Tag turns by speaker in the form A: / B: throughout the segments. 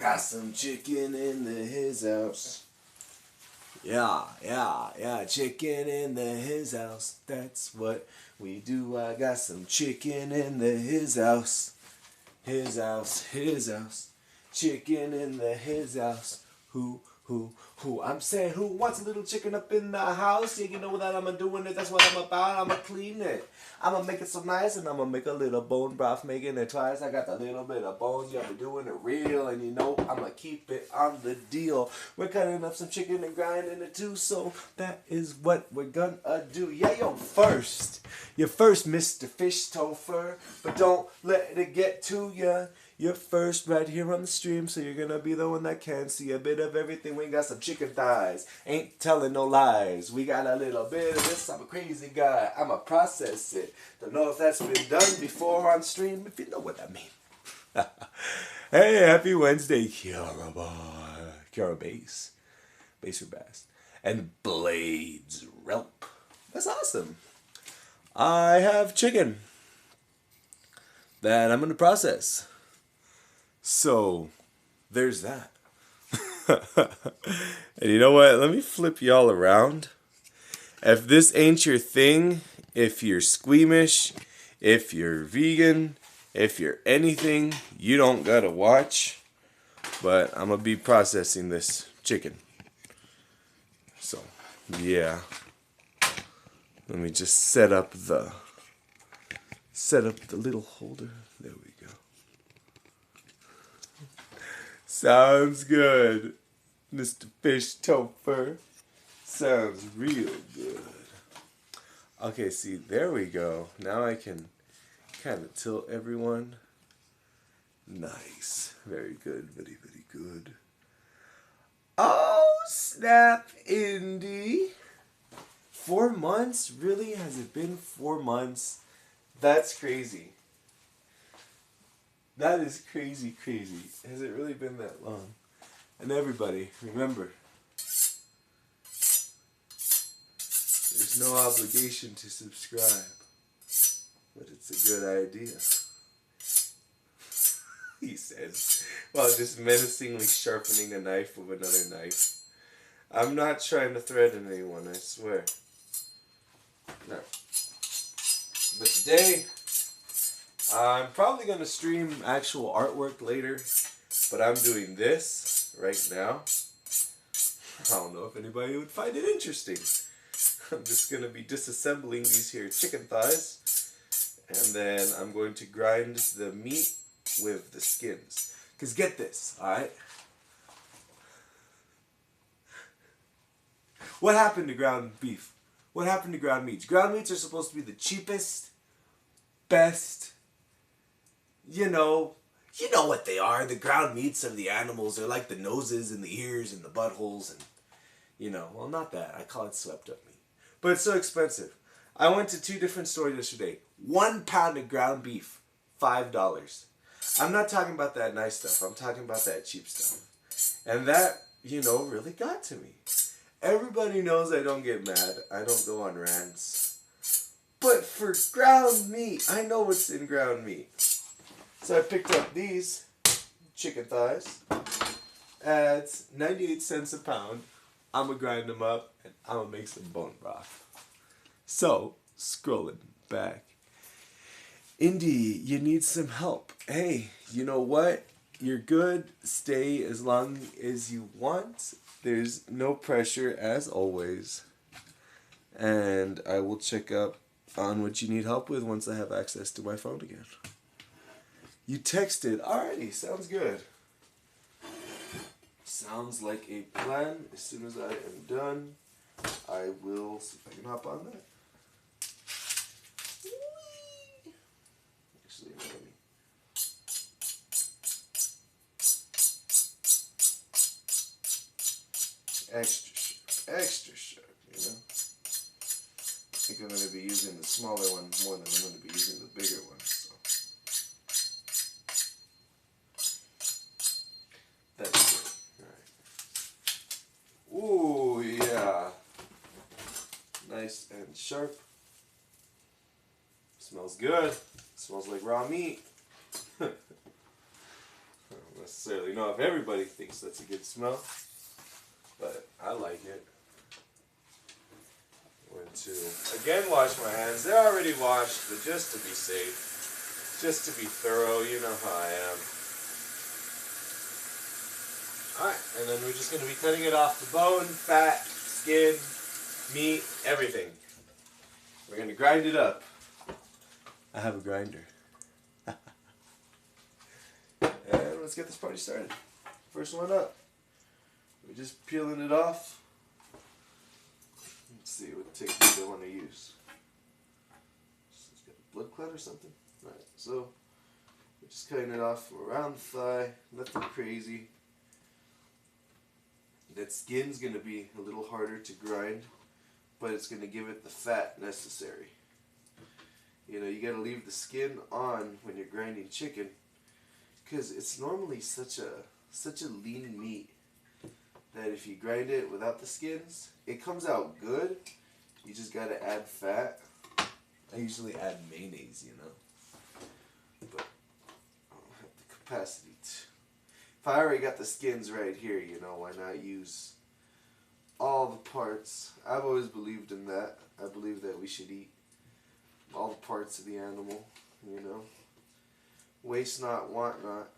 A: Got some chicken in his house. Yeah, chicken in his house. That's what we do. I got some chicken in his house. His house. Chicken in his house. Who? I'm saying who wants a little chicken up in the house? Yeah, you know that I'm doing it. That's what I'm about. I'ma clean it. I'ma make it so nice, and I'ma make a little bone broth, making it twice. I got a little bit of bones. Yeah, I'm doing it real, and you know I'ma keep it on the deal. We're cutting up some chicken and grinding it too, so that is what we're gonna do. Yeah, you're first, Mr. Fish Topher, but don't let it get to ya. You're first right here on the stream, so you're gonna be the one that can see a bit of everything. We got some chicken thighs, ain't telling no lies. We got a little bit of this, I'm a crazy guy. I'ma process it. Don't know if that's been done before on stream, if you know what I mean. Hey, happy Wednesday, Kiara Bass. Bass or Bass. And Blades Relp. That's awesome. I have chicken that I'm gonna process. So, there's that. And you know what? Let me flip y'all around. If this ain't your thing, if you're squeamish, if you're vegan, if you're anything, you don't gotta watch. But I'm gonna be processing this chicken. So, yeah. Let me just set up the little holder. There we go. Sounds good, Mr. Fish Topher. Sounds real good. Okay, see, there we go. Now I can kind of tilt everyone. Nice. Very good. Very, very good. Oh, snap, Indy. 4 months? Really? Has it been 4 months? That's crazy. That is crazy. Has it really been that long? And everybody, remember, there's no obligation to subscribe, but it's a good idea. He says, while just menacingly sharpening a knife with another knife. I'm not trying to threaten anyone, I swear. No. But today, I'm probably going to stream actual artwork later, but I'm doing this right now. I don't know if anybody would find it interesting. I'm just going to be disassembling these here chicken thighs, and then I'm going to grind the meat with the skins. Because get this, alright? What happened to ground beef? What happened to ground meats? Ground meats are supposed to be the cheapest, best, you know what they are. The ground meats of the animals. They're like the noses and the ears and the buttholes and, well, not that. I call it swept up meat. But it's so expensive. I went to 2 different stores yesterday. 1 pound of ground beef, $5. I'm not talking about that nice stuff. I'm talking about that cheap stuff. And that, really got to me. Everybody knows I don't get mad. I don't go on rants. But for ground meat, I know what's in ground meat. So I picked up these chicken thighs at 98 cents a pound. I'm going to grind them up and I'm going to make some bone broth. So, scrolling back. Indy, you need some help. Hey, you know what? You're good. Stay as long as you want. There's no pressure, as always. And I will check up on what you need help with once I have access to my phone again. You texted. Alrighty, sounds good. Sounds like a plan. As soon as I am done, I will see if I can hop on that. Actually, let me. Extra sharp, I think I'm going to be using the smaller one more than I'm going to be using the bigger one, so. That's good. Alright. Ooh, yeah. Nice and sharp. Smells good. Smells like raw meat. Unless necessarily know if everybody thinks that's a good smell, but I like it. Went to again wash my hands. They're already washed, but just to be safe, just to be thorough, you know how I am. Alright, and then we're just going to be cutting it off the bone, fat, skin, meat, everything. We're going to grind it up. I have a grinder. And let's get this party started. First one up. We're just peeling it off. Let's see what technique I want to use. It's got a blood clot or something. Alright, so we're just cutting it off from around the thigh. Nothing crazy. That skin's going to be a little harder to grind, but it's going to give it the fat necessary. You know, you got to leave the skin on when you're grinding chicken, because it's normally such a lean meat that if you grind it without the skins, it comes out good. You just got to add fat. I usually add mayonnaise, you know, but I don't have the capacity to. If I already got the skins right here, you know, why not use all the parts? I've always believed in that. I believe that we should eat all the parts of the animal, you know. Waste not, want not.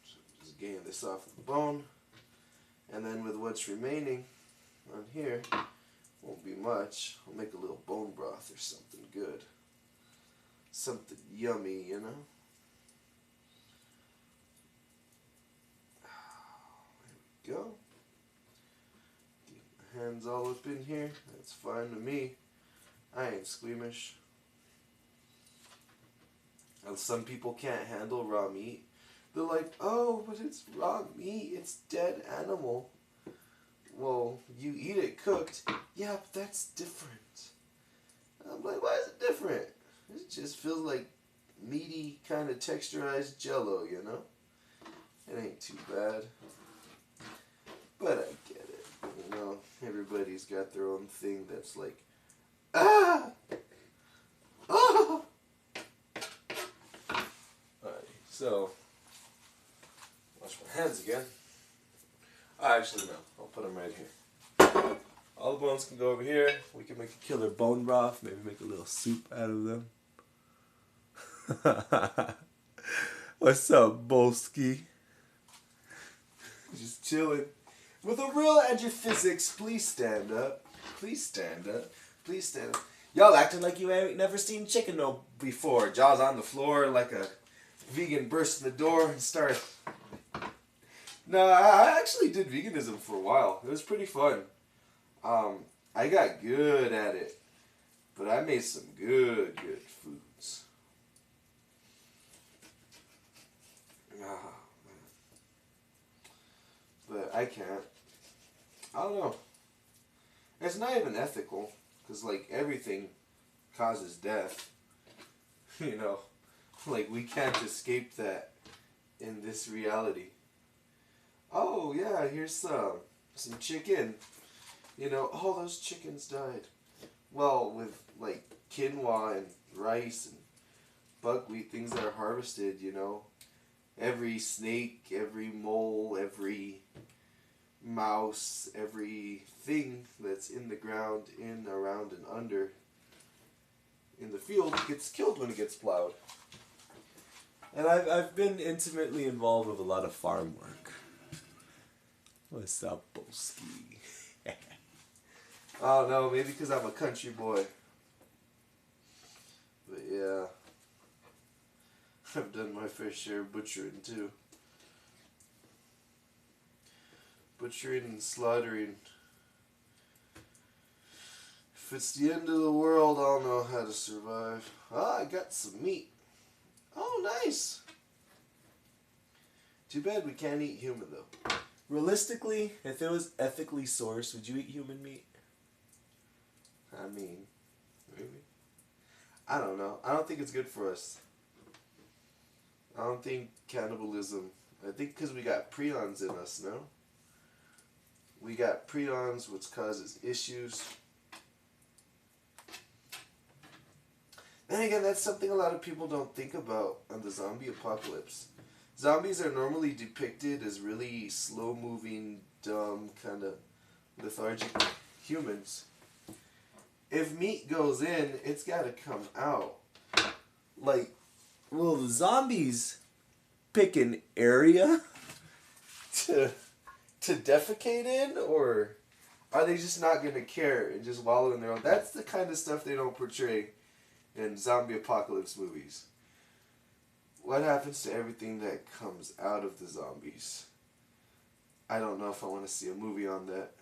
A: So just gain this off the bone. And then with what's remaining on here, won't be much. I'll make a little bone broth or something good. Something yummy, you know. Go. Get my hands all up in here. That's fine to me. I ain't squeamish. And some people can't handle raw meat. They're like, oh, but it's raw meat. It's dead animal. Well, you eat it cooked. Yeah, but that's different. I'm like, why is it different? It just feels like meaty, kind of texturized jello, you know? It ain't too bad. But I get it, you know, everybody's got their own thing that's like, ah! Ah! Alright, so, wash my hands again. Actually, no, I'll put them right here. All the bones can go over here. We can make a killer bone broth, maybe make a little soup out of them. What's up, Bolski? Just chilling. With a real edge of physics, please stand up. Please stand up. Please stand up. Y'all acting like you ain't never seen chicken no before. Jaws on the floor like a vegan burst in the door and start. No, I actually did veganism for a while. It was pretty fun. I got good at it. But I made some good foods. Oh, man. But I can't. I don't know. It's not even ethical, because, like, everything causes death. You know? Like, we can't escape that in this reality. Oh, yeah, here's some chicken. You know, oh, those chickens died. Well, with, like, quinoa and rice and buckwheat, things that are harvested, you know. Every snake, every mole, every mouse, everything that's in the ground, in, around, and under in the field gets killed when it gets plowed. And I've been intimately involved with a lot of farm work. What's up, Boski? Oh no, maybe because I'm a country boy. But yeah, I've done my fair share of butchering too. Butchering and slaughtering. If it's the end of the world, I'll know how to survive. Ah, I got some meat. Oh, nice. Too bad we can't eat human, though. Realistically, if it was ethically sourced, would you eat human meat? I mean, maybe. I don't know. I don't think it's good for us. I don't think cannibalism. I think because we got prions in us, no? We got prions, which causes issues.
B: And again, that's something a lot of people don't think about on the zombie apocalypse. Zombies are normally depicted as really slow moving, dumb, kind of lethargic humans. If meat goes in, it's got to come out. Like,
A: Will the zombies pick an area?
B: to defecate in, or are they just not gonna care and just wallow in their own? That's the kind of stuff they don't portray in zombie apocalypse movies. What happens to everything that comes out of the zombies? I don't know if I want to see a movie on that.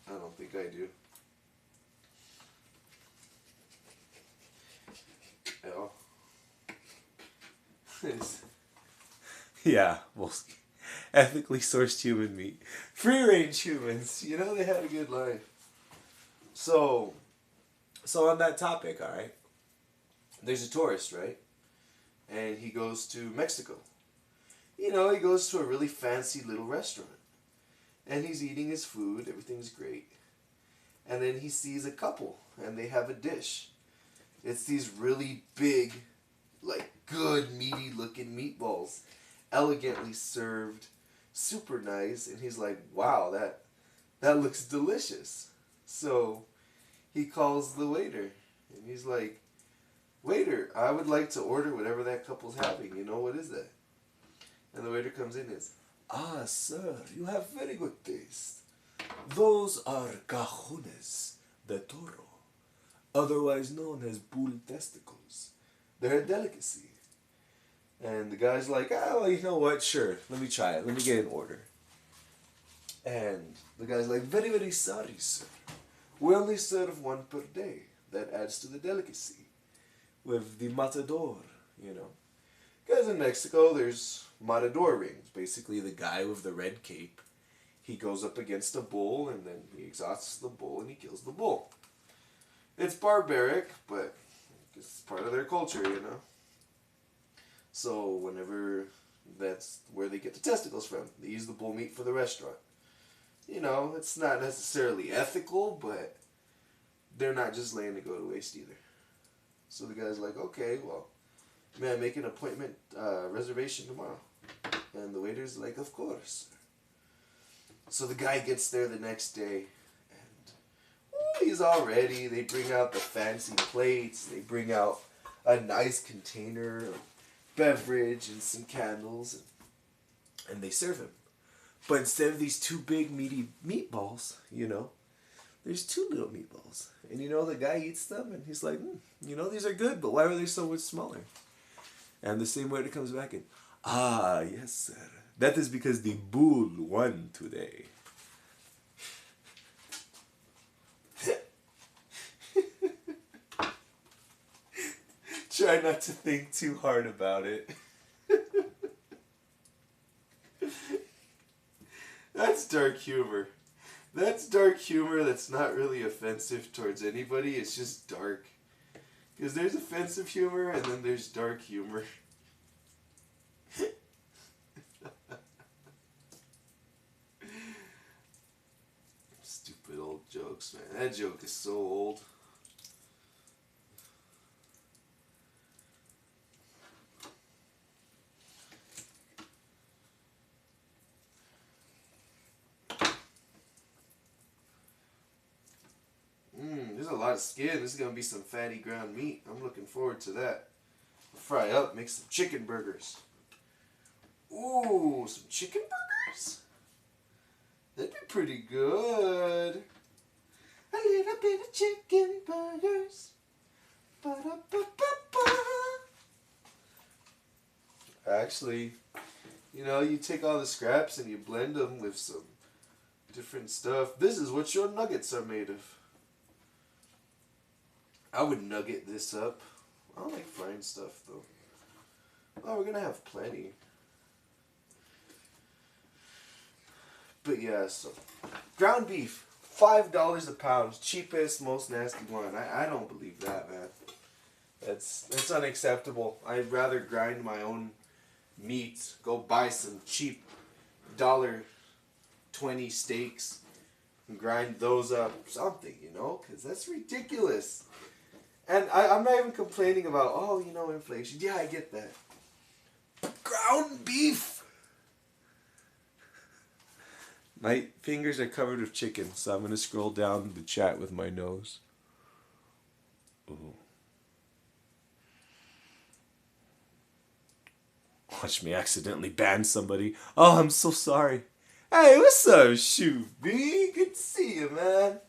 B: I don't think I do. It's-
A: Yeah, well, ethically sourced human meat. Free range humans.
B: you know, they had a good life. So,
A: So on that topic, all right.
B: there's a tourist, right? And he goes to Mexico. You know, he goes to a really fancy little restaurant. And he's eating his food, everything's great. And then he sees a couple, and they have a dish. It's these really big, like good, meaty looking meatballs, elegantly served, super nice. And he's like, wow, that looks delicious. So he calls the waiter, and he's like, waiter, I would like to order whatever that couple's having. You know, what is that? And the waiter comes in and says, ah, sir, you have very good taste. Those are cajones de toro, otherwise known as bull testicles. They're a delicacy. And the guy's like, oh, well, you know what? Sure, let me try it. Let me get an order. And the guy's like, very, very sorry, sir. We only serve one per day. That adds to the delicacy. With the matador, you know. Because in Mexico, there's matador rings. Basically, the guy with the red cape. He goes up against a bull, and then he exhausts the bull, and he kills the bull. It's barbaric, but it's part of their culture, you know. So whenever that's where they get the testicles from. They use the bull meat for the restaurant. You know, it's not necessarily ethical, but they're not just letting it go to waste either. So the guy's like, okay, well, may I make an appointment reservation tomorrow? And the waiter's like, of course. So the guy gets there the next day, and he's all ready. They bring out the fancy plates. They bring out a nice container of beverage and some candles, and they serve him. But instead of these two big meaty meatballs, you know, there's two little meatballs. And you know, the guy eats them, and he's like, you know, these are good, but why are they so much smaller? And the same waiter comes back and, ah, yes, sir. That is because the bull won today. Try not to think too hard about it. That's dark humor. That's dark humor that's not really offensive towards anybody. It's just dark. Because there's offensive humor and then there's dark humor. Stupid old jokes, man. That joke is so old. There's a lot of skin. This is going to be some fatty ground meat. I'm looking forward to that. Fry up, make some chicken burgers. Ooh, some chicken burgers? That'd be pretty good. A little bit of chicken burgers. Ba-da-ba-ba-ba. Actually, you know, you take all the scraps and you blend them with some different stuff. This is what your nuggets are made of. I would nugget this up. I don't like frying stuff, though. Oh, we're going to have plenty. But yeah, so ground beef, $5 a pound, cheapest, most nasty one. I don't believe that, man. That's unacceptable. I'd rather grind my own meat. Go buy some cheap $1.20 steaks and grind those up, something, you know, because that's ridiculous. And I'm not even complaining about, oh, you know, inflation. Yeah, I get that. Ground beef.
A: My fingers are covered with chicken, so I'm going to scroll down the chat with my nose. Ooh. Watch me accidentally ban somebody. Oh, I'm so sorry. Hey, what's up, Shuby? Good to see you, man.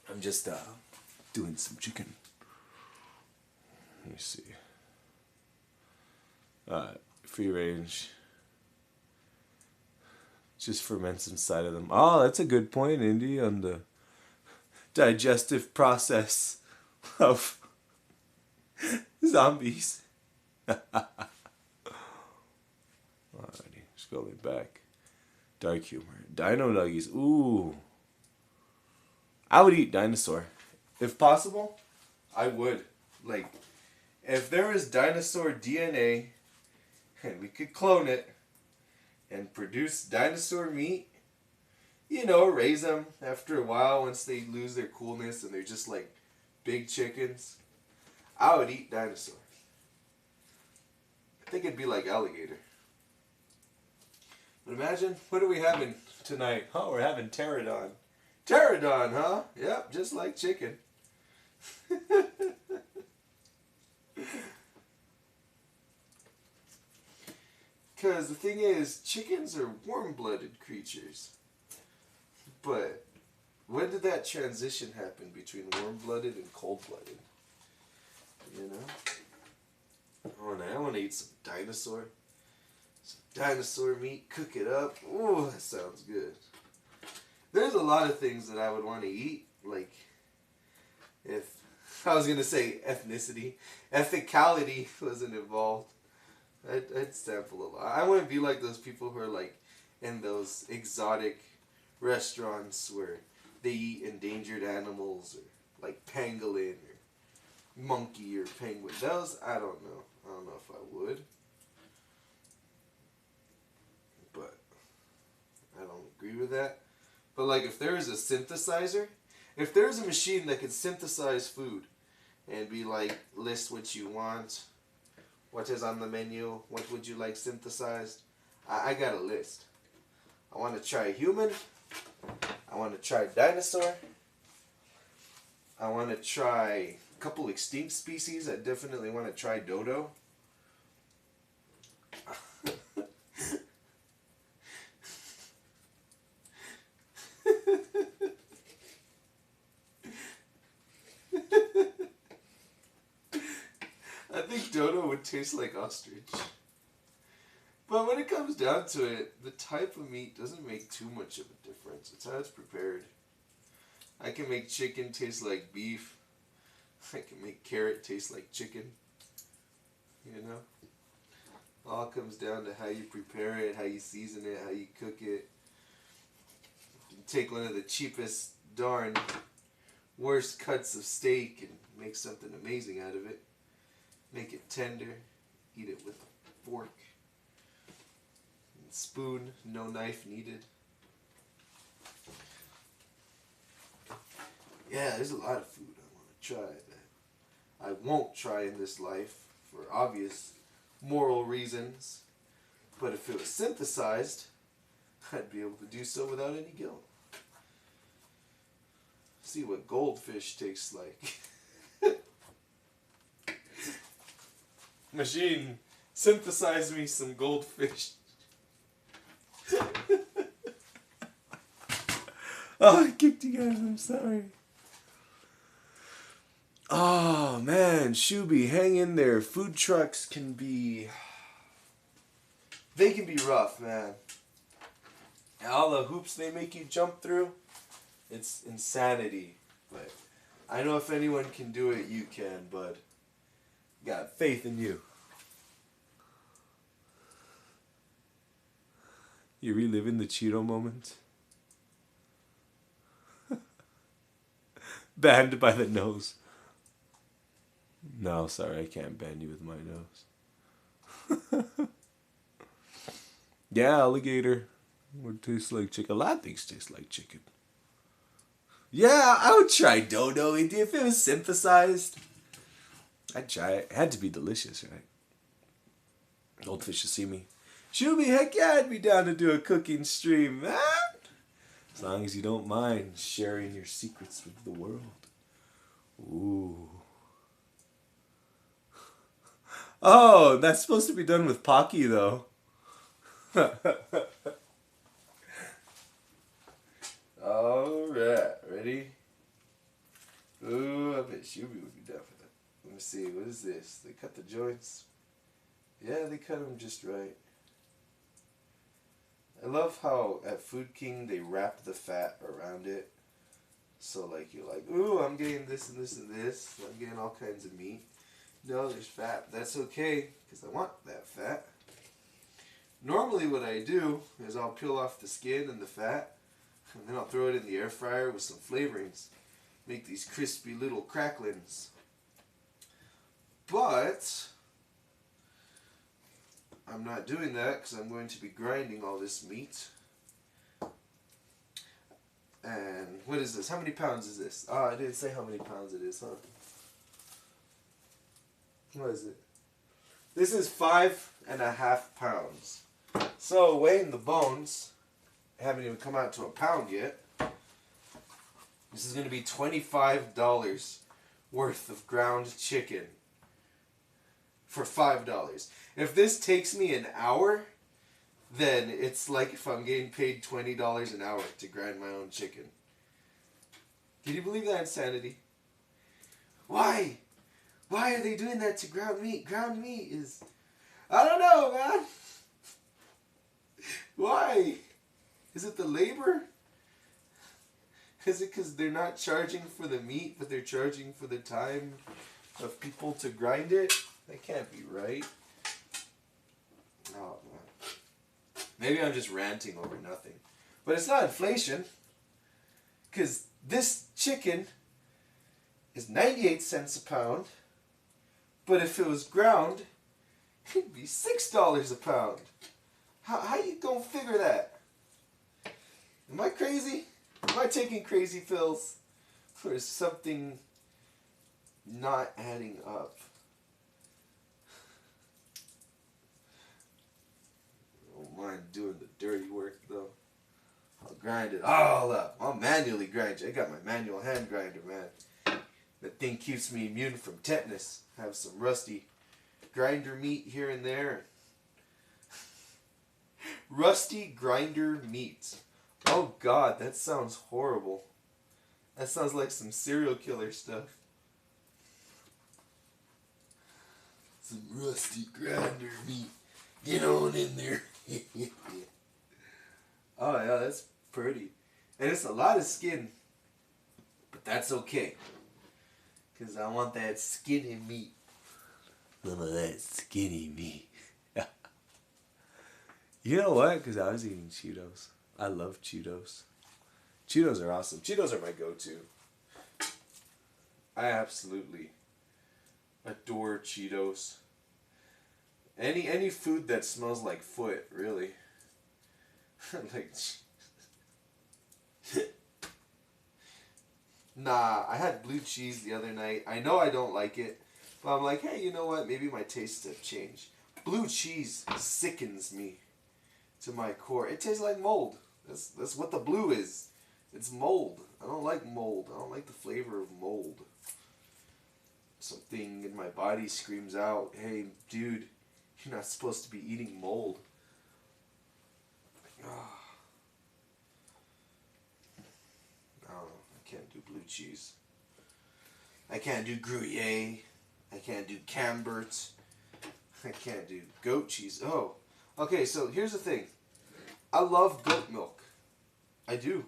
A: I'm just doing some chicken. Let me see. Free range. Just ferments inside of them. Oh, that's a good point, Indy, on the digestive process of zombies. Alrighty, scrolling back. Dark humor. Dino nuggies. Ooh. I would eat dinosaur. If possible, I would. Like, if there was dinosaur DNA and we could clone it and produce dinosaur meat, you know, raise them after a while once they lose their coolness and they're just like big chickens, I would eat dinosaur. I think it'd be like alligator. But imagine, what are we having tonight? Oh, we're having pterodon. Pterodon, huh? Yep, just like chicken. Because the thing is, chickens are warm-blooded creatures. But when did that transition happen between warm-blooded and cold-blooded? You know? I want to eat some dinosaur. Some dinosaur meat, cook it up. Ooh, that sounds good. There's a lot of things that I would want to eat. Like, if I was going to say ethnicity, ethicality wasn't involved. I'd sample a lot. I wouldn't be like those people who are like in those exotic restaurants where they eat endangered animals or like pangolin or monkey or penguin. Those, I don't know. I don't know if I would. But I don't agree with that. But like if there is a synthesizer, if there's a machine that could synthesize food and be like, list what you want, what is on the menu, what would you like synthesized, I got a list. I want to try human. I want to try dinosaur. I want to try a couple extinct species. I definitely want to try dodo. I think dodo would taste like ostrich. But when it comes down to it, the type of meat doesn't make too much of a difference. It's how it's prepared. I can make chicken taste like beef. I can make carrot taste like chicken. You know? All comes down to how you prepare it, how you season it, how you cook it. You take one of the cheapest, darn, worst cuts of steak and make something amazing out of it. Make it tender. Eat it with a fork. And spoon, no knife needed. Yeah, there's a lot of food I want to try that I won't try in this life for obvious moral reasons. But if it was synthesized, I'd be able to do so without any guilt. See what goldfish tastes like. Machine, synthesize me some goldfish. Oh, I kicked you guys. I'm sorry. Oh, man. Shuby, hang in there. Food trucks can be...
B: They can be rough, man.
A: all the hoops they make you jump through, it's insanity. But I know if anyone can do it, you can, bud. Got faith in you. You reliving the Cheeto moment? Banned by the nose. No, sorry, I can't ban you with my nose. Yeah, alligator would taste like chicken. A lot of things taste like chicken. Yeah, I would try dodo if it was synthesized. I'd try it. It had to be delicious, right? Goldfish sashimi. Shuby, heck yeah, I'd be down to do a cooking stream, man. As long as you don't mind sharing your secrets with the world. Ooh. Oh, that's supposed to be done with Pocky, though. Alright, ready? Ooh, I bet Shuby would be down for that. Let me see, what is this? They cut the joints? Yeah, they cut them just right. I love how at Food King they wrap the fat around it. So like you're like, ooh, I'm getting this and this and this. I'm getting all kinds of meat. No, there's fat. That's okay, because I want that fat. Normally what I do is I'll peel off the skin and the fat, and then I'll throw it in the air fryer with some flavorings. Make these crispy little cracklings. But I'm not doing that because I'm going to be grinding all this meat. And what is this? How many pounds is this? Oh, I didn't say how many pounds it is, huh? What is it? This is 5.5 pounds. So weighing the bones, haven't even come out to a pound yet. This is going to be $25 worth of ground chicken for $5. If this takes me an hour, then it's like if I'm getting paid $20 an hour to grind my own chicken. Can you believe that insanity? Why? Why are they doing that to ground meat? Ground meat is... I don't know, man. Why? Is it the labor? Is it because they're not charging for the meat, but they're charging for the time of people to grind it? That can't be right. Oh, man. Maybe I'm just ranting over nothing. But it's not inflation. Because this chicken is 98 cents a pound. But if it was ground, it'd be $6 a pound. How you gonna figure that? Am I crazy? Am I taking crazy pills? Or is something not adding up? I don't mind doing the dirty work though. I'll grind it all up. I'll manually grind it. I got my manual hand grinder, man. That thing keeps me immune from tetanus. Have some rusty grinder meat here and there. Rusty grinder meat. Oh God, that sounds horrible. That sounds like some serial killer stuff. Some rusty grinder meat. Get on in there. Oh yeah, that's pretty. And it's a lot of skin. But that's okay. Because I want that skinny meat. Some of that skinny meat. You know what? Because I was eating Cheetos. I love Cheetos. Cheetos are awesome. Cheetos are my go-to. I absolutely adore Cheetos. Any food that smells like foot, really. Like... Nah, I had blue cheese the other night. I know I don't like it, but I'm like, hey, you know what? Maybe my tastes have changed. Blue cheese sickens me to my core. It tastes like mold. That's what the blue is. It's mold. I don't like mold. I don't like the flavor of mold. Something in my body screams out, hey, dude, you're not supposed to be eating mold. I don't know. I can't do blue cheese. I can't do Gruyere. I can't do Camembert. I can't do goat cheese. Oh, okay, so here's the thing. I love goat milk. I do.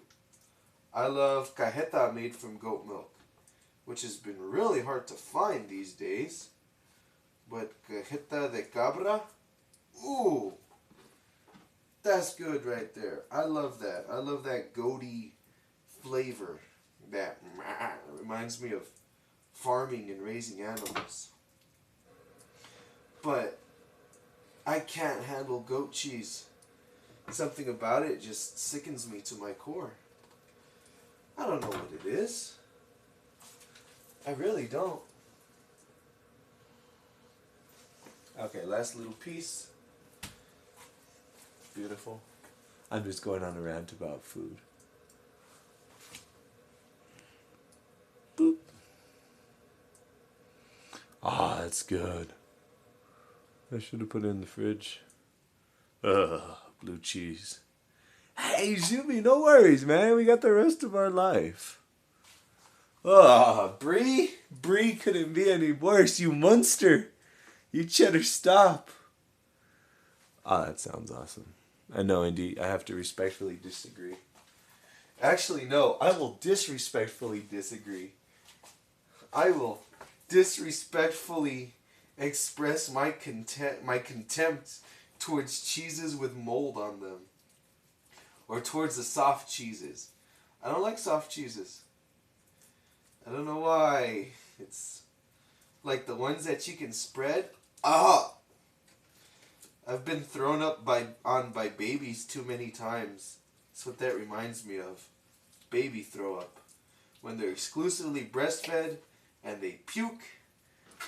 A: I love cajeta made from goat milk, which has been really hard to find these days. But cajeta de cabra, ooh, that's good right there. I love that. I love that goaty flavor. That reminds me of farming and raising animals. But I can't handle goat cheese. Something about it just sickens me to my core.
B: I don't know what it is. I really don't. Okay, last little piece. Beautiful. I'm just going on a rant about food. Boop. Ah, that's good. I should have put it in the fridge. Blue cheese. Hey, Zuby, no worries, man. We got the rest of our life. Brie? Brie couldn't be any worse, you monster. You cheddar stop. Ah, that sounds awesome. I know, indeed. I have to respectfully disagree. Actually, no. I will disrespectfully disagree. I will disrespectfully express my contempt towards cheeses with mold on them. Or towards the soft cheeses. I don't like soft cheeses. I don't know why. It's like the ones that you can spread. Ah! I've been thrown up by babies too many times. That's what that reminds me of. Baby throw up. When they're exclusively breastfed and they puke,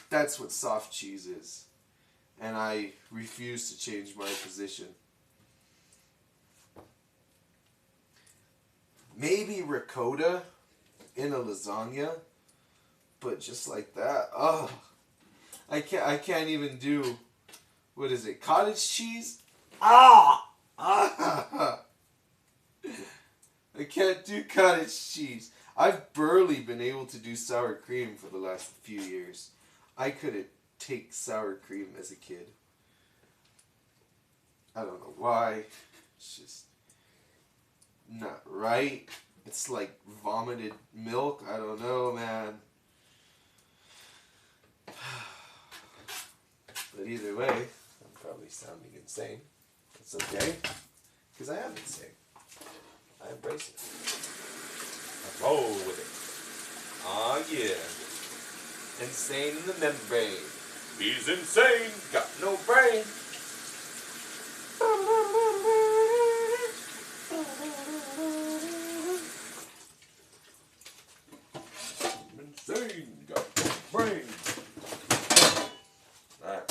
B: that's what soft cheese is. And I refuse to change my position. Maybe ricotta in a lasagna, but just like that, I can't even do, what is it, cottage cheese? I can't do cottage cheese. I've barely been able to do sour cream for the last few years. I couldn't take sour cream as a kid. I don't know why. It's just not right. It's like vomited milk. I don't know, man. But either way, I'm probably sounding insane. It's okay, because I am insane. I embrace it. I roll with it. Oh yeah. Insane in the membrane. He's insane. Got no brain. Insane. Got no brain. Alright.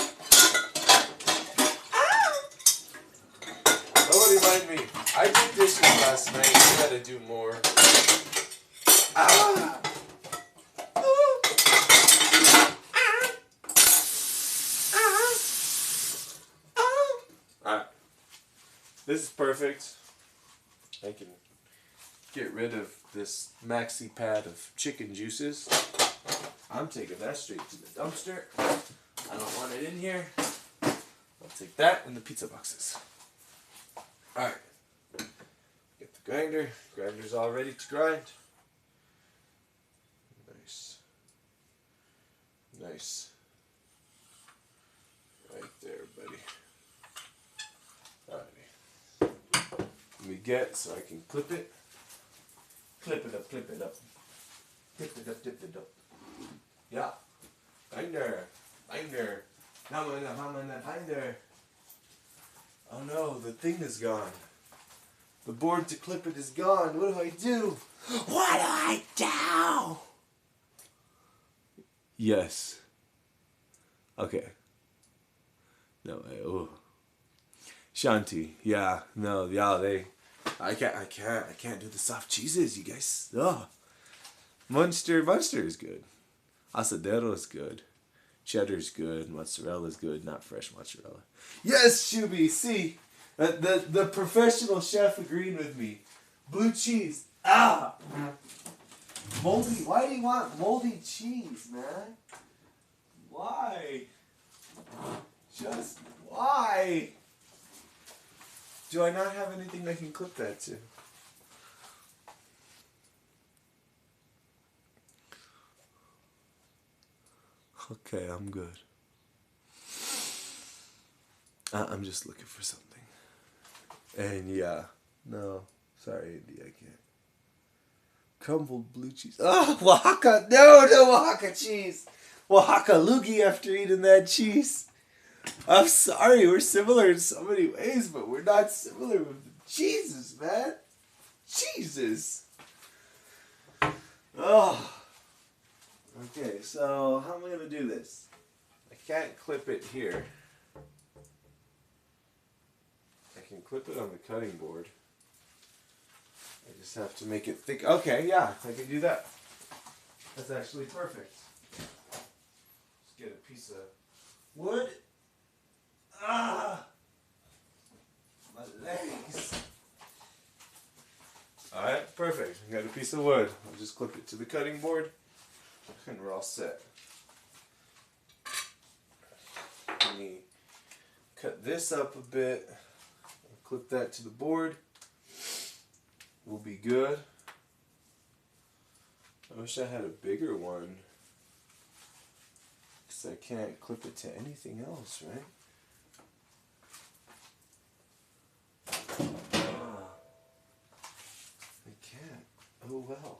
B: Nobody mind me. I did dishes last night. I gotta do more. Alright. This is perfect. I can get rid of this maxi pad of chicken juices. I'm taking that straight to the dumpster. I don't want it in here. I'll take that in the pizza boxes. Alright. Get the grinder. Grinder's all ready to grind. Nice. Nice. Right there, buddy. Alrighty. Let me get so I can clip it. Clip it up, clip it up. Clip it up, dip it up. Yeah. Binder. Binder. Binder. Oh no, the thing is gone. The board to clip it is gone. What do I do? What do I do? Yes. Okay. No, Shanti. Yeah. No, yeah, I can't do the soft cheeses, you guys. Ugh. Munster is good. Asadero is good. Cheddar's good. Mozzarella is good. Not fresh mozzarella. Yes, Shuby. See, the professional chef agreeing with me. Blue cheese. Moldy. Why do you want moldy cheese, man? Why? Just why? Do I not have anything I can clip that to? Okay, I'm good. I'm just looking for something. And yeah, no, sorry, Andy, I can't. Crumbled blue cheese. Oh, Oaxaca! No Oaxaca cheese! Oaxaca loogie after eating that cheese. I'm sorry, we're similar in so many ways, but we're not similar with the cheeses, man. Jesus.
A: Oh. Okay, so how am I gonna do this?
B: I can't clip it here. I can clip it on the cutting board. I just have to make it thick. Okay, yeah, I can do that. That's actually perfect. Just get a piece of wood. Ah! My legs. Alright, perfect. I got a piece of wood. I'll just clip it to the cutting board and we're all set. Let me cut this up a bit. Clip that to the board. We'll be good. I wish I had a bigger one. Because I can't clip it to anything else, right? I can't. Oh well.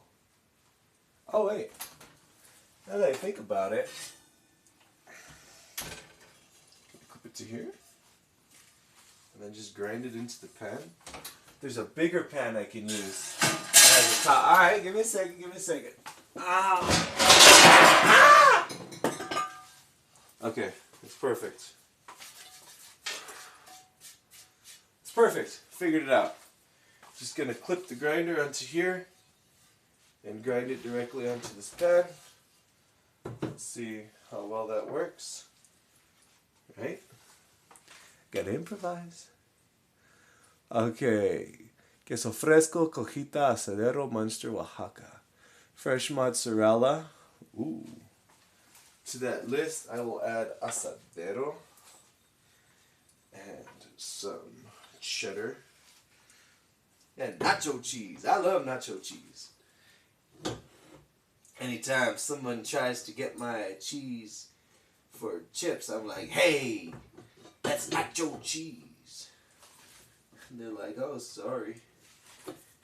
B: Oh wait. Now that I think about it. Clip it to here. And then just grind it into the pan. There's a bigger pan I can use. Alright, give me a second, Ah! Okay, it's perfect. It's perfect. Figured it out. Just gonna clip the grinder onto here and grind it directly onto this pan. Let's see how well that works. Right? Gotta improvise. Okay. Queso fresco, cojita, asadero, Munster, Oaxaca. Fresh mozzarella. Ooh. To that list, I will add asadero and some cheddar and nacho cheese. I love nacho cheese. Anytime someone tries to get my cheese for chips, I'm like, hey, that's nacho cheese. And they're like, oh, sorry.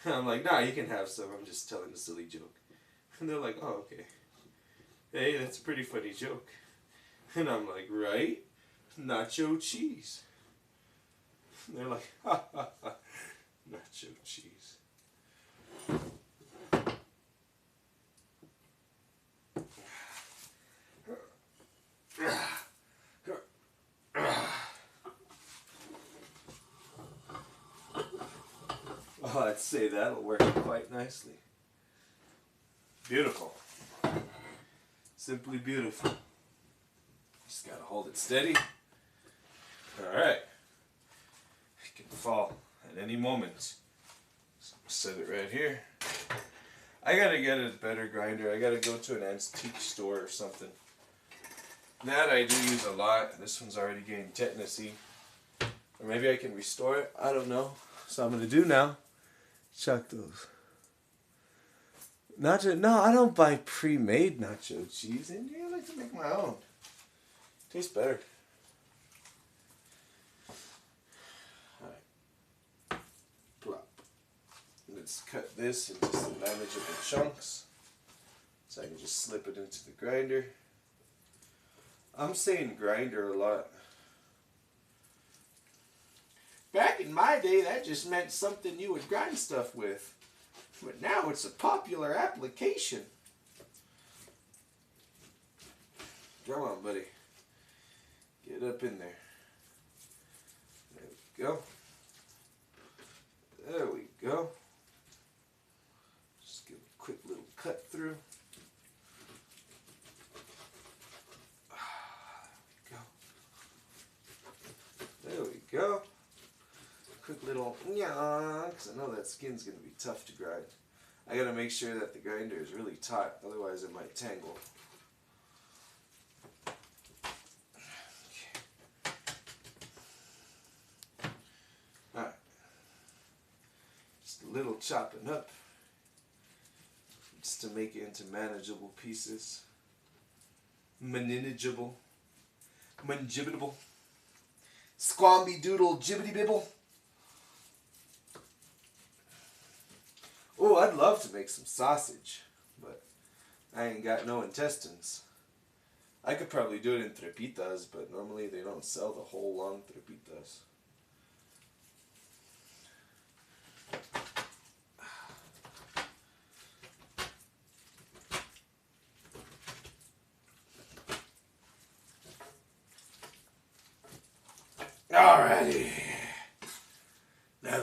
B: And I'm like, nah, you can have some. I'm just telling a silly joke. And they're like, oh, okay. Hey, that's a pretty funny joke. And I'm like, right? Nacho cheese. And they're like, ha ha ha. Nacho cheese. Oh, I'd say that'll work quite nicely. Beautiful. Simply beautiful. Just gotta hold it steady. Alright. It can fall at any moment. So set it right here. I gotta get a better grinder. I gotta go to an antique store or something. That I do use a lot. This one's already getting tetanusy. Or maybe I can restore it. I don't know. So I'm gonna do now. Chuck those. Nacho, no, I don't buy pre-made nacho cheese. And I like to make my own. Tastes better. Alright. Plop. Let's cut this into some manageable chunks. So I can just slip it into the grinder. I'm saying grinder a lot. Back in my day, that just meant something you would grind stuff with. But now it's a popular application. Come on, buddy. Get up in there. There we go. There we go. Just give a quick little cut through. There we go. Quick little because I know that skin's going to be tough to grind. I got to make sure that the grinder is really taut, otherwise it might tangle. Okay. Alright. Just a little chopping up. Just to make it into manageable pieces. Manageable. Mangibbitable. Squamby doodle jibbity bibble. Oh, I'd love to make some sausage, but I ain't got no intestines. I could probably do it in trepitas, but normally they don't sell the whole long trepitas.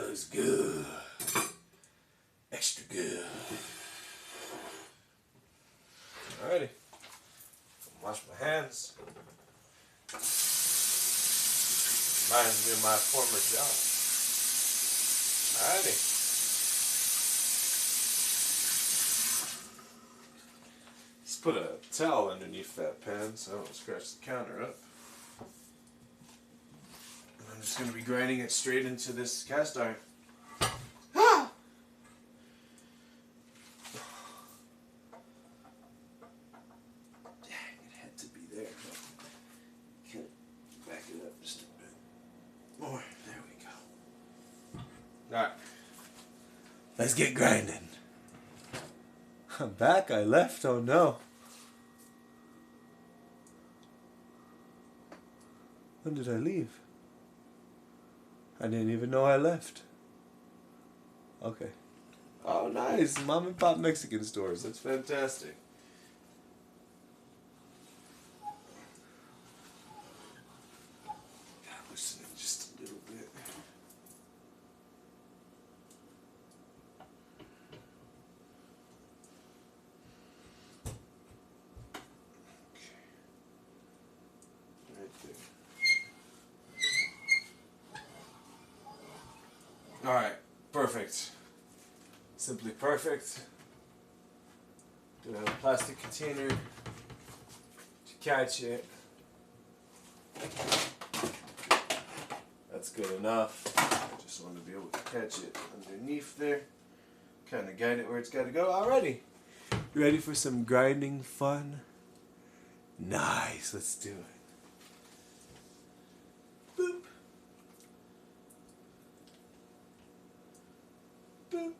A: looks good. Extra good. Alrighty. Wash my hands. Reminds me of my former job. Alrighty. Let's put a towel underneath that pan so I don't scratch the counter up. And I'm just going to be grinding it straight into this cast iron. Ah! Dang, it had to be there. Can back it up just a bit more. There we go. Alright. Let's get grinding. I'm back. I left. Oh no. When did I leave? I didn't even know I left. Okay. Oh, nice. Mom and pop Mexican stores. That's fantastic. Loosen it just a little bit. Alright, perfect. Simply perfect. Gonna have a plastic container to catch it. That's good enough. I just want to be able to catch it underneath there. Kind of guide it where it's got to go. Alrighty. You ready for some grinding fun? Nice, let's do it. Boop. Boop.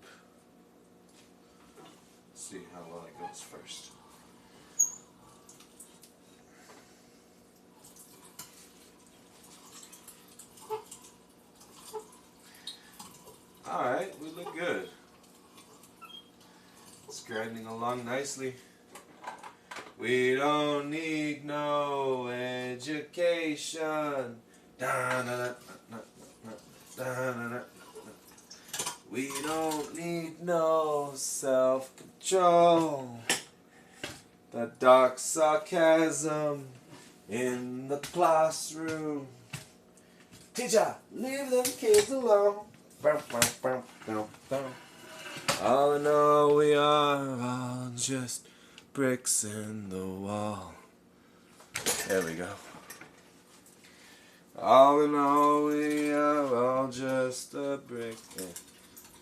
A: Let's see how well it goes first. Alright, we look good. It's grinding along nicely. We don't need no education. We don't need no self-control. The dark sarcasm in the classroom. Teacher, leave them kids alone. All in all, we are all just bricks in the wall. There we go. All in all, we are all just a brick in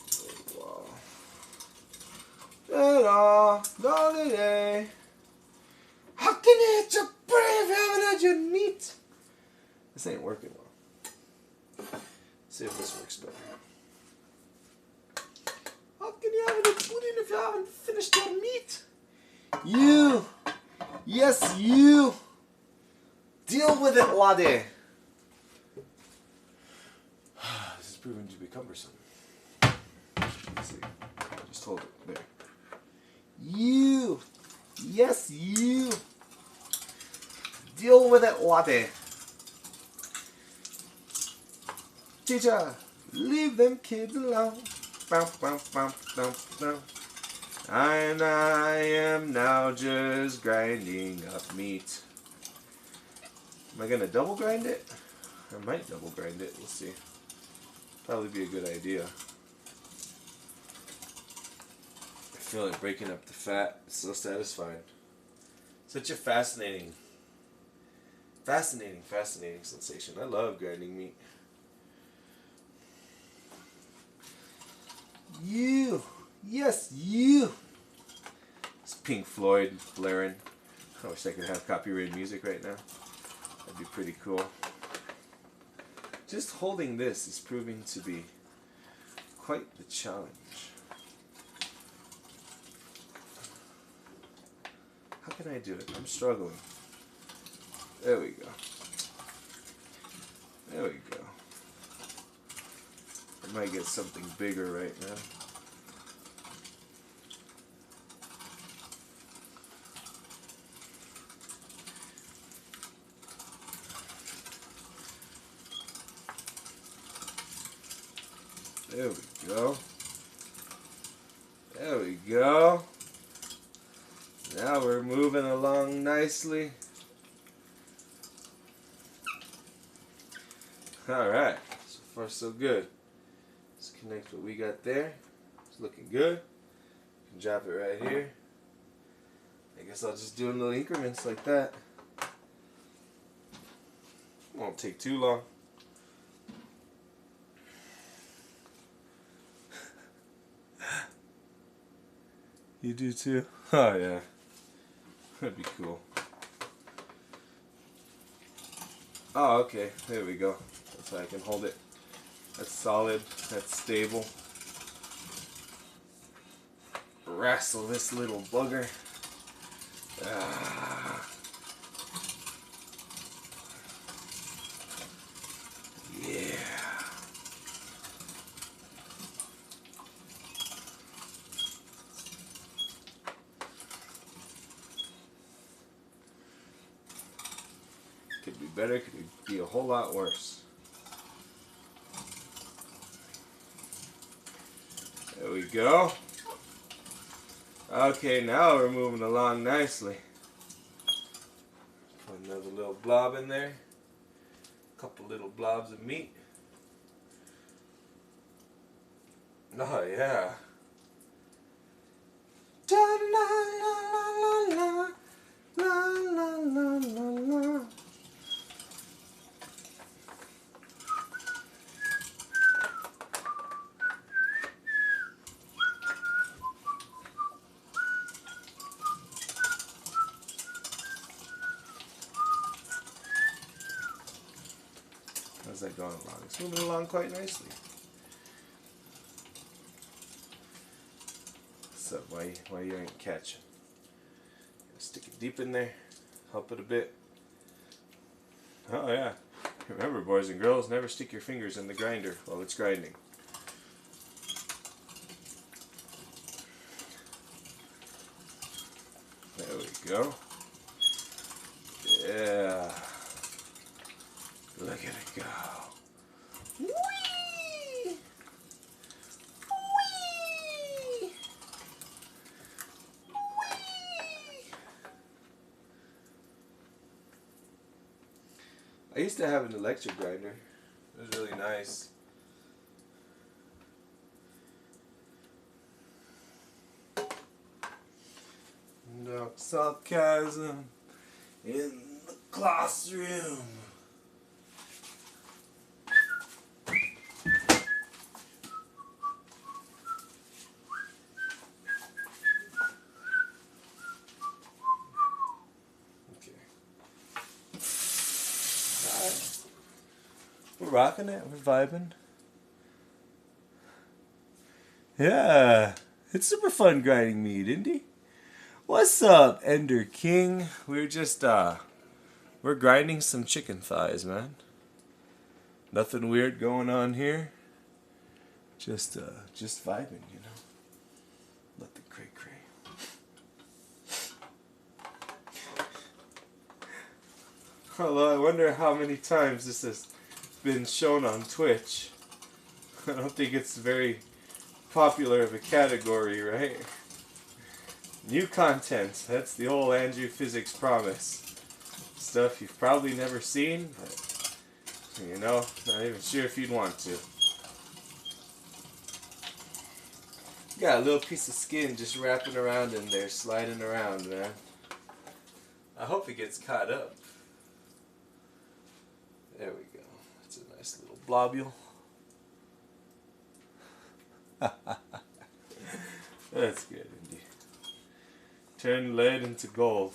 A: the wall. How can you hit your brain if you haven't had your meat? This ain't working well. See if this works better. How can you have a pudding if you haven't finished your meat? You! Yes, you! Deal with it, laddie! This is proving to be cumbersome. Let's see. Just hold it. There. You! Yes, you! Deal with it, laddie! Teacher, leave them kids alone. And I am now just grinding up meat. Am I gonna double grind it? I might double grind it. We'll see. Probably be a good idea. I feel like breaking up the fat. It's so satisfying. Such a fascinating sensation. I love grinding meat. You! Yes, you! It's Pink Floyd blaring. I wish I could have copyrighted music right now. That'd be pretty cool. Just holding this is proving to be quite the challenge. How can I do it? I'm struggling. There we go. There we go. I might get something bigger right now. There we go. There we go. Now we're moving along nicely. Alright, so far so good. Let's connect what we got there. It's looking good. Can drop it right here. I guess I'll just do in little increments like that. Won't take too long. You do too? Oh yeah. That'd be cool. Oh, okay. There we go. That's how I can hold it. That's solid. That's stable. Wrestle this little bugger. Ah. Yeah. Could be better, could be a whole lot worse. There we go. Okay, now we're moving along nicely. Put another little blob in there. A couple little blobs of meat. Oh yeah. Da la la la la la la la la. How's that going along? It's moving along quite nicely. So why you ain't catching? Stick it deep in there, help it a bit. Oh yeah. Remember, boys and girls, never stick your fingers in the grinder while it's grinding. There we go. Yeah. Look at it go. Whee! Whee! I used to have an electric grinder. It was really nice. No sarcasm in the classroom. We're rocking it, we're vibing. Yeah, it's super fun grinding meat, Indy. What's up, Ender King? We're just, we're grinding some chicken thighs, man. Nothing weird going on here. Just vibing, you know. Let the cray cray. Although I wonder how many times this has been shown on Twitch. I don't think it's very popular of a category, right? New content, that's the old Andrew Physics promise. Stuff you've probably never seen, but you know, not even sure if you'd want to. Got a little piece of skin just wrapping around in there, sliding around, man. I hope it gets caught up. There we go. That's a nice little blobule. That's good, indeed. Turn lead into gold.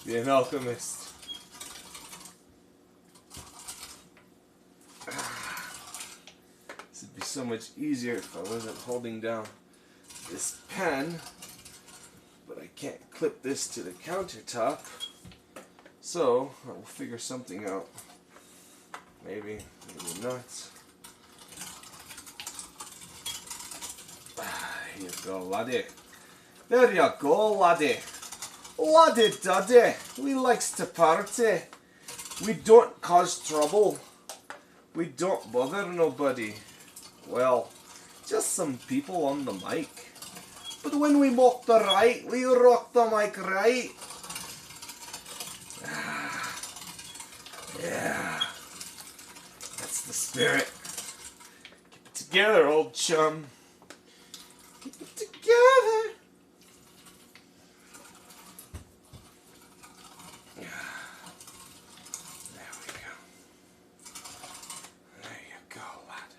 A: Be an alchemist. This would be so much easier if I wasn't holding down this pen. But I can't clip this to the countertop. So, I will figure something out. Maybe, maybe not. Here you go, laddie. There you go, laddie. Laddie daddy, we likes to party. We don't cause trouble. We don't bother nobody. Well, just some people on the mic. But when we mock the right, we rock the mic right. Yeah. That's the spirit. Keep it together, old chum. Keep it together. There we go. There you go, lad.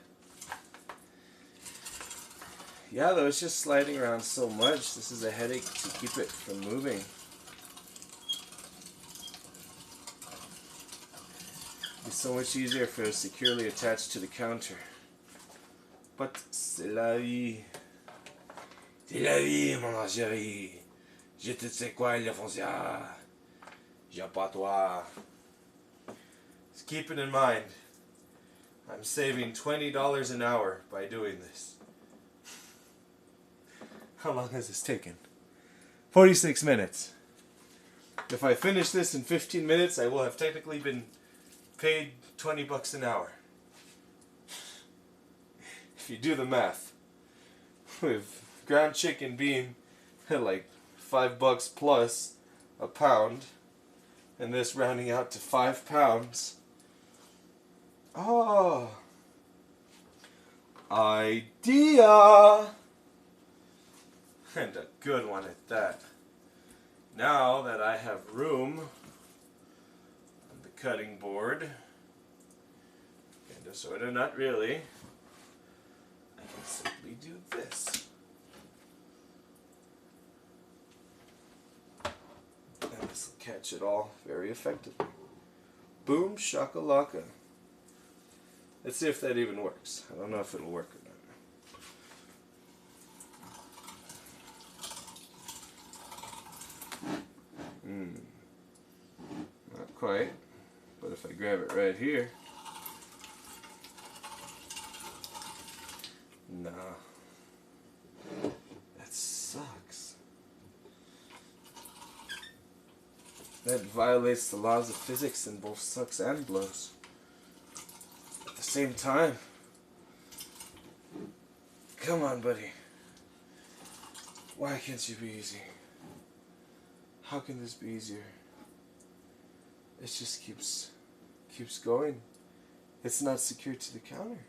A: Yeah, though, it's just sliding around so much. This is a headache to keep it from moving. It's so much easier if it was securely attached to the counter. But c'est la vie. C'est la vie, mon chéri. Je te sais quoi, il foncia. J'ai pas toi. Just keep it in mind. I'm saving $20 an hour by doing this. How long has this taken? 46 minutes. If I finish this in 15 minutes, I will have technically been paid $20 an hour. If you do the math, with ground chicken being like $5 plus a pound, and this rounding out to 5 pounds. Oh, idea! And a good one at that. Now that I have room on the cutting board, kind of, sort of, not really, I can simply do this. And this will catch it all very effectively. Boom shakalaka. Let's see if that even works. I don't know if it'll work or not. Not quite, but if I grab it right here, nah, that sucks. That violates the laws of physics in both sucks and blows at the same time. Come on, buddy. Why can't you be easy? How can this be easier? It just keeps going. It's not secured to the counter.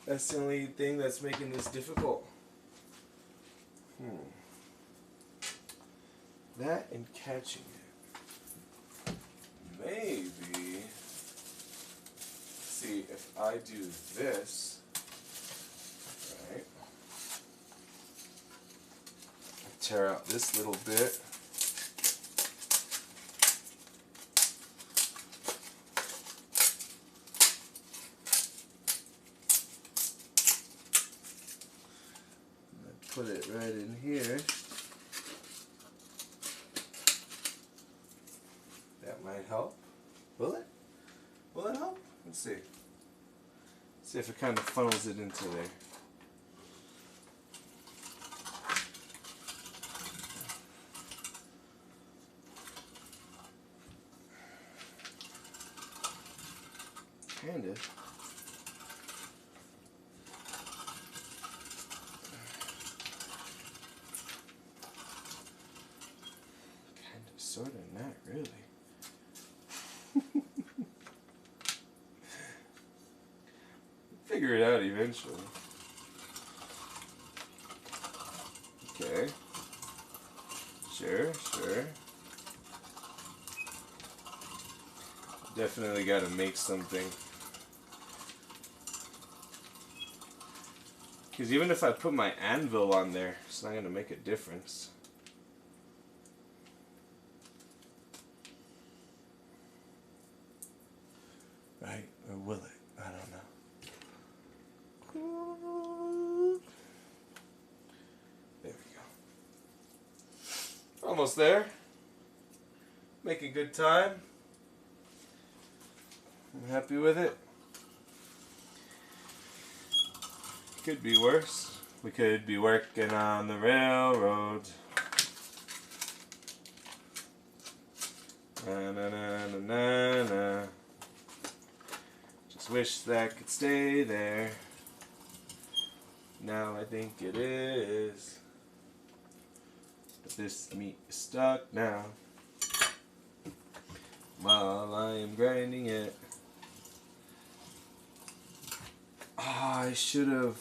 A: That's the only thing that's making this difficult. That and catching it. Maybe. See, if I do this, right? Tear out this little bit. Put it right in here. That might help. Will it? Will it help? Let's see. See if it kind of funnels it into there. Kind of. Sort of, not really. Figure it out eventually. Okay. Sure. Definitely gotta make something. Because even if I put my anvil on there, it's not gonna make a difference. Right? Or will it? I don't know. There we go. Almost there. Making good time. I'm happy with it. Could be worse. We could be working on the railroad. Na na na na na na. Just wish that could stay there. Now I think it is. But this meat is stuck now. While I am grinding it. Ah, I should have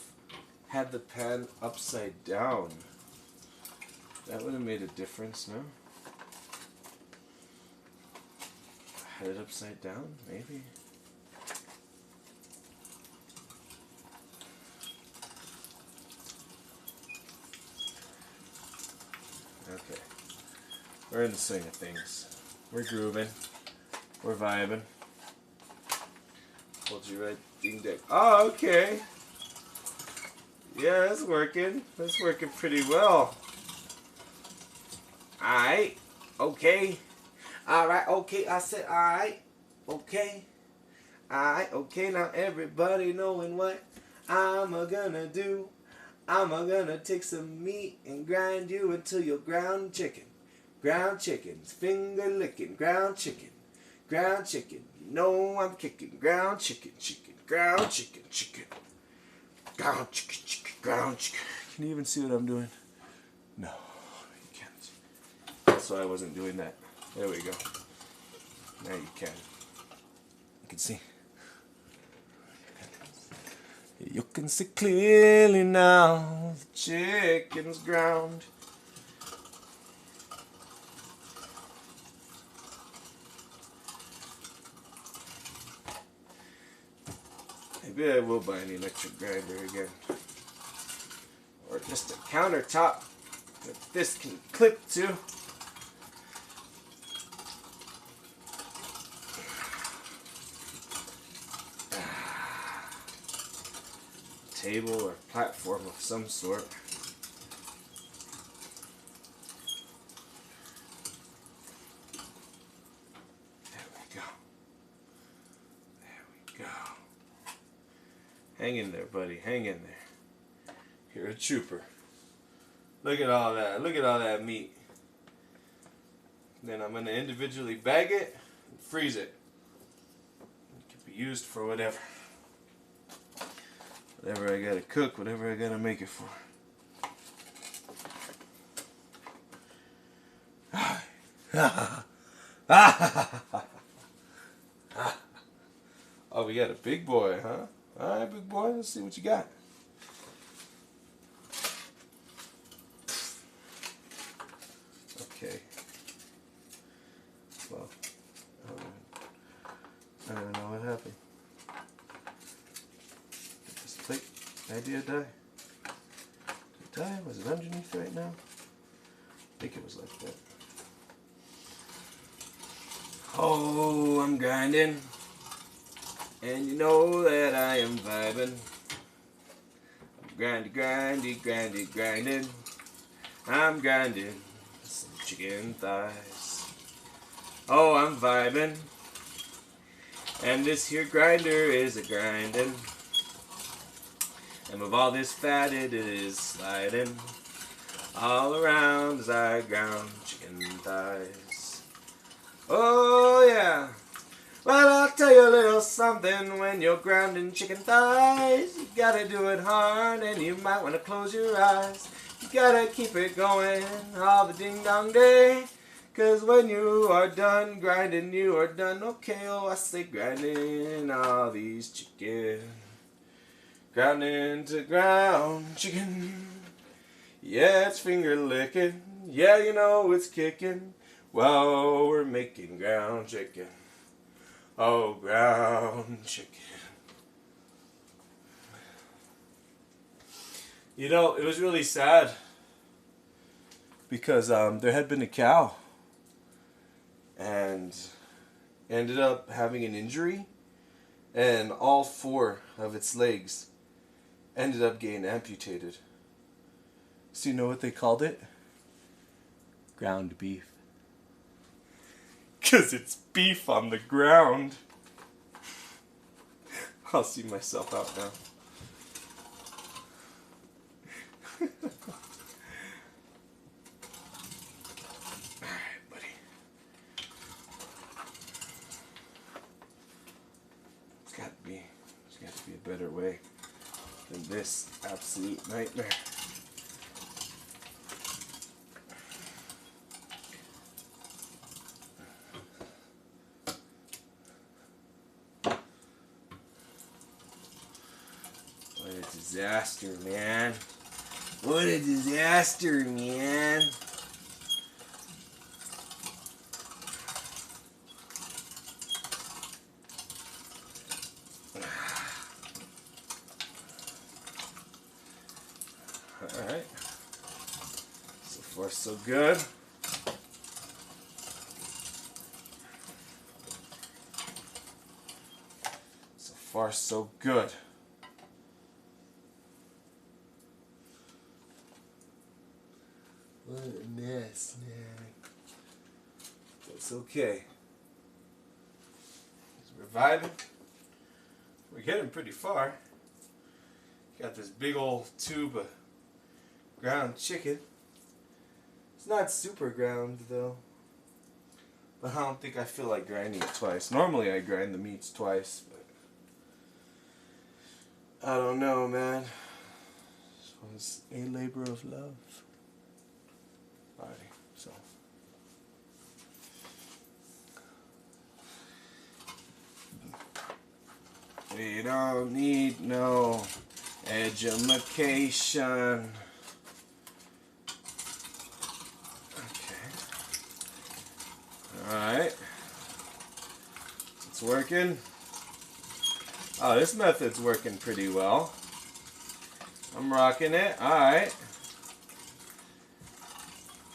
A: had the pan upside down. That would have made a difference, no? Had it upside down, maybe? Okay. We're in the swing of things. We're grooving. We're vibing. Hold you right ding deck. Oh, okay. Yeah, that's working. That's working pretty well. Alright. Okay. Alright, okay. I said alright. Okay. Alright, okay. Now everybody knowing what I'm gonna do. I'm gonna take some meat and grind you until you're ground chicken. Ground chickens, finger licking, ground chicken. Ground chicken, you know I'm kicking. Ground chicken, chicken, ground chicken, chicken. Ground chicken, chicken, ground chicken. Can you even see what I'm doing? No, you can't. That's why I wasn't doing that. There we go. Now you can. You can see. You can see clearly now. The chicken's ground. Maybe I will buy an electric grinder again. Or just a countertop that this can clip to. Table or platform of some sort. There we go. There we go. Hang in there, buddy. Hang in there. You're a trooper. Look at all that. Look at all that meat. Then I'm going to individually bag it and freeze it. It can be used for whatever. Whatever I gotta cook, whatever I gotta make it for. Oh, we got a big boy, huh? Alright, big boy, let's see what you got. Okay. Well, I don't know what happened. Plate. Idea die. Did it die? Was it underneath right now? I think it was like that. Oh, I'm grinding. And you know that I am vibing. I'm grinding. I'm grinding some chicken thighs. Oh, I'm vibing. And this here grinder is a grinding. And with all this fat, it is sliding all around as I ground chicken thighs. Oh yeah. Well, I'll tell you a little something. When you're grounding chicken thighs, you gotta do it hard, and you might want to close your eyes. You gotta keep it going all the ding dong day. 'Cause when you are done grinding, you are done. Okay, oh, I say grinding all these chicken. Grounding to ground chicken. Yeah, it's finger licking. Yeah, you know it's kicking. Well, we're making ground chicken. Oh, ground chicken. You know, it was really sad. Because there had been a cow. And ended up having an injury. And all 4 of its legs ended up getting amputated. So you know what they called it? Ground beef. 'Cause it's beef on the ground. I'll see myself out now. Alright, buddy. It's gotta be better way than this absolute nightmare. What a disaster, man. What a disaster, man. Alright. So far, so good. So far, so good. What a mess, man. It's okay. We're vibing. We're getting pretty far. Got this big old tube of ground chicken. It's not super ground though. But I don't think I feel like grinding it twice. Normally I grind the meats twice, but I don't know, man. This was a labor of love. Alrighty, so. We don't need no edumacation. Okay. Alright. It's working. Oh, this method's working pretty well. I'm rocking it. Alright.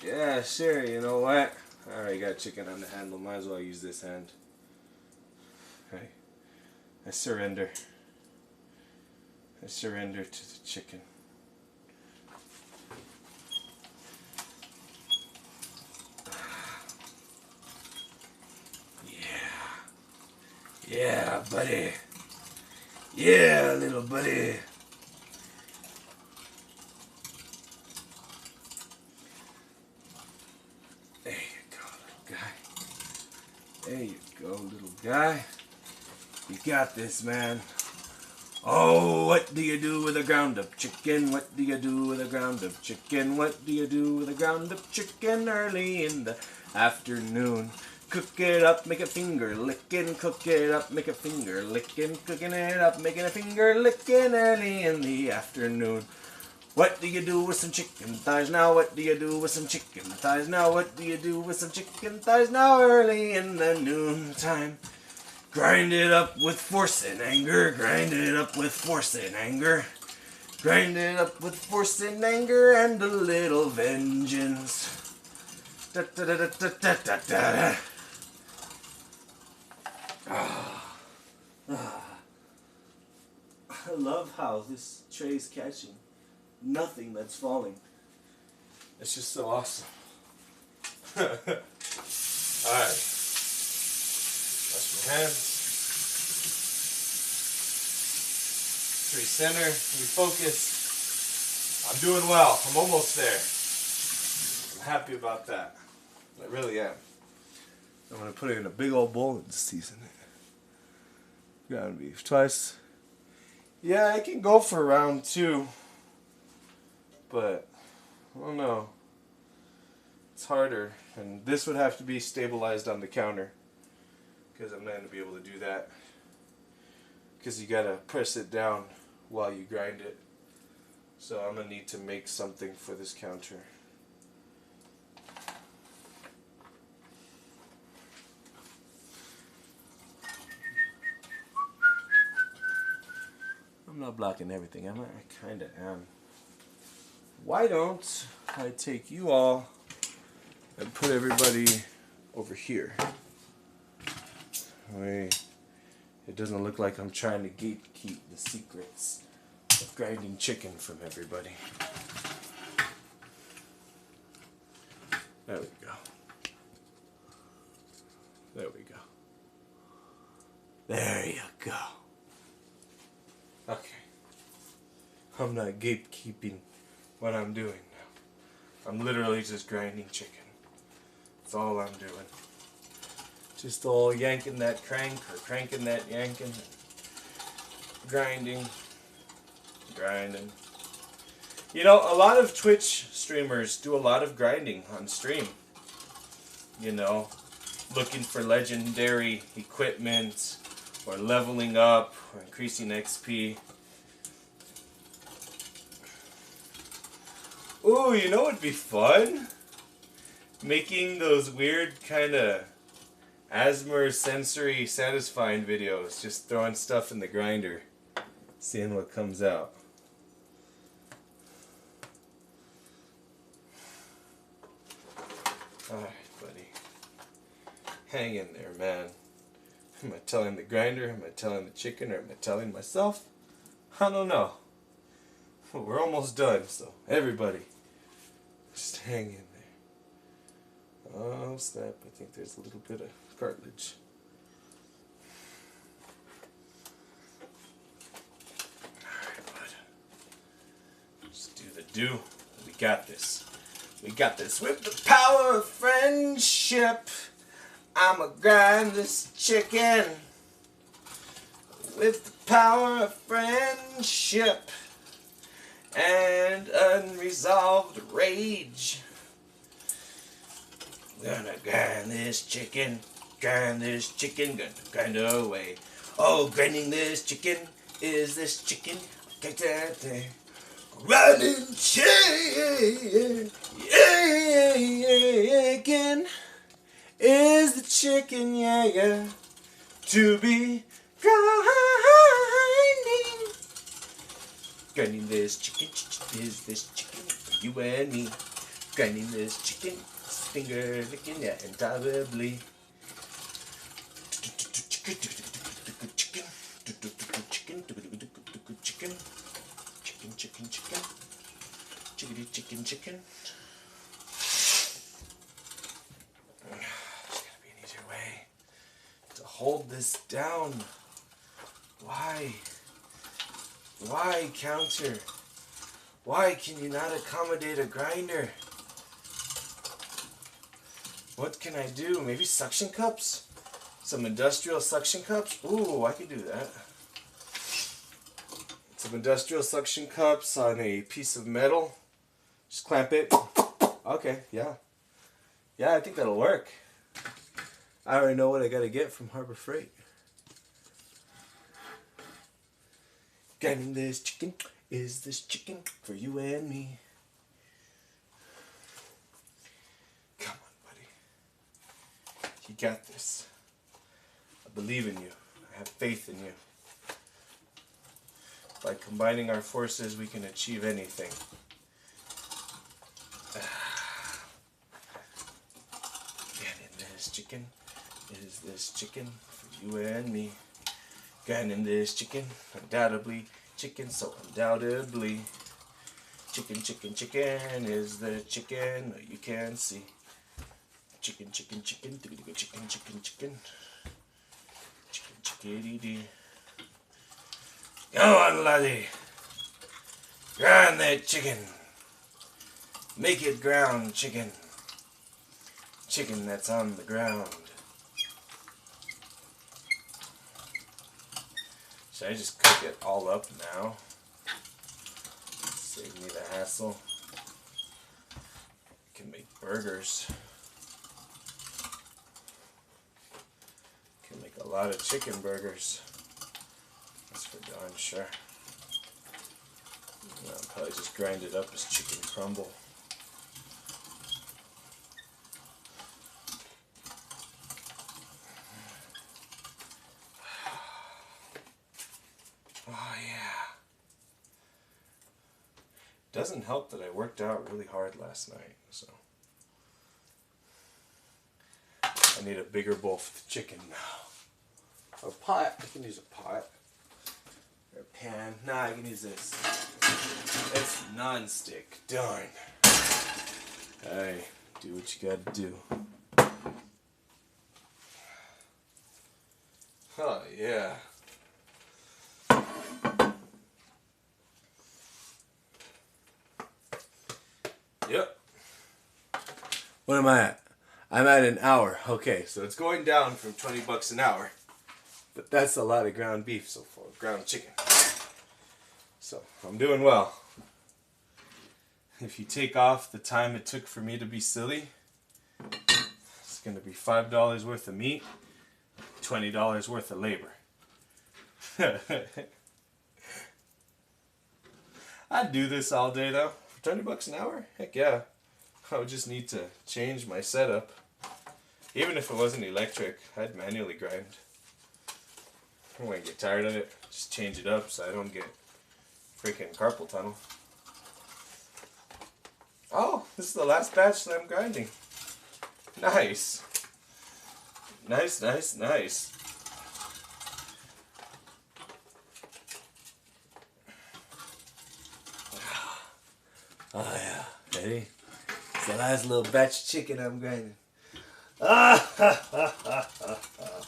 A: Yeah, sure, you know what? I already got chicken on the handle. Might as well use this hand. Hey. I surrender. I surrender to the chicken. Yeah. Yeah, buddy. Yeah, little buddy. There you go, little guy. There you go, little guy. You got this, man. Oh, what do you do with a ground up chicken? What do you do with a ground up chicken? What do you do with a ground up chicken early in the afternoon? Cook it up, make a finger licking. Cook it up, make a finger licking. Cooking it up, making a finger licking early in the afternoon. What do you do with some chicken thighs now? What do you do with some chicken thighs now? What do you do with some chicken thighs now early in the noontime? Grind it up with force and anger. Grind it up with force and anger. Grind it up with force and anger and a little vengeance. Da, da, da, da, da, da, da. I love how this tray's catching nothing that's falling. It's just so awesome. Alright. Wash my hands. Recenter, refocus. I'm doing well. I'm almost there. I'm happy about that. I really am. I'm going to put it in a big old bowl and season it. Ground beef twice. Yeah, I can go for round 2. But, I don't know. It's harder. And this would have to be stabilized on the counter. Because I'm not going to be able to do that. Because you got to press it down while you grind it. So I'm going to need to make something for this counter. I'm not blocking everything, am I? I kind of am. Why don't I take you all and put everybody over here? It doesn't look like I'm trying to gatekeep the secrets of grinding chicken from everybody. There we go. There we go. There you go. Okay. I'm not gatekeeping what I'm doing now. I'm literally just grinding chicken. That's all I'm doing. Just all yanking that crank or cranking that yanking.
C: grinding. You know, a lot of Twitch streamers do a lot of grinding on stream. You know, looking for legendary equipment, or leveling up, or increasing XP. Ooh, you know what'd be fun? Making those weird kind of ASMR sensory satisfying videos. Just throwing stuff in the grinder. Seeing what comes out. Alright, buddy. Hang in there, man. Am I telling the grinder? Am I telling the chicken? Or am I telling myself? I don't know. Well, we're almost done, so everybody, just hang in there. Oh snap, I think there's a little bit of cartilage. Alright, bud. Just do the do. We got this. We got this. With the power of friendship, I'ma grind this chicken. With the power of friendship and unresolved rage, gonna grind this chicken, gonna grind away. Oh, grinding this chicken, is this chicken, grinding chicken, is the chicken, yeah, to be grinding this chicken, is this chicken for you and me. Grinding this chicken, finger licking, yeah, intolerably. Chicken. There's gotta be an easier way to hold this down. Why? Why, counter? Why can you not accommodate a grinder? What can I do? Maybe suction cups? Some industrial suction cups? Ooh, I could do that. Some industrial suction cups on a piece of metal. Just clamp it. Okay, yeah. Yeah, I think that'll work. I already know what I gotta get from Harbor Freight. Grinding this chicken, is this chicken for you and me? Come on, buddy. You got this. I believe in you. I have faith in you. By combining our forces, we can achieve anything. Grinding this chicken, is this chicken for you and me? Grinding this chicken, undoubtedly chicken, so undoubtedly chicken, is the chicken you can see. Chicken, chickadee. Come on, laddie, grind that chicken, make it ground chicken that's on the ground. Should I just cook it all up now? Save me the hassle. I can make burgers. Can make a lot of chicken burgers. That's for darn sure. I'll probably just grind it up as chicken crumble. Oh yeah. Doesn't help that I worked out really hard last night, so I need a bigger bowl for the chicken now. Or a pot. I can use a pot. Or a pan. Nah, I can use this. It's non-stick. Darn. Hey, do what you gotta do. Oh yeah. Yep. What am I at? I'm at an hour. Okay, so it's going down from $20 an hour. But that's a lot of ground beef so far. Ground chicken. So I'm doing well. If you take off the time it took for me to be silly, it's going to be $5 worth of meat, $20 worth of labor. I'd do this all day though. For $20 an hour? Heck yeah. I would just need to change my setup. Even if it wasn't electric, I'd manually grind. When I get tired of it, just change it up so I don't get freaking carpal tunnel. Oh, this is the last batch that I'm grinding. Nice. Nice, nice, nice. Oh yeah, ready? It's the last little batch of chicken I'm grinding. Ah, ha, ha, ha, ha, ha.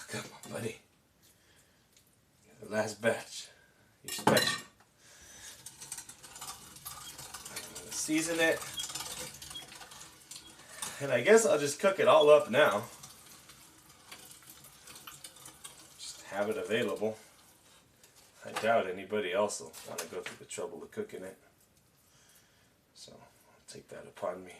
C: Come on, buddy. The last batch. You're special. I'm gonna season it. And I guess I'll just cook it all up now. Just have it available. I doubt anybody else will want to go through the trouble of cooking it. So I'll take that upon me.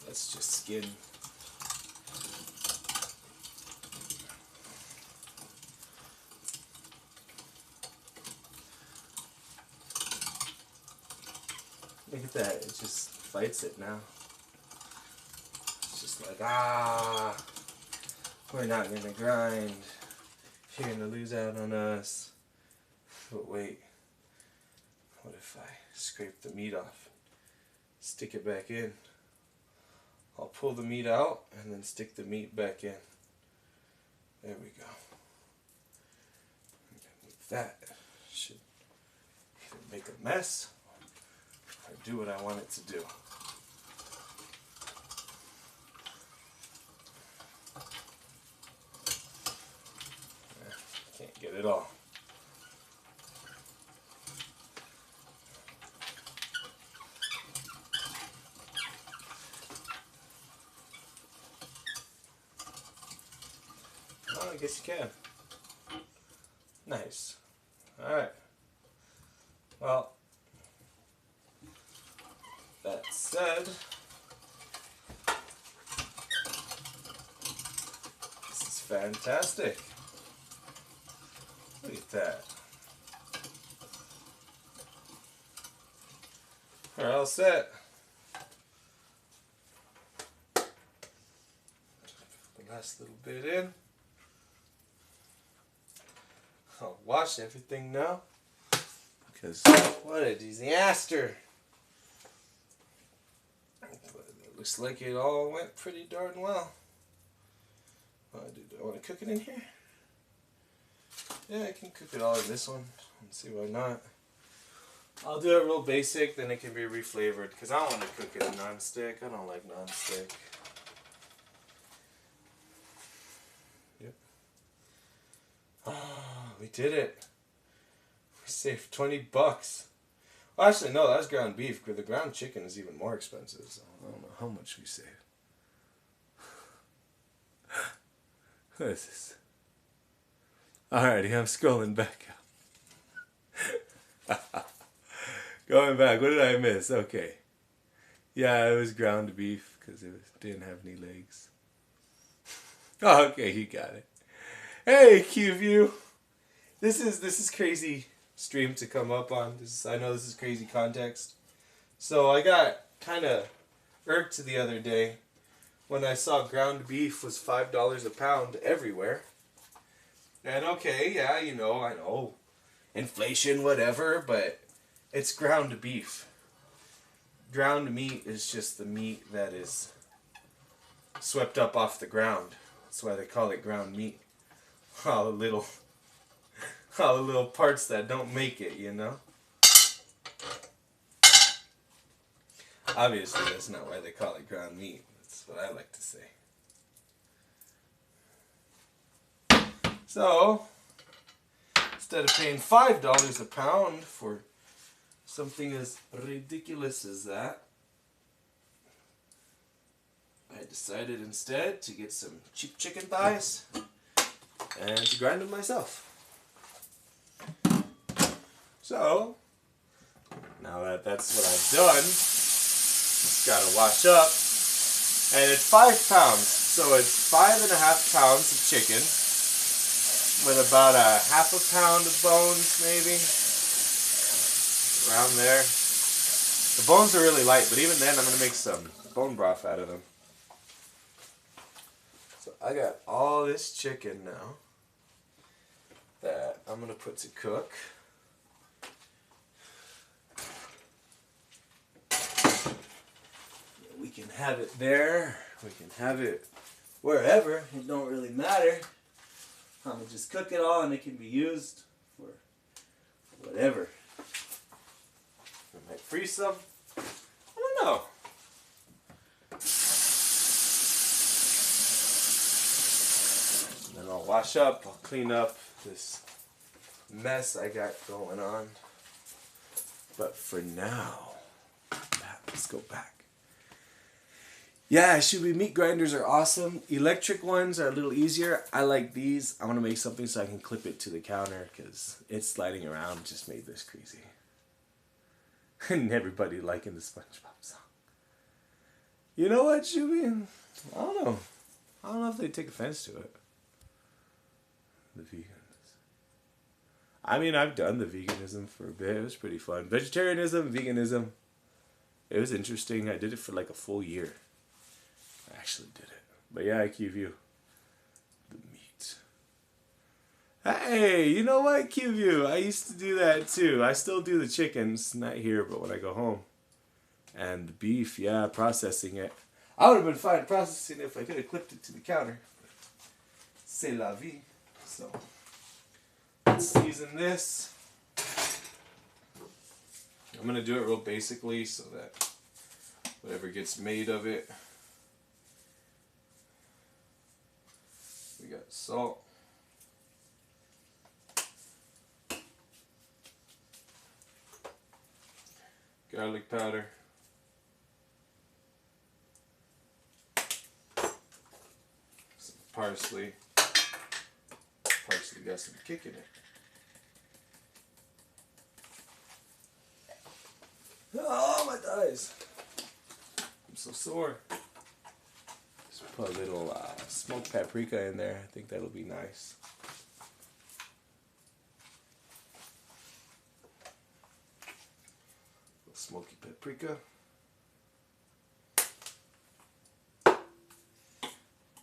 C: Let's just skin. Look at that, it just fights it now. It's just like, ah, we're not gonna grind. You're gonna lose out on us. But wait, what if I scrape the meat off, stick it back in? I'll pull the meat out and then stick the meat back in. There we go. That should either make a mess or do what I want it to do. Can't get it all. I guess you can. Nice. Alright. Well, that said, this is fantastic. Look at that. We're all set. The last little bit in. I'll wash everything now, because what a disaster. But it looks like it all went pretty darn well. Do I want to cook it in here? Yeah, I can cook it all in this one. Let's see why not. I'll do it real basic, then it can be reflavored, because I don't want to cook it in non-stick. I don't like non-stick. We did it. We saved $20. Well, actually, no, that was ground beef. The ground chicken is even more expensive, so I don't know how much we saved. What is this? Alrighty, I'm scrolling back up. Going back, what did I miss? Okay. Yeah, it was ground beef because it didn't have any legs. Oh, okay, you got it. Hey, QView. This is crazy stream to come up on. I know this is crazy context. So I got kind of irked the other day when I saw ground beef was $5 a pound everywhere. And okay, yeah, I know, inflation, whatever, but it's ground beef. Ground meat is just the meat that is swept up off the ground. That's why they call it ground meat. all the little parts that don't make it, you know? Obviously, that's not why they call it ground meat. That's what I like to say. So, instead of paying $5 a pound for something as ridiculous as that, I decided instead to get some cheap chicken thighs and to grind them myself. So, now that that's what I've done, it's got to wash up. And it's 5 pounds, so it's 5.5 pounds of chicken with about a half a pound of bones, maybe. Around there. The bones are really light, but even then I'm going to make some bone broth out of them. So I got all this chicken now that I'm going to put to cook. We can have it there. We can have it wherever. It don't really matter. I'm going to just cook it all and it can be used for whatever. I might freeze some. I don't know. And then I'll wash up. I'll clean up this mess I got going on. But for now, let's go back. Yeah, Shubi meat grinders are awesome. Electric ones are a little easier. I like these. I want to make something so I can clip it to the counter because it sliding around just made this crazy. And everybody liking the SpongeBob song. You know what, Shubi? I don't know. I don't know if they take offense to it. The vegans. I mean, I've done the veganism for a bit. It was pretty fun. Vegetarianism, veganism. It was interesting. I did it for like a full year. I actually did it. But yeah, IQView. The meat. Hey, you know what, QView? I used to do that too. I still do the chickens. Not here, but when I go home. And the beef, yeah, processing it. I would have been fine processing it if I could have clipped it to the counter. C'est la vie. So, let's season this. I'm going to do it real basically so that whatever gets made of it. We got salt. Garlic powder. Some parsley. Parsley got some kick in it. Oh, my thighs. I'm so sore. Just put a little smoked paprika in there. I think that'll be nice. Smoky paprika.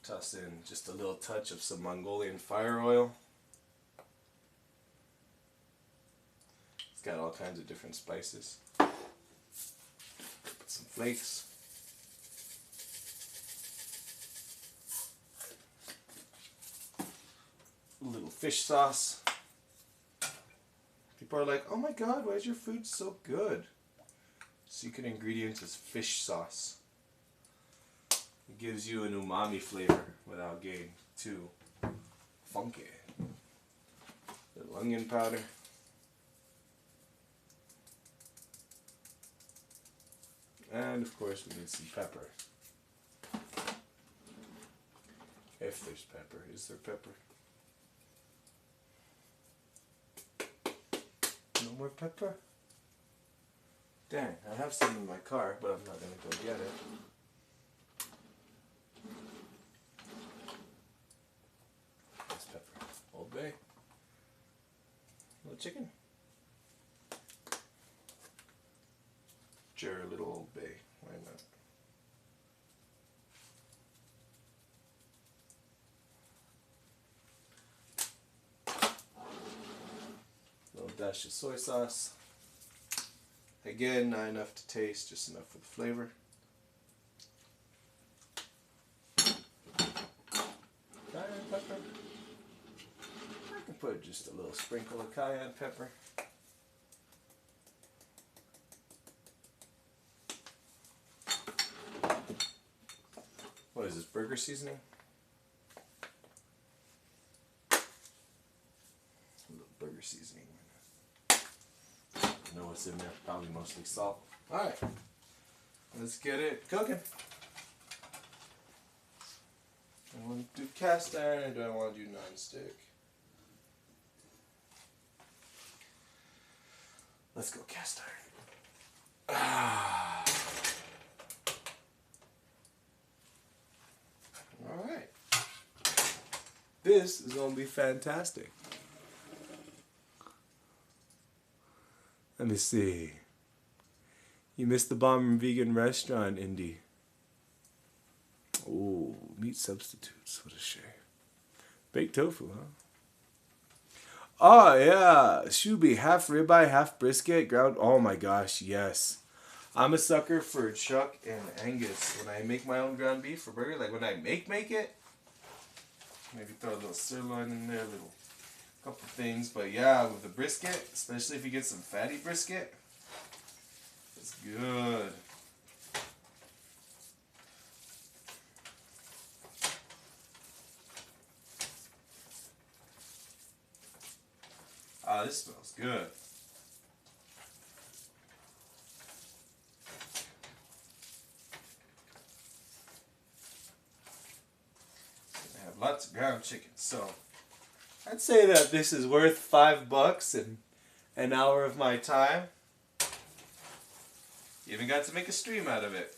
C: Toss in just a little touch of some Mongolian fire oil. It's got all kinds of different spices. Put some flakes. A little fish sauce. People are like, oh my god, why is your food so good? Secret ingredient is fish sauce. It gives you an umami flavor without getting too funky. Little onion powder. And of course we need some pepper. If there's pepper. Is there pepper? No more pepper? Dang, I have some in my car, but I'm not going to go get it. That's pepper. Old Bay. Little chicken. Sure, a little Old Bay. Why not? Little dash of soy sauce. Again, not enough to taste, just enough for the flavor. Cayenne pepper. put just a little sprinkle of cayenne pepper. What is this, burger seasoning? A little burger seasoning. You know what's in there? Probably mostly salt. Alright. Let's get it cooking. I want to do cast iron, or do I want to do non-stick? Let's go cast iron. Ah. Alright. This is going to be fantastic. Let me see. You missed the Bomb Vegan Restaurant, Indy. Oh, meat substitutes. What a shame. Baked tofu, huh? Oh, yeah. Shubi, half ribeye, half brisket, ground. Oh, my gosh, yes. I'm a sucker for chuck and Angus. When I make my own ground beef for burger, like when I make it, maybe throw a little sirloin in there, a little couple things. But yeah, with the brisket, especially if you get some fatty brisket, it's good. Ah, this smells good. I have lots of ground chicken, so I'd say that this is worth $5 and an hour of my time. Even got to make a stream out of it.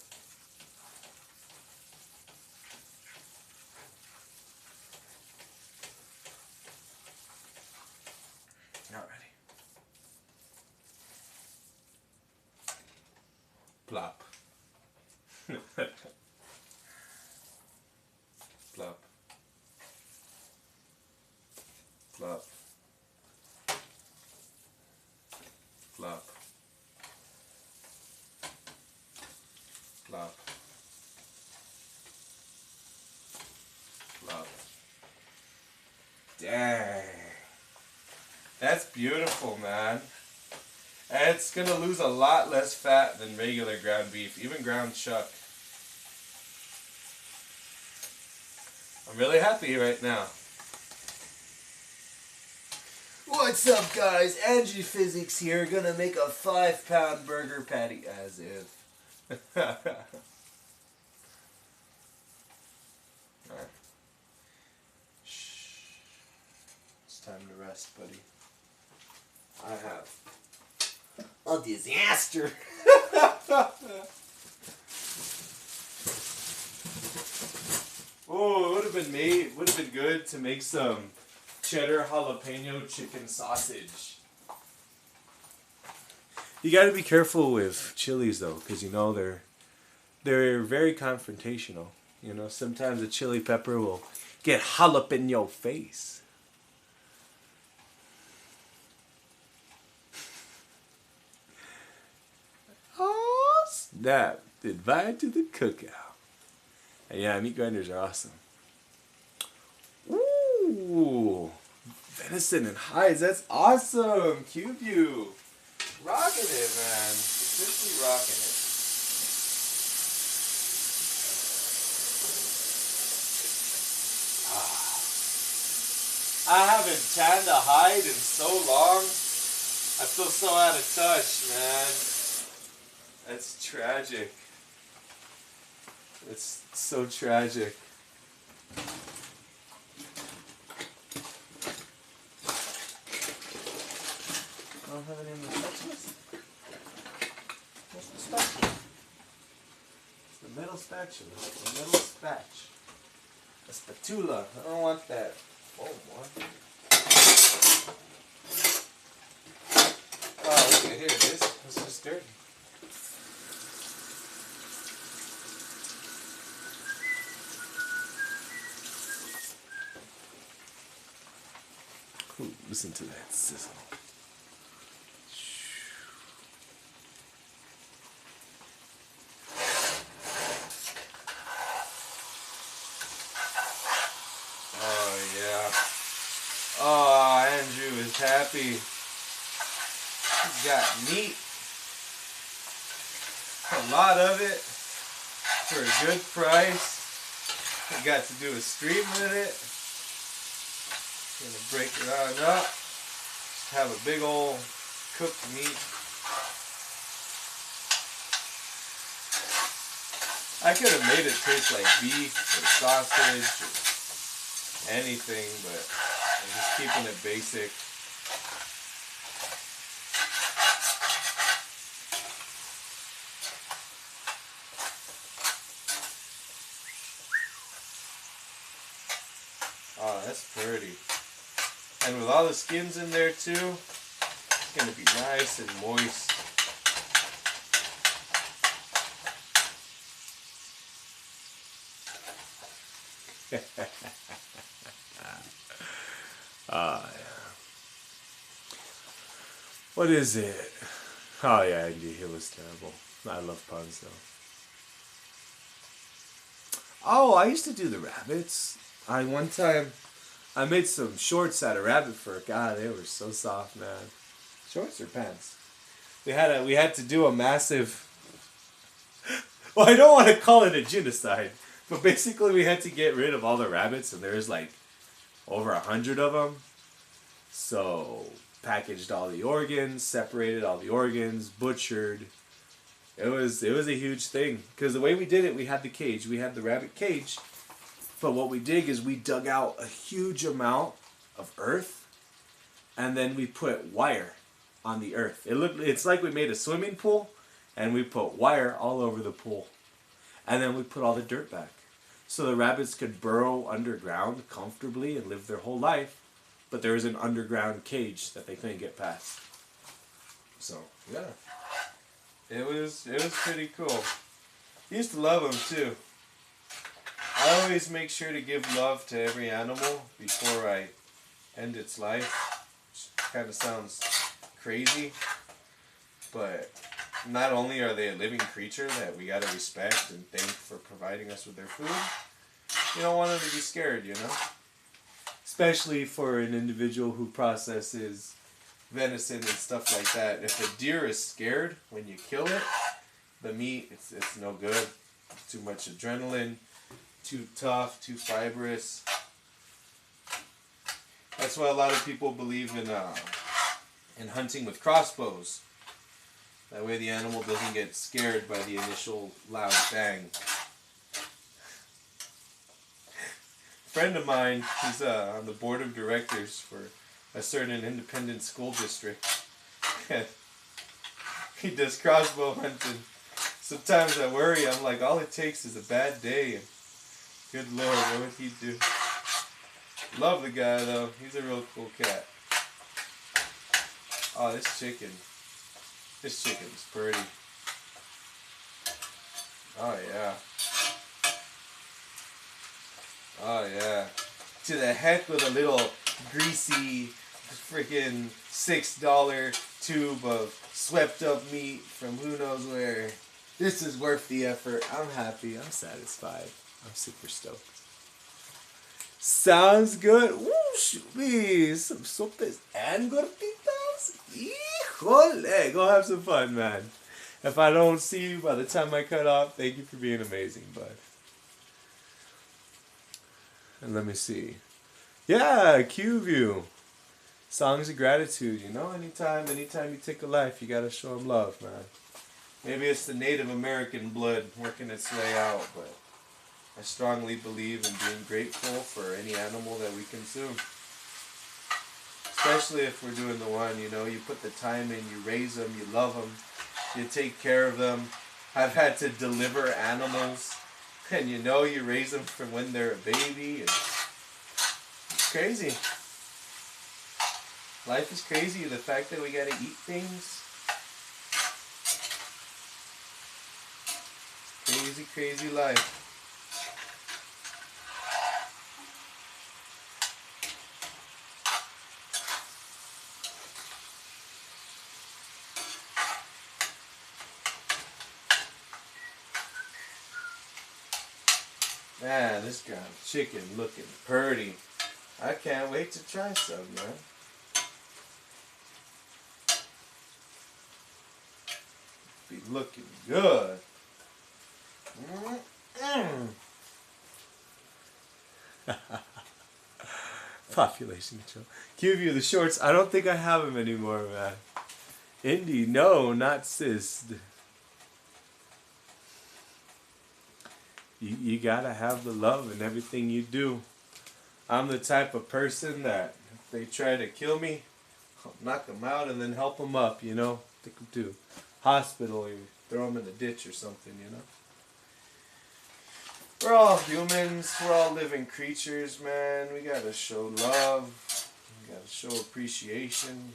C: Alrighty. Plop. Plop. Plop. Plop. Plop. Plop. Dang. That's beautiful, man. And it's gonna lose a lot less fat than regular ground beef, even ground chuck. I'm really happy right now. What's up, guys? Angie Physics here, gonna make a 5-pound burger patty, as if. Alright. Shh. It's time to rest, buddy. I have a disaster. Oh, it would have been good to make some cheddar jalapeno chicken sausage. You got to be careful with chilies though, because you know they're very confrontational. You know, sometimes a chili pepper will get jalapeno in your face. Oh snap! Invite to the cookout. And yeah, meat grinders are awesome. Ooh, venison and hides. That's awesome. Cube you. Rocking it, man. Officially rocking it. I haven't tanned a hide in so long. I feel so out of touch, man. That's tragic. It's so tragic. I don't have any more spatulas. Where's the spatula? It's the metal spatula. The metal spatch. A spatula. I don't want that. Oh, boy. Oh, okay, here it is. It's just dirty. Ooh, listen to that sizzle. Oh, is happy. He's got meat. A lot of it for a good price. We got to do a stream with it. Gonna break it on up. Just have a big old cooked meat. I could have made it taste like beef or sausage or anything, but I'm just keeping it basic. Oh, that's pretty. And with all the skins in there too, it's gonna be nice and moist. Ah, yeah. What is it? Oh yeah, indeed, it was terrible. I love puns though. Oh, I used to do the rabbits. One time I made some shorts out of rabbit fur. God, they were so soft, man. Shorts or pants? We had to do a massive. Well, I don't want to call it a genocide, but basically we had to get rid of all the rabbits, and there's like over 100 of them. So packaged all the organs, separated all the organs, butchered. It was a huge thing because the way we did it, we had the cage, we had the rabbit cage. But what we did is we dug out a huge amount of earth, and then we put wire on the earth. It's like we made a swimming pool, and we put wire all over the pool, and then we put all the dirt back, so the rabbits could burrow underground comfortably and live their whole life. But there was an underground cage that they couldn't get past. So yeah, it was pretty cool. I used to love them too. I always make sure to give love to every animal before I end its life. Which kind of sounds crazy, but not only are they a living creature that we gotta respect and thank for providing us with their food, you don't want them to be scared, you know? Especially for an individual who processes venison and stuff like that. If a deer is scared when you kill it, the meat, it's no good. Too much adrenaline. Too tough, too fibrous. That's why a lot of people believe in hunting with crossbows. That way the animal doesn't get scared by the initial loud bang. A friend of mine, he's on the board of directors for a certain independent school district. He does crossbow hunting. Sometimes I worry, I'm like, all it takes is a bad day. And good Lord, what would he do? Love the guy though. He's a real cool cat. Oh, this chicken's pretty. Oh yeah. Oh yeah. To the heck with a little greasy freaking $6 tube of swept up meat from who knows where. This is worth the effort. I'm happy. I'm satisfied. I'm super stoked. Sounds good. Woo, shoot me. Some sopes and gorditas. Híjole. Go have some fun, man. If I don't see you by the time I cut off, thank you for being amazing, bud. And let me see. Yeah, Q-View. Songs of gratitude, you know? Anytime you take a life, you gotta show them love, man. Maybe it's the Native American blood working its way out, but I strongly believe in being grateful for any animal that we consume. Especially if we're doing the one, you know, you put the time in, you raise them, you love them, you take care of them. I've had to deliver animals, and you know you raise them from when they're a baby. And it's crazy. Life is crazy. The fact that we gotta eat things. Crazy, crazy life. Man, this ground chicken looking pretty. I can't wait to try some, man. be looking good. Population control. Give you the shorts. I don't think I have them anymore, man. Indy, no, not sis. You gotta have the love in everything you do. I'm the type of person that if they try to kill me, I'll knock them out and then help them up, you know? Take them to hospital or throw them in the ditch or something, you know? We're all humans. We're all living creatures, man. We gotta show love. We gotta show appreciation.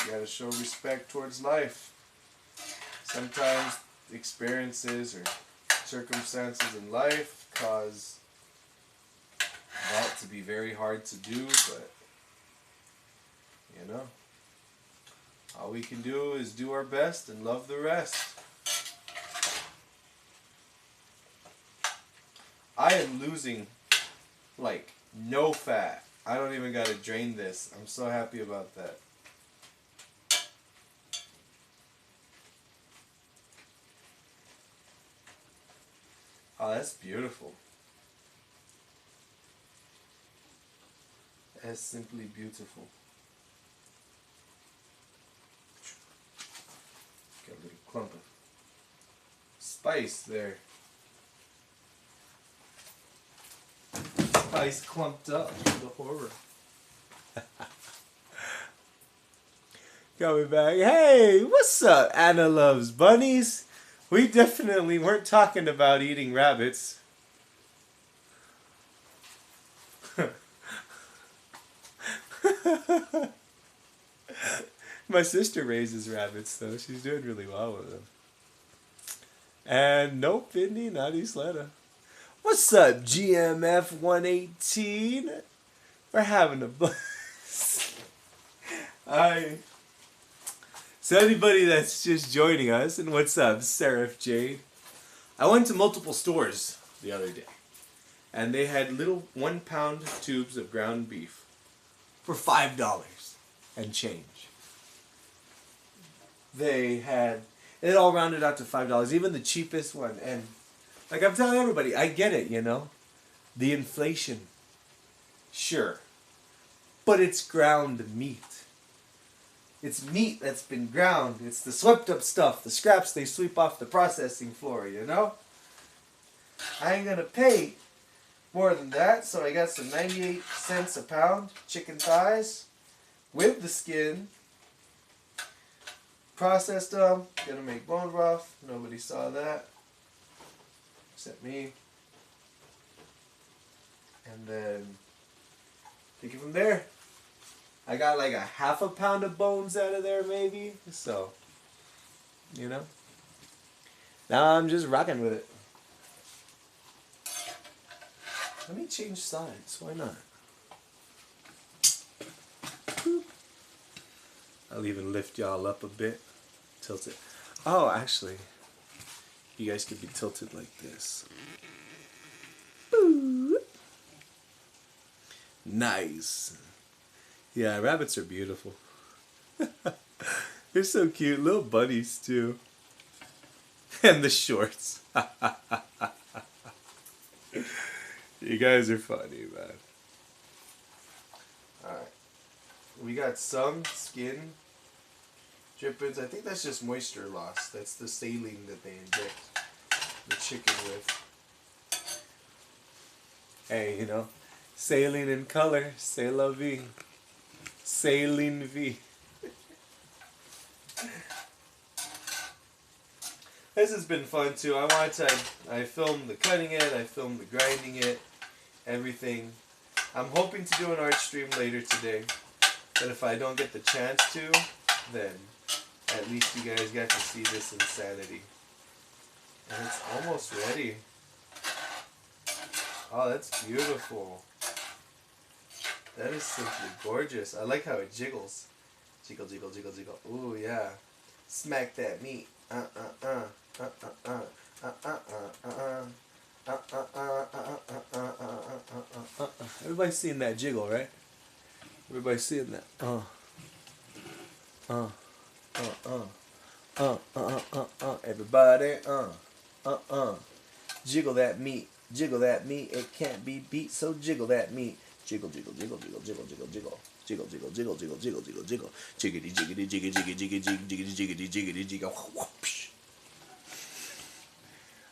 C: We gotta show respect towards life. Sometimes experiences or circumstances in life cause that to be very hard to do, but you know, all we can do is do our best and love the rest. I am losing like no fat. I don't even gotta drain this. I'm so happy about that. Oh, that's beautiful. That's simply beautiful. Got a little clump of spice there. Spice clumped up. The horror. Coming back. Hey, what's up, Anna Loves Bunnies? We definitely weren't talking about eating rabbits. My sister raises rabbits, though. She's doing really well with them. And nope, Indy, not Isleta. What's up, GMF 118? We're having a blast. So anybody that's just joining us, and what's up, Seraph Jade? I went to multiple stores the other day, and they had little 1 pound tubes of ground beef for $5 and change. They had it all rounded out to $5, even the cheapest one. And like I'm telling everybody, I get it, you know, the inflation, sure, but it's ground meat. It's meat that's been ground. It's the swept up stuff, the scraps they sweep off the processing floor, you know? I ain't gonna pay more than that, so I got some 98 cents a pound chicken thighs with the skin. Processed them, gonna make bone broth. Nobody saw that except me. And then take it from there. I got like a half a pound of bones out of there, maybe. So, you know. Now I'm just rocking with it. Let me change sides. Why not? I'll even lift y'all up a bit. Tilt it. Oh, actually, you guys could be tilted like this. Nice. Yeah, rabbits are beautiful. They're so cute. Little bunnies, too. And the shorts. You guys are funny, man. Alright. We got some skin drippings. I think that's just moisture loss. That's the saline that they inject the chicken with. Hey, you know, saline in color. C'est la vie. Saline V. This has been fun too. I filmed the cutting it, I filmed the grinding it, everything. I'm hoping to do an art stream later today, but if I don't get the chance to, then at least you guys got to see this insanity. And it's almost ready. Oh, that's beautiful. That is simply gorgeous. I like how it jiggles. Jiggle, jiggle, jiggle, jiggle. Ooh, yeah. Smack that meat. Everybody's seeing that jiggle, right? Everybody's seeing that. Everybody, jiggle that meat, jiggle that meat. It can't be beat, so jiggle that meat. Jiggle, jiggle, jiggle, jiggle, jiggle, jiggle, jiggle. Jiggle, jiggle, jiggle, jiggle, jiggle, jiggle, jiggle. Jiggity, jiggity, jiggity, jiggity, jiggity, jiggity, jiggity, jiggle. Whoosh.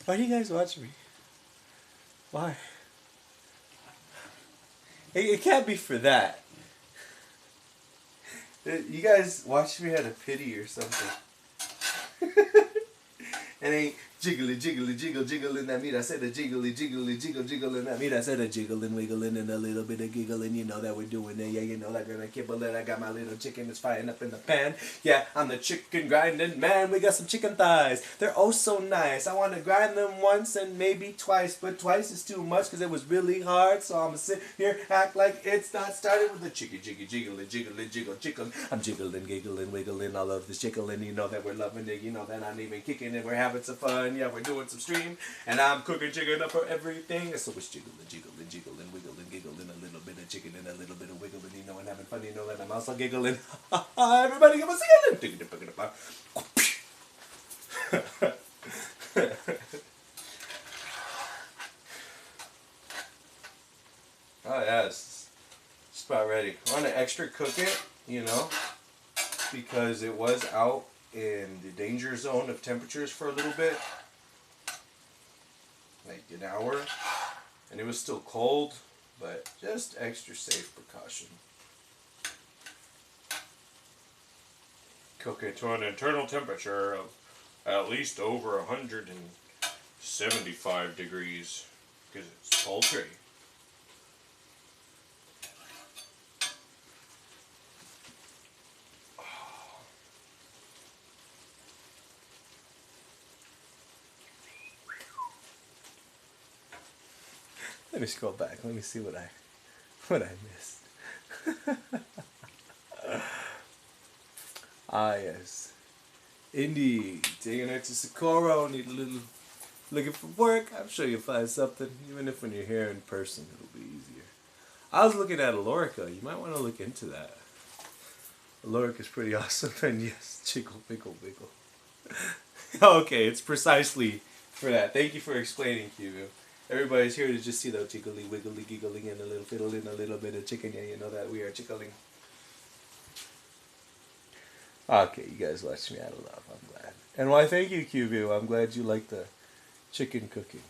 C: Why do you guys watch me? Why? It can't be for that. You guys watch me out of pity or something. And ain't jiggly, jiggly, jiggle, jiggling that meat. I said a jiggly, jiggly, jiggle, jiggling that meat. I said a jiggling, wiggling, and a little bit of giggling. You know that we're doing it. Yeah, you know that gonna kibble it. I got my little chicken that's frying up in the pan. Yeah, I'm the chicken grinding man. We got some chicken thighs. They're oh so nice. I want to grind them once and maybe twice, but twice is too much because it was really hard. So I'm gonna sit here, act like it's not started with the chicky, jiggy, jiggly, jiggly, jiggle, jiggle. I'm jiggling, giggling, wiggling all of this jiggling. You know that we're loving it. You know that I'm even kicking it. We're having some fun. Yeah, we're doing some stream. And I'm cooking chicken up for everything. So it's jiggling, jiggling, jiggling, wiggling, giggling, a little bit of chicken and a little bit of wiggling. You know, and having fun. You know that I'm also giggling. Everybody give us a giggling. Oh yes, it's about ready. I want to extra cook it, you know, because it was out in the danger zone of temperatures for a little bit, like an hour, and it was still cold, but just extra safe precaution. Cook it to an internal temperature of at least over 175 degrees, because it's poultry. Let me scroll back. Let me see what I missed. Ah yes, indeed. Taking her to Socorro. Need a little looking for work. I'm sure you'll find something. Even if when you're here in person, it'll be easier. I was looking at Alorica. You might want to look into that. Alorica is pretty awesome. And yes, jiggle, wiggle, wiggle. Okay, it's precisely for that. Thank you for explaining, Cubo. Everybody's here to just see the jiggly, wiggly, giggling, and a little fiddling, a little bit of chicken. Yeah, you know that we are jiggling. Okay, you guys watched me out of love. I'm glad. And why, thank you, Cubo. I'm glad you like the chicken cooking.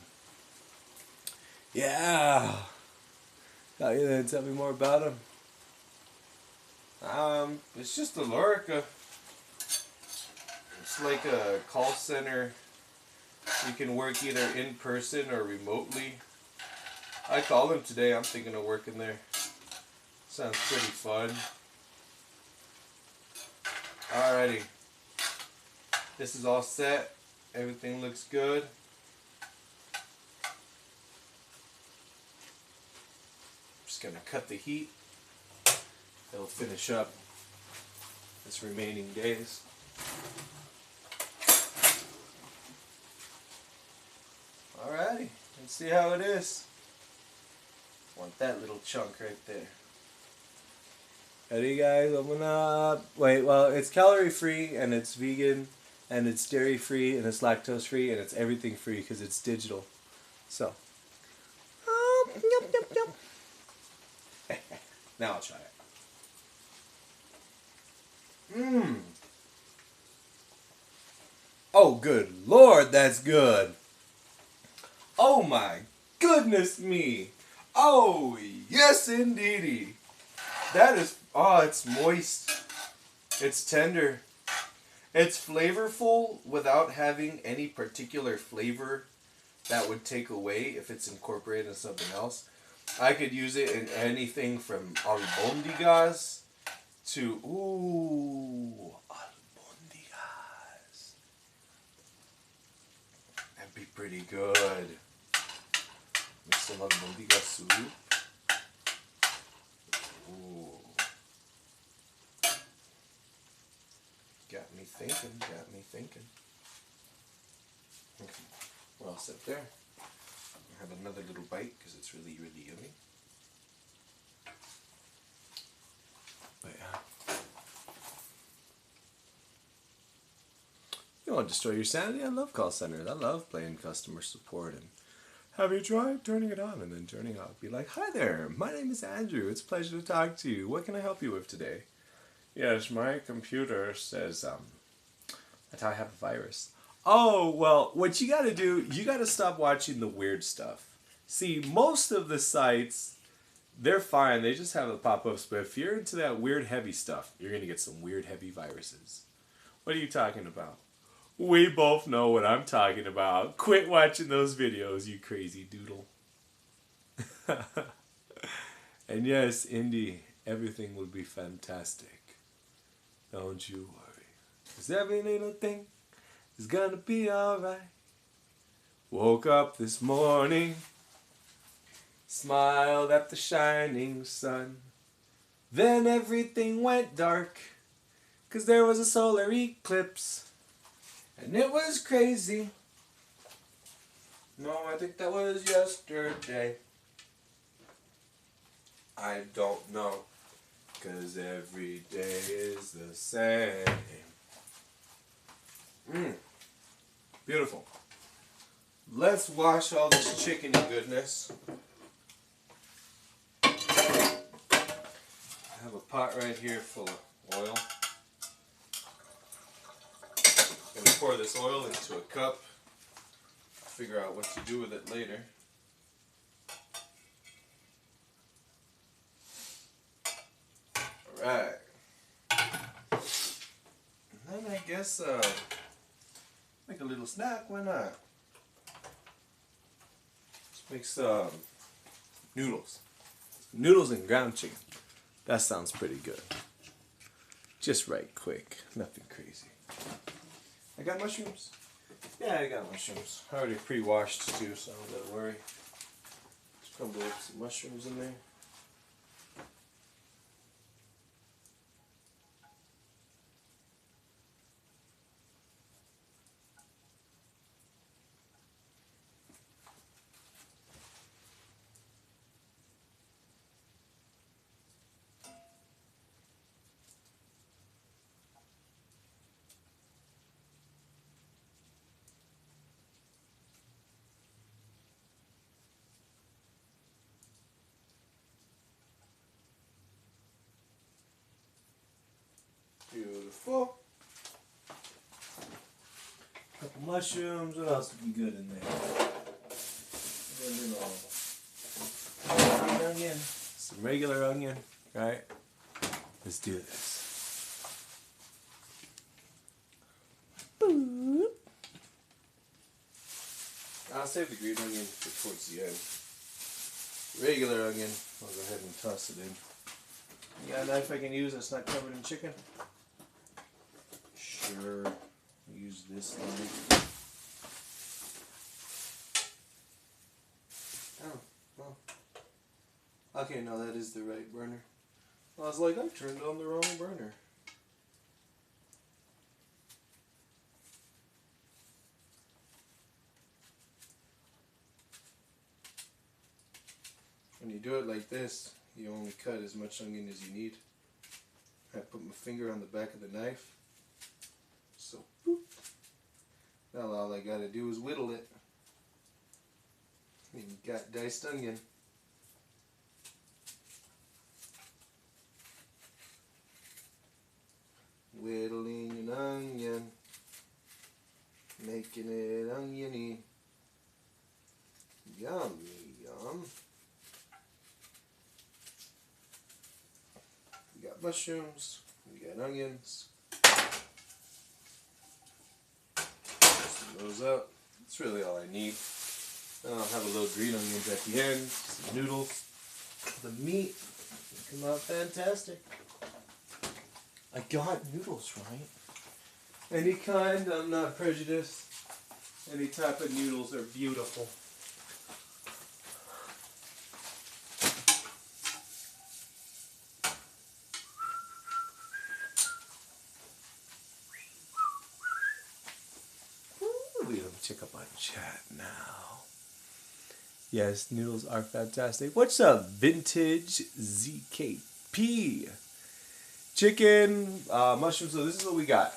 C: Yeah. Got you then. Tell me more about him. It's just Alorica. It's like a call center. You can work either in person or remotely. I called him today. I'm thinking of working there. Sounds pretty fun. Alrighty. This is all set. Everything looks good. Just gonna cut the heat. It'll finish up this remaining days. Alrighty, let's see how it is. Want that little chunk right there. Ready, guys? Open up. Wait, well, it's calorie free and it's vegan and it's dairy free and it's lactose free and it's everything free because it's digital. So, now I'll try it. Oh, good Lord, that's good. Oh my goodness me. Oh, yes indeedy. That is, oh, it's moist. It's tender. It's flavorful without having any particular flavor that would take away if it's incorporated in something else. I could use it in anything from albondigas to, ooh, albondigas. That'd be pretty good. Make some albondiga soup. Ooh. Got me thinking, got me thinking. Okay, we're all set there. I'll have another little bite because it's really, really yummy. But yeah. Don't want to destroy your sanity. I love call centers. I love playing customer support. And have you tried turning it on and then turning off? Be like, hi there, my name is Andrew. It's a pleasure to talk to you. What can I help you with today? Yes, my computer says that I have a virus. Oh, well, what you got to do, you got to stop watching the weird stuff. See, most of the sites, they're fine. They just have the pop-ups. But if you're into that weird, heavy stuff, you're going to get some weird, heavy viruses. What are you talking about? We both know what I'm talking about. Quit watching those videos, you crazy doodle. And yes, Indy, everything will be fantastic. Don't you worry. 'Cause every little thing is gonna be alright. Woke up this morning, smiled at the shining sun. Then everything went dark, 'cause there was a solar eclipse. And it was crazy. No, I think that was yesterday. I don't know. 'Cause every day is the same. Beautiful. Let's wash all this chickeny goodness. I have a pot right here full of oil. I'm going to pour this oil into a cup. Figure out what to do with it later. Alright. And then I guess make a little snack, why not? Let's make some noodles. Noodles and ground chicken. That sounds pretty good. Just right quick. Nothing crazy. I got mushrooms. Yeah, I got mushrooms. I already pre-washed too, so I don't gotta worry. Just crumble up some mushrooms in there. Beautiful. Couple mushrooms. What else would be good in there? Green onion. Some regular onion, right? Let's do this. Boop. I'll save the green onion for towards the end. Regular onion, I'll go ahead and toss it in. You got a knife I can use that's not covered in chicken? Sure. Use this knife. Oh, well. Okay, no, that is the right burner. I was like, I turned on the wrong burner. When you do it like this, you only cut as much onion as you need. I put my finger on the back of the knife. So, boop. Now all I gotta do is whittle it. And you got diced onion. Whittling an onion. Making it oniony. Yummy, yum. We got mushrooms, we got onions. Some those up. That's really all I need. Then I'll have a little green onions at the end, some noodles. The meat will come out fantastic. I got noodles, right? Any kind, I'm not prejudiced. Any type of noodles are beautiful. We don't check up on chat now. Yes, noodles are fantastic. What's up, Vintage ZKP? Chicken, mushrooms. So this is what we got.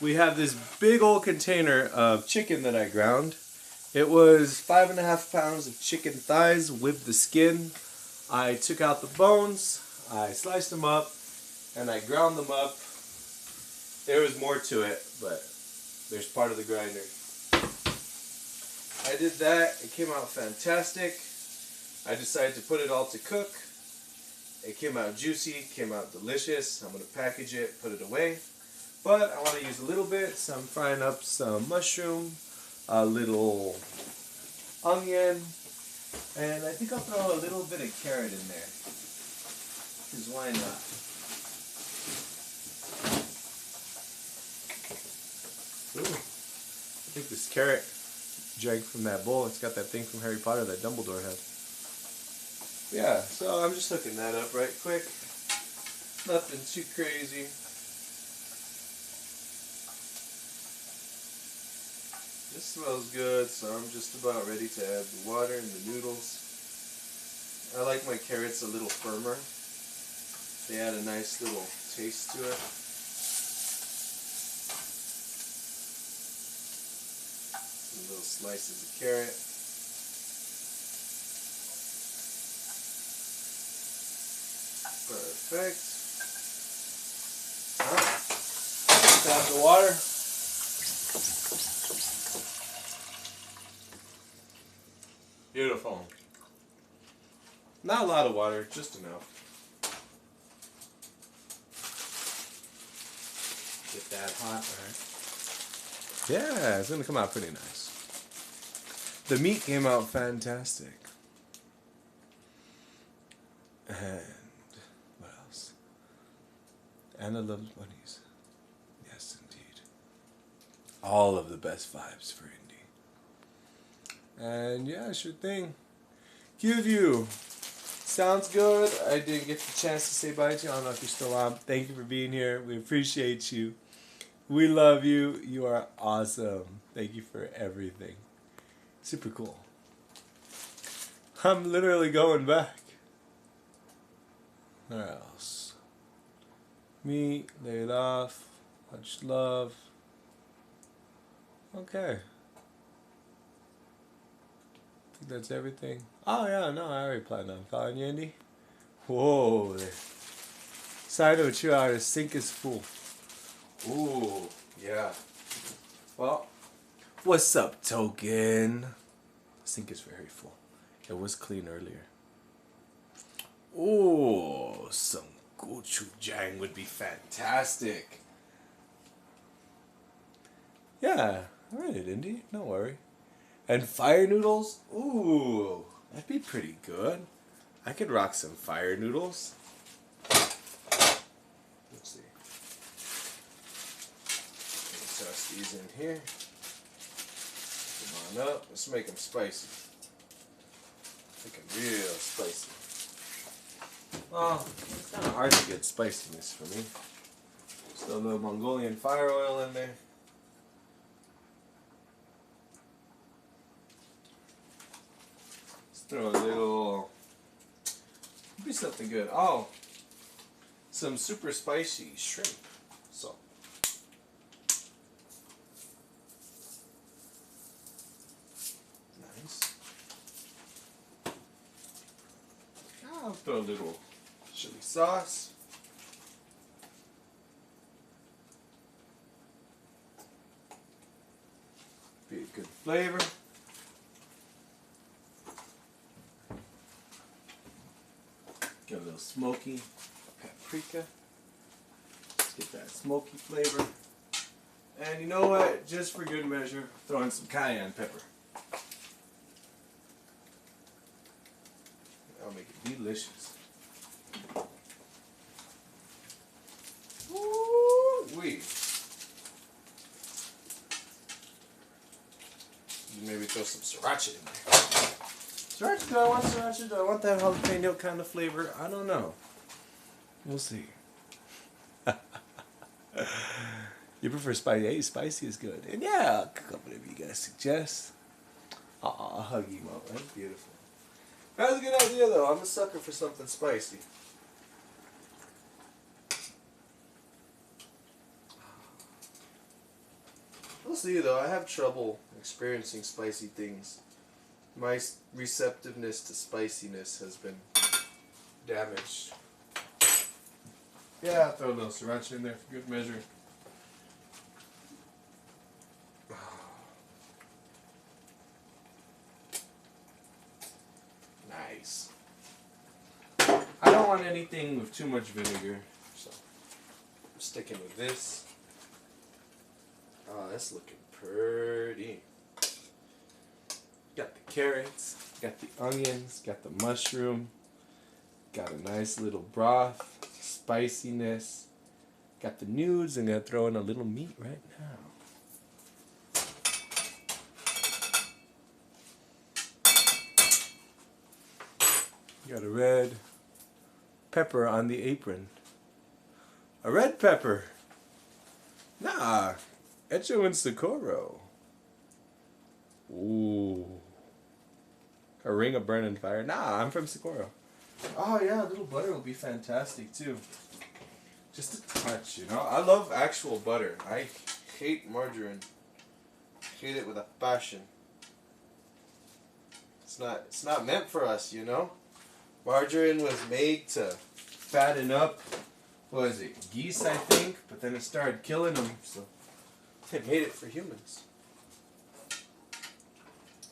C: we have this big old container of chicken that I ground. It was 5.5 pounds of chicken thighs with the skin. I took out the bones, I sliced them up, and I ground them up. There was more to it, but there's part of the grinder. I did that, it came out fantastic. I decided to put it all to cook. It came out juicy, came out delicious. I'm going to package it, put it away. But I want to use a little bit, so I'm frying up some mushroom, a little onion, and I think I'll throw a little bit of carrot in there. Because why not? Ooh, I think this carrot drank from that bowl. It's got that thing from Harry Potter that Dumbledore had. Yeah, so I'm just hooking that up right quick. Nothing too crazy. This smells good, so I'm just about ready to add the water and the noodles. I like my carrots a little firmer. They add a nice little taste to it. Some little slices of carrot. Perfect. Tap the water. Beautiful. Not a lot of water, just enough. Get that hot, alright. Yeah, it's gonna come out pretty nice. The meat came out fantastic. And what else? Anna loves bunnies. Yes, indeed. All of the best vibes for Indy. And yeah, sure thing. Give you. Sounds good. I didn't get the chance to say bye to you. I don't know if you're still on. Thank you for being here. We appreciate you. We love you. You are awesome. Thank you for everything. Super cool. I'm literally going back. Where else? Meet, lay it off, much love. Okay. I think that's everything. Oh yeah, no, I already planned on calling you, Andy. Whoa. Side of a 2 hours, sink is full. Ooh, yeah. Well, what's up, Token? Sink is very full. It was clean earlier. Ooh, some gochujang would be fantastic. Yeah, I read it, Indy. Don't worry. And fire noodles? Ooh, that'd be pretty good. I could rock some fire noodles. Let's see. Toss these in here. Come on up. Let's make them spicy. Make them real spicy. Well, it's kind of hard to get spiciness for me. Just a little Mongolian fire oil in there. Let's throw a little, maybe something good. Oh, some super spicy shrimp. So. Nice. I'll throw a little chili sauce. Be a good flavor. Get a little smoky paprika. Let's get that smoky flavor. And you know what? Just for good measure, throw in some cayenne pepper. That'll make it delicious. Woo-wee. Maybe throw some sriracha in there. Sriracha? Do I want sriracha? Do I want that jalapeno kind of flavor? I don't know. We'll see. You prefer spicy? Hey, spicy is good. And yeah, I'll cook up whatever you guys suggest. I'll hug you up. That's beautiful. That's a good idea, though. I'm a sucker for something spicy.
B: We'll see though. I have trouble experiencing spicy things. My receptiveness to spiciness has been damaged. Yeah, I'll throw a little sriracha in there for good measure. Nice. I don't want anything with too much vinegar, so I'm sticking with this. Oh, that's looking pretty. Got the carrots, got the onions, got the mushroom, got a nice little broth, spiciness, got the nudes, and gonna throw in a little meat right now. Got a red pepper on the apron. A red pepper. Nah, hecho en Socorro. Ooh. A ring of burning fire. Nah, I'm from Socorro. Oh yeah, a little butter will be fantastic too. Just a touch, you know. I love actual butter. I hate margarine. Hate it with a passion. It's not meant for us, you know. Margarine was made to fatten up, what was it, geese I think, but then it started killing them, so they made it for humans.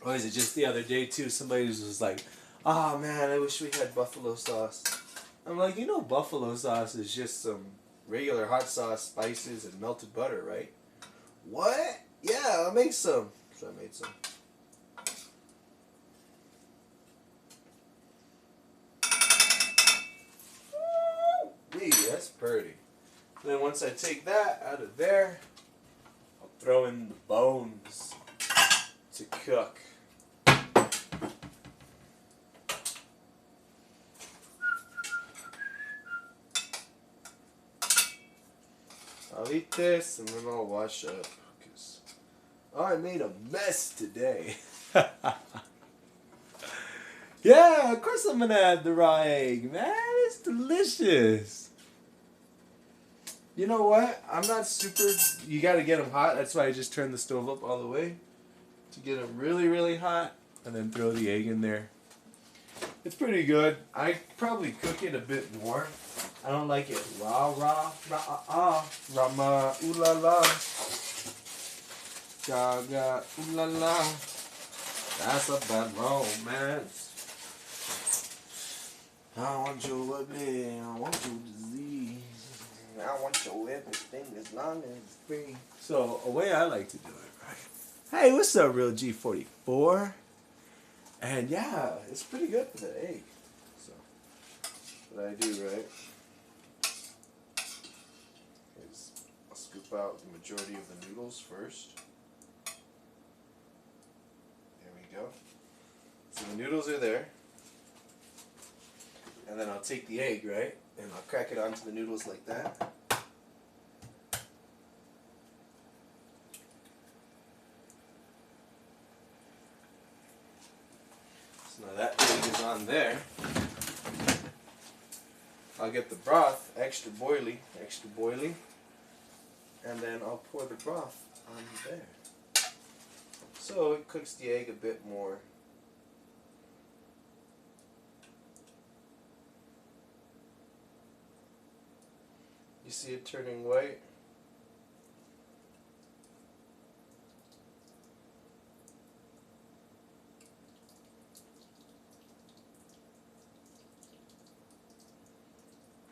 B: Or is it just the other day too, somebody was like, oh man, I wish we had buffalo sauce. I'm like, you know buffalo sauce is just some regular hot sauce, spices, and melted butter, right? What? Yeah, I'll make some. So I made some. Wee, that's pretty. Then once I take that out of there, I'll throw in the bones to cook. I'll eat this and then I'll wash up. Cause I made a mess today. Yeah, of course I'm gonna add the raw egg, man. It's delicious. You know what? I'm not super. You gotta get them hot. That's why I just turned the stove up all the way to get them really, really hot, and then throw the egg in there. It's pretty good. I probably cook it a bit more. I don't like it raw, rama, ooh la la, gaga, ooh la la. That's a bad romance. I want your ugly, I want your disease. I want your everything as long as it's free. So, a way I like to do it, right? Hey, what's up, Real G44? And yeah, it's pretty good for the egg. So, what I do, right, is I'll scoop out the majority of the noodles first. There we go. So the noodles are there. And then I'll take the egg, right, and I'll crack it onto the noodles like that. So now that egg is on there. I'll get the broth, extra boily, and then I'll pour the broth on there. So it cooks the egg a bit more. You see it turning white?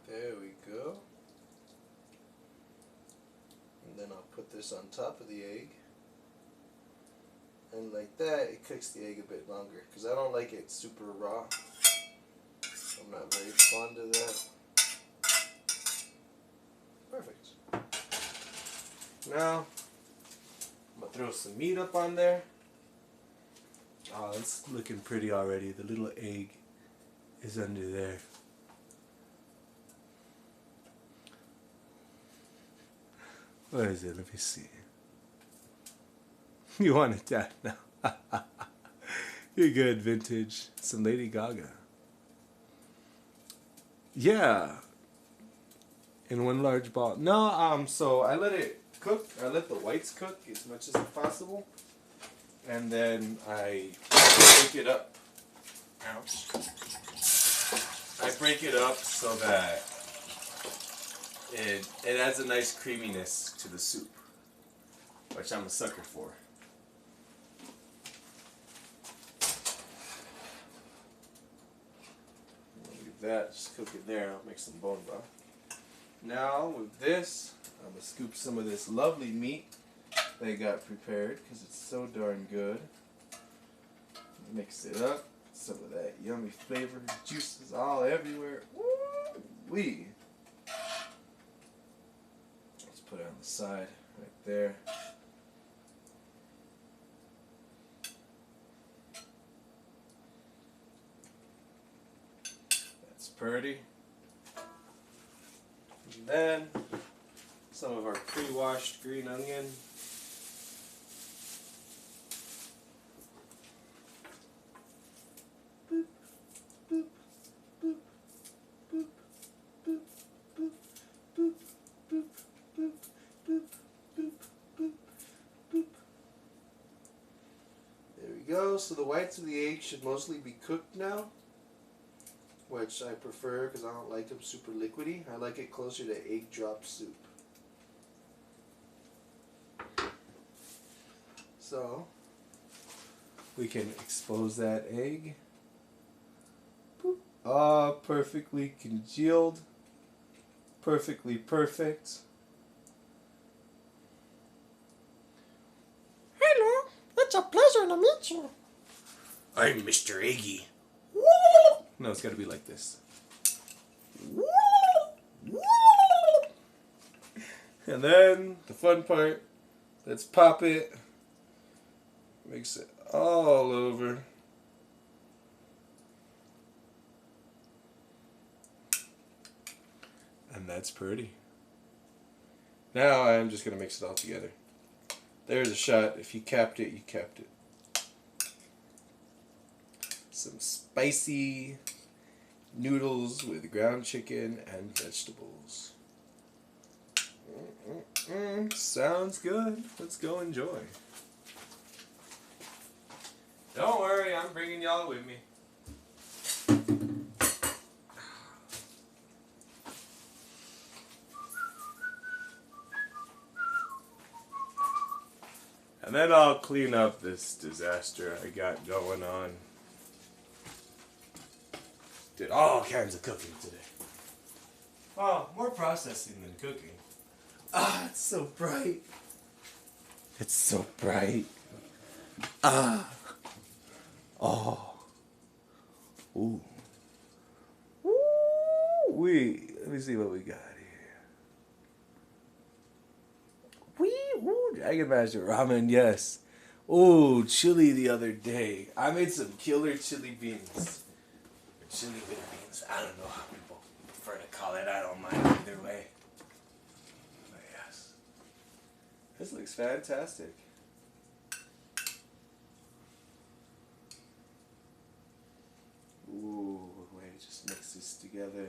B: There we go. And then I'll put this on top of the egg. And like that, it cooks the egg a bit longer. Because I don't like it super raw. I'm not very fond of that. Perfect. Now, I'm going to throw some meat up on there. Oh, it's looking pretty already. The little egg is under there. What is it? Let me see. You want it that now? You're good, vintage. Some Lady Gaga. Yeah. In one large ball. No, so I let it
C: cook. I let the whites cook as much as possible. And then I break it up. Ouch. I break it up so that it adds a nice creaminess to the soup, which I'm a sucker for. Leave that, just cook it there. I'll make some bone broth. Now with this, I'm gonna scoop some of this lovely meat they got prepared because it's so darn good. Mix it up. Some of that yummy flavor, juices all everywhere. Woo-wee. Let's put it on the side right there. That's pretty. And then some of our pre-washed green onion. So the whites of the egg should mostly be cooked now, which I prefer because I don't like them super liquidy. I like it closer to egg drop soup. So we can expose that egg. Boop. Ah, perfectly congealed. Perfectly perfect.
D: Hello, it's a pleasure to meet you.
A: I'm Mr. Eggy.
C: No, it's got to be like this. And then the fun part, let's pop it. Mix it all over. And that's pretty. Now I'm just going to mix it all together. There's a shot. If you capped it, you capped it. Some spicy noodles with ground chicken and vegetables. Sounds good. Let's go enjoy. Don't worry, I'm bringing y'all with me. And then I'll clean up this disaster I got going on. Did all kinds of cooking today. Well, more processing than cooking. Ah, it's so bright. It's so bright. Ah. Oh. Ooh. Wee. Let me see what we got here. Wee. Ooh. Dragon Master ramen, yes. Ooh, chili the other day. I made some killer chili beans. Chili bitter beans. I don't know how people prefer to call it. I don't mind either way. But yes. This looks fantastic. Ooh, wait, just mix this together.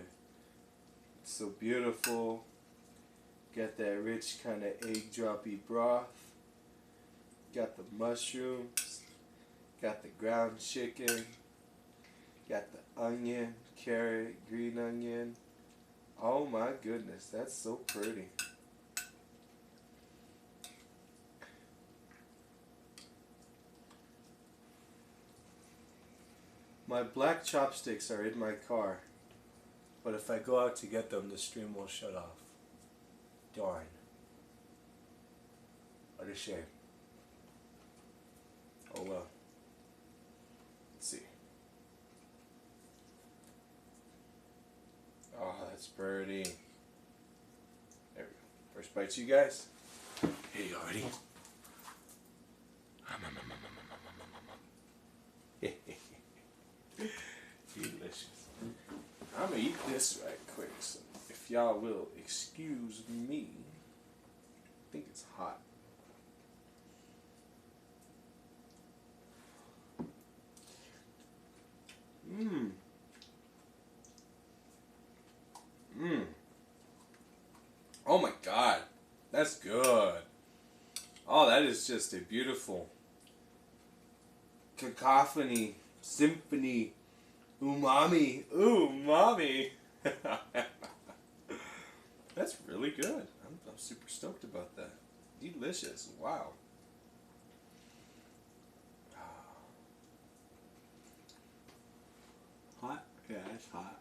C: It's so beautiful. Got that rich kind of egg droppy broth. Got the mushrooms. Got the ground chicken. Got the onion, carrot, green onion. Oh my goodness, that's so pretty. My black chopsticks are in my car, but if I go out to get them, the stream will shut off. Darn. What a shame. Oh well. Let's see. Oh, that's pretty. There we go. First bite to you guys.
A: Hey, Artie.
C: Delicious. I'm gonna eat this right quick, so if y'all will excuse me. I think it's hot. Mmm. Mmm. Oh my god. That's good. Oh, that is just a beautiful cacophony, symphony, umami, umami. That's really good. I'm super stoked about that. Delicious. Wow.
A: Hot? Yeah, it's hot.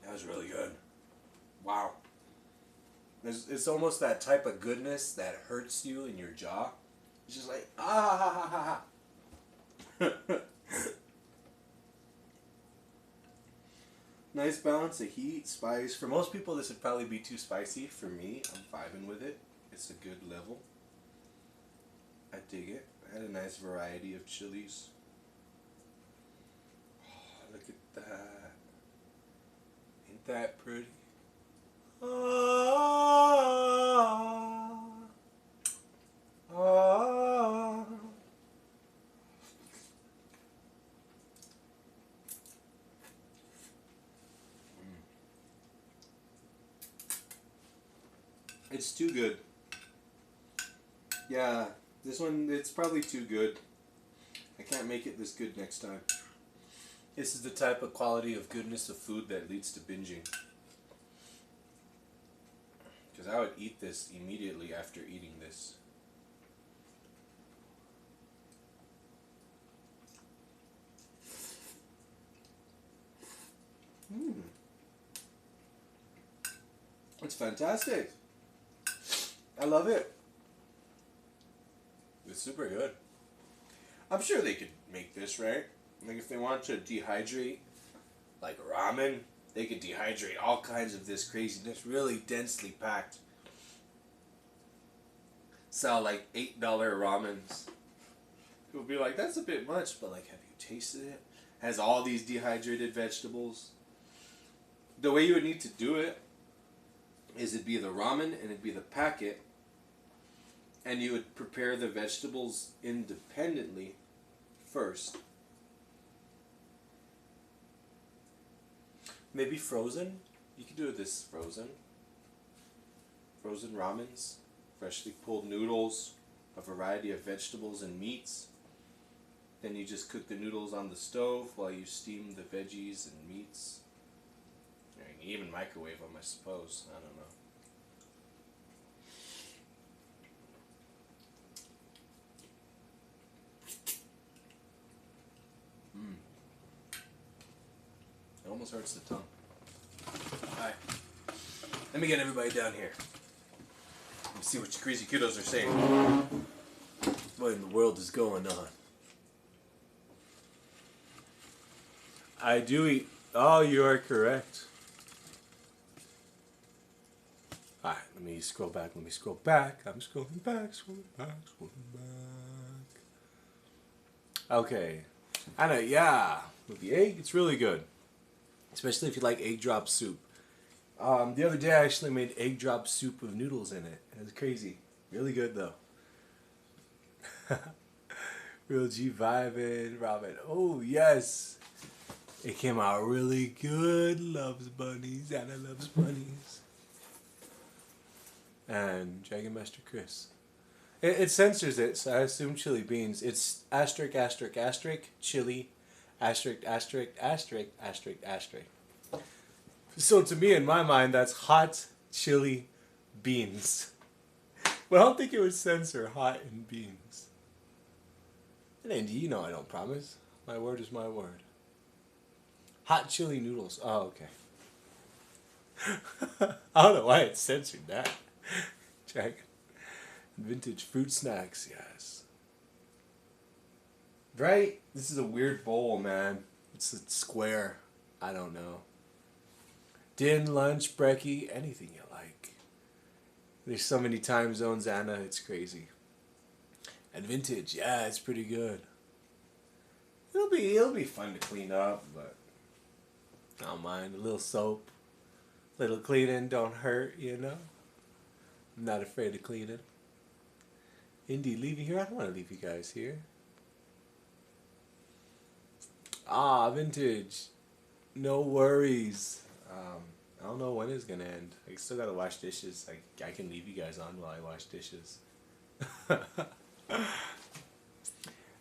C: That was really good. Wow. It's almost that type of goodness that hurts you in your jaw. It's just like, ah, ha, ha, ha, ha. Nice balance of heat, spice. For most people, this would probably be too spicy. For me, I'm vibing with it. It's a good level. I dig it. I had a nice variety of chilies. Oh, look at that. Ain't that pretty? Ah, ah. It's too good. Yeah, this one, it's probably too good. I can't make it this good next time. This is the type of quality of goodness of food that leads to binging. Because I would eat this immediately after eating this. It's fantastic. I love it. It's super good. I'm sure they could make this, right? Like if they want to dehydrate, like ramen, they could dehydrate all kinds of this craziness, really densely packed. Sell like $8 ramens. People be like, that's a bit much, but like, have you tasted it? Has all these dehydrated vegetables. The way you would need to do it is it'd be the ramen and it'd be the packet, and you would prepare the vegetables independently first. Maybe frozen? You could do this frozen. Frozen ramens, freshly pulled noodles, a variety of vegetables and meats. Then you just cook the noodles on the stove while you steam the veggies and meats. You can even microwave them, I suppose. I don't know. It almost hurts the tongue. Alright. Let me get everybody down here. Let me see what you crazy kiddos are saying. What in the world is going on? I do eat. Oh, you are correct. Alright, let me scroll back. I'm scrolling back, scrolling back. Okay. I know, yeah. With the egg, it's really good. Especially if you like egg drop soup. The other day I actually made egg drop soup with noodles in it. It was crazy. Really good though. Real G vibing, Robin. Oh yes. It came out really good. Loves bunnies. Anna loves bunnies. And Dragon Master Chris. It censors it, so I assume chili beans. It's asterisk, asterisk, asterisk, chili, asterisk, asterisk, asterisk, asterisk, asterisk. So to me, in my mind, that's hot chili beans. But I don't think it would censor hot and beans. And Andy, you know I don't promise. My word is my word. Hot chili noodles. Oh, okay. I don't know why it censored that. Check. Vintage fruit snacks, yes. Right? This is a weird bowl, man. It's a square. I don't know. Din, lunch, brekkie, anything you like. There's so many time zones, Anna, it's crazy. And vintage, yeah, it's pretty good. It'll be fun to clean up, but I don't mind. A little soap, little cleaning don't hurt, you know. I'm not afraid of cleaning. Indy, leave you here? I don't want to leave you guys here. Ah, vintage. No worries. I don't know when it's gonna end. I still gotta wash dishes. I can leave you guys on while I wash dishes.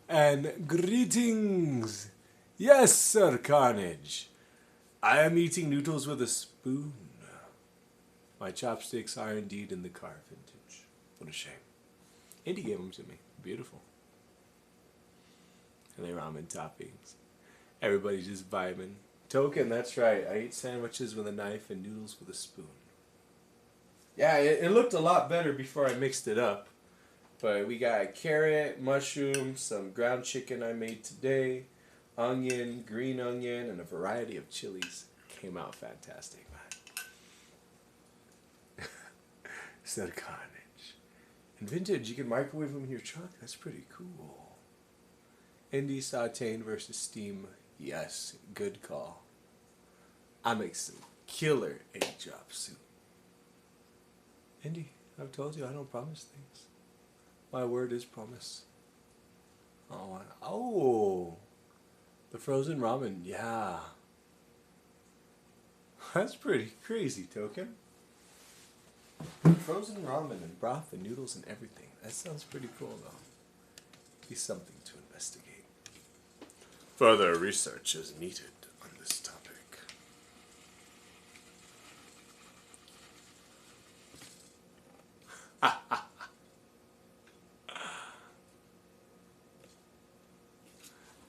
C: And greetings. Yes, Sir Carnage. I am eating noodles with a spoon. My chopsticks are indeed in the car, vintage. What a shame. Indy gave them to me. Beautiful. And they ramen toppings. Everybody's just vibing. Token, that's right. I eat sandwiches with a knife and noodles with a spoon. Yeah, it looked a lot better before I mixed it up. But we got carrot, mushroom, some ground chicken I made today, onion, green onion, and a variety of chilies. Came out fantastic, man. Said Carnage. And vintage, you can microwave them in your truck. That's pretty cool. Indy sauteing versus steam. Yes, good call. I make some killer egg chop soup. Indy, I've told you I don't promise things. My word is promise. Oh, the frozen ramen, yeah. That's pretty crazy, Token. Frozen ramen and broth and noodles and everything. That sounds pretty cool, though. Be something to investigate. Further research is needed on this topic.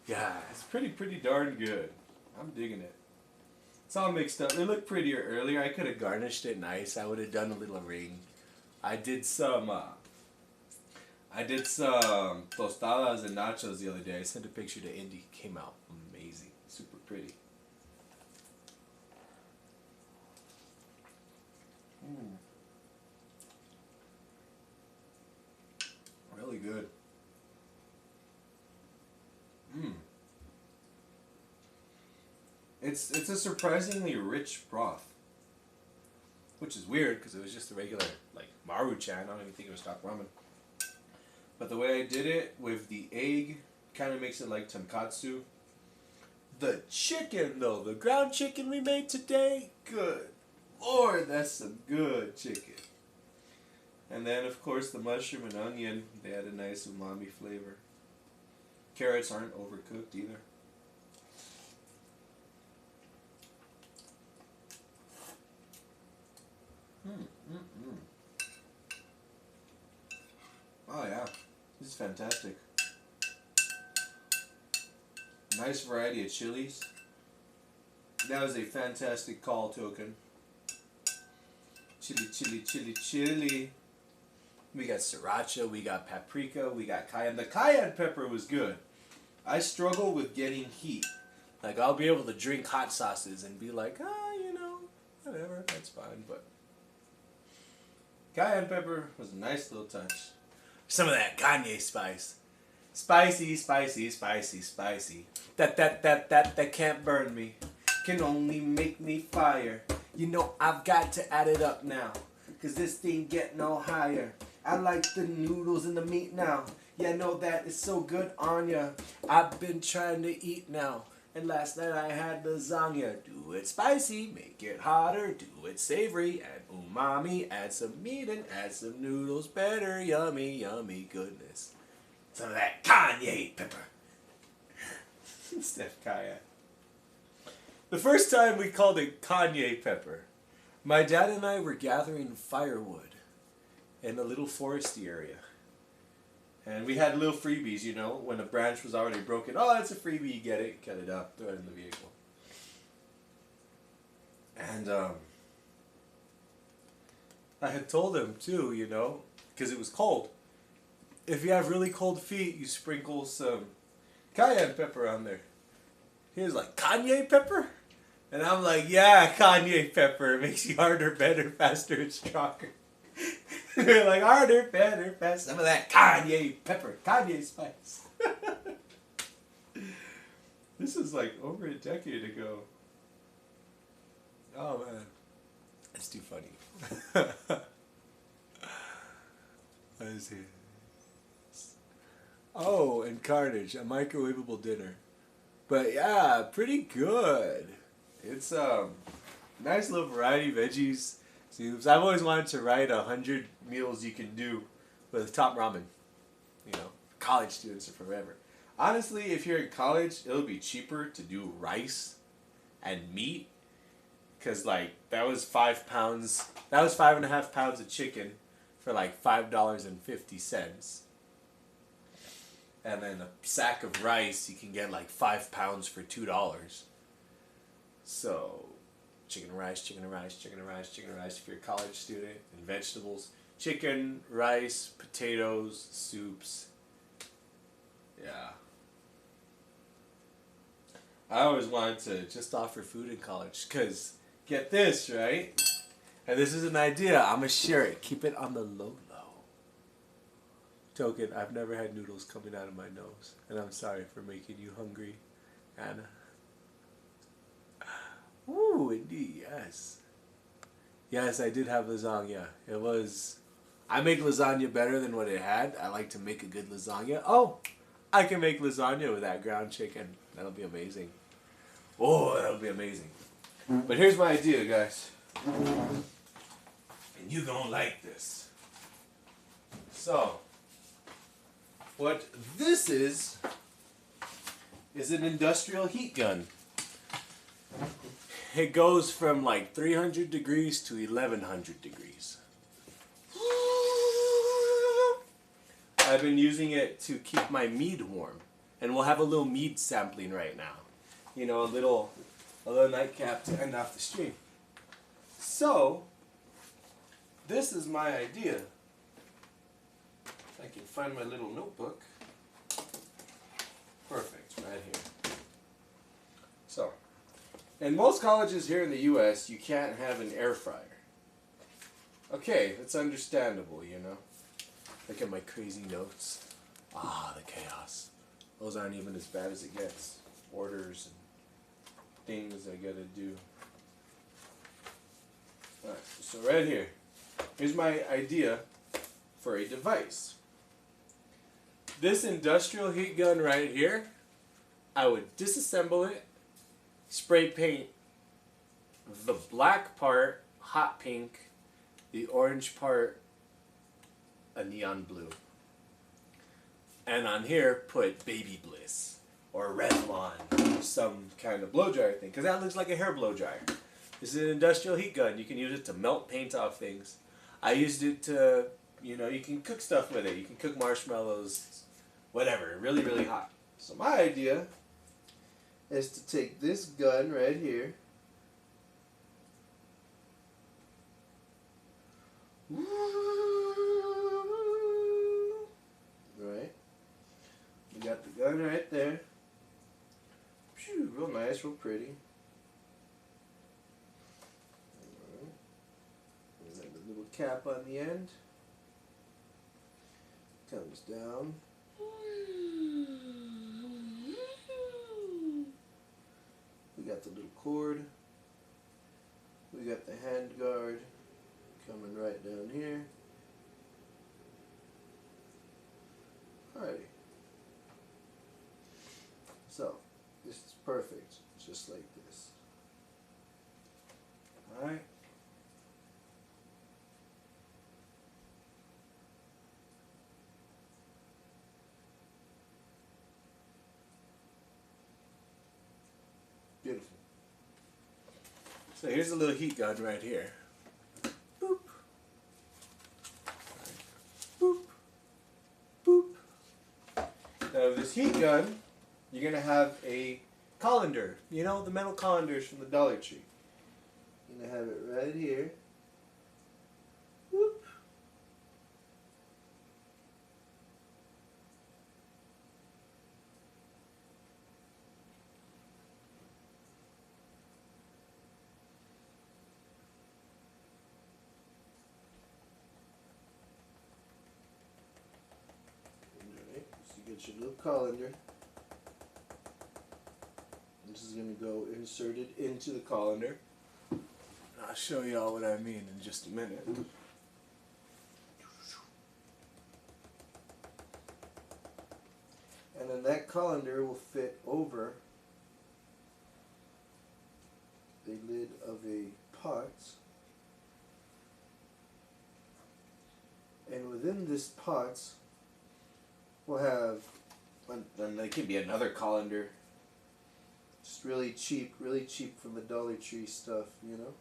C: Yeah, it's pretty darn good. I'm digging it. It's all mixed up. It looked prettier earlier. I could have garnished it nice. I would have done a little ring. I did some tostadas and nachos the other day. I sent a picture to Indy. Came out amazing. Super pretty. Really good. It's a surprisingly rich broth. Which is weird because it was just a regular like Maruchan. I don't even think it was stock ramen. But the way I did it with the egg kind of makes it like tonkatsu. The chicken though, the ground chicken we made today, good Lord, that's some good chicken. And then of course the mushroom and onion, they had a nice umami flavor. Carrots aren't overcooked either. Oh yeah, this is fantastic. Nice variety of chilies. That was a fantastic call, Token. Chili, chili, chili, chili. We got sriracha, we got paprika, we got cayenne. The cayenne pepper was good. I struggle with getting heat. Like, I'll be able to drink hot sauces and be like, whatever, that's fine, but cayenne pepper was a nice little touch. Some of that Kanye spice. Spicy, spicy, spicy, spicy. That can't burn me. Can only make me fire. You know I've got to add it up now. Cause this thing get no higher. I like the noodles and the meat now. Yeah, I know that is so good on ya. I've been trying to eat now. And last night I had lasagna. Do it spicy, make it hotter. Do it savory, add umami. Add some meat and add some noodles. Better, yummy, yummy goodness. Some of that Kanye pepper. Steph Kaya. The first time we called it Kanye pepper, my dad and I were gathering firewood in a little foresty area. And we had little freebies, when a branch was already broken. Oh, that's a freebie, you get it, cut it up, throw it in the vehicle. And I had told him too, because it was cold. If you have really cold feet, you sprinkle some cayenne pepper on there. He was like, Kanye pepper? And I'm like, yeah, Kanye pepper. It makes you harder, better, faster, and stronger. They're like, harder, better, faster. Some of that Kanye pepper, Kanye spice. This is like over a decade ago. Oh, man. That's too funny. Let's see. Oh, and Carnage, a microwavable dinner.
A: But yeah, pretty good. It's nice little variety of veggies, soups. I've always wanted to write 100 meals you can do with top ramen. You know, college students are forever. Honestly, if you're in college, it'll be cheaper to do rice and meat. Cause like that was 5 pounds. That was 5.5 pounds of chicken for like $5.50. And then a sack of rice you can get like 5 pounds for $2. So chicken and rice, chicken and rice, chicken and rice, chicken and rice if you're a college student, and vegetables. Chicken, rice, potatoes, soups. Yeah. I always wanted to just offer food in college, because get this, right? And this is an idea. I'm going to share it. Keep it on the low. Token, I've never had noodles coming out of my nose. And I'm sorry for making you hungry, Anna. Ooh, indeed, yes. Yes, I did have lasagna. It was... I make lasagna better than what it had. I like to make a good lasagna. Oh, I can make lasagna with that ground chicken. That'll be amazing. Oh, that'll be amazing. But here's my idea, guys. And you gonna like this. So, what this is an industrial heat gun. It goes from like 300 degrees to 1100 degrees. I've been using it to keep my mead warm. And we'll have a little mead sampling right now. You know, a little nightcap to end off the stream. So, this is my idea. I can find my little notebook. Perfect, right here. So, in most colleges here in the US, you can't have an air fryer. Okay, that's understandable, you know. Look at my crazy notes. Ah, the chaos. Those aren't even as bad as it gets. Orders and things I gotta do. Alright, so right here. Here's my idea for a device. This industrial heat gun right here, I would disassemble it, spray paint the black part hot pink, the orange part a neon blue. And on here, put Baby Bliss or Revlon or some kind of blow dryer thing, because that looks like a hair blow dryer. This is an industrial heat gun. You can use it to melt paint off things. I used it to, you know, you can cook stuff with it. You can cook marshmallows, whatever, really, really hot. So my idea is to take this gun right here. Right. We got the gun right there. Phew, real nice, real pretty. Alright. And then the little cap on the end. Comes down. We got the little cord. We got the hand guard coming right down here. Alrighty. So, this is perfect. Just like this. Alright. Beautiful. So here's a little heat gun right here. Boop. Boop. Boop. Now this heat gun, you're going to have a colander. You know, the metal colanders from the Dollar Tree. You're going to have it right here. Whoop. Alright, so you get your little colander. This is going to go inserted into the colander. I'll show you all what I mean in just a minute. And then that colander will fit over
B: a lid of a pot. And within this pot, we'll have, and there can be another colander. Just really cheap from the Dollar Tree stuff, you know?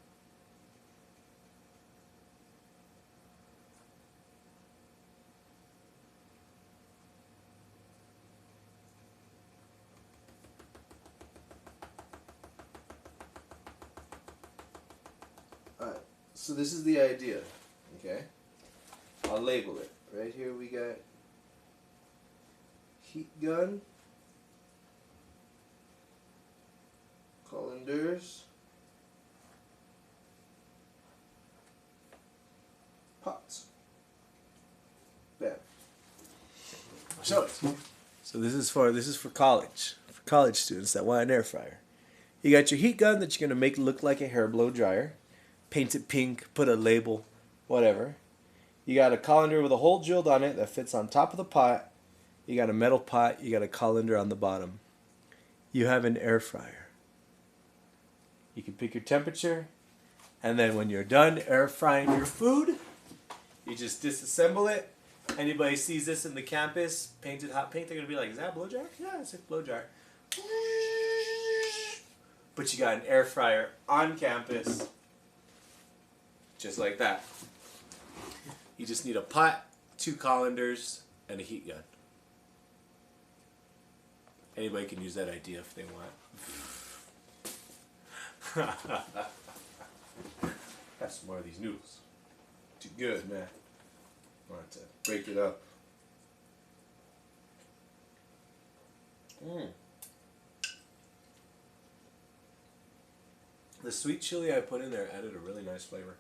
B: Alright, so this is the idea, okay? I'll label it. Right here we got heat gun, colanders, pots. Bam. So this is for college students that want an air fryer. You got your heat gun that you're gonna make look like a hair blow dryer, paint it pink, put a label, whatever. You got a colander with a hole drilled on it that fits on top of the pot. You got a metal pot. You got a colander on the bottom. You have an air fryer. You can pick your temperature, and then when you're done air frying your food, you just disassemble it. Anybody sees this in the campus, painted hot pink, they're gonna be like, "Is that a blow dryer?" Yeah, it's a blow dryer. But you got an air fryer on campus, just like that. You just need a pot, 2 colanders, and a heat gun. Anybody can use that idea if they want. Have some more of these noodles. Too good, man. I want to break it up. The sweet chili I put in there added a really nice flavor.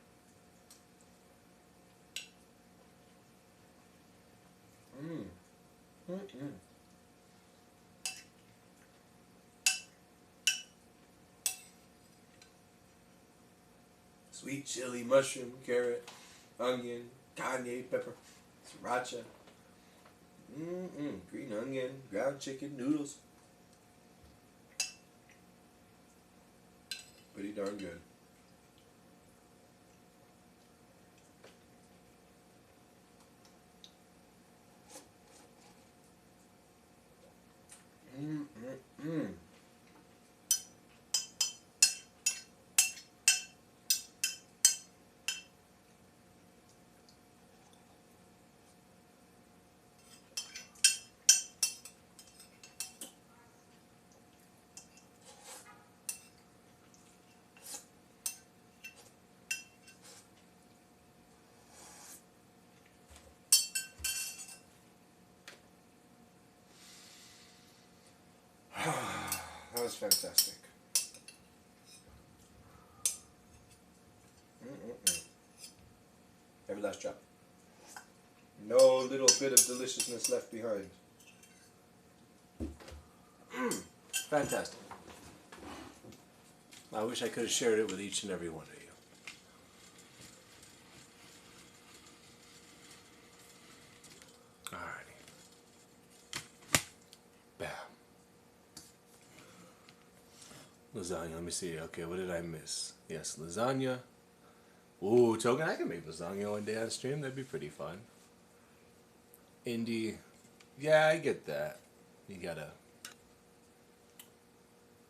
B: Sweet chili, mushroom, carrot, onion, cayenne pepper, sriracha, green onion, ground chicken, noodles. Pretty darn good. That was fantastic. Every last drop. No little bit of deliciousness left behind. Fantastic. I wish I could have shared it with each and every one of you. Alrighty. Bam. Lasagna, let me see. Okay, what did I miss? Yes, lasagna. Ooh, Token, I can make lasagna one day on stream. That'd be pretty fun. Indie. Yeah, I get that. You gotta...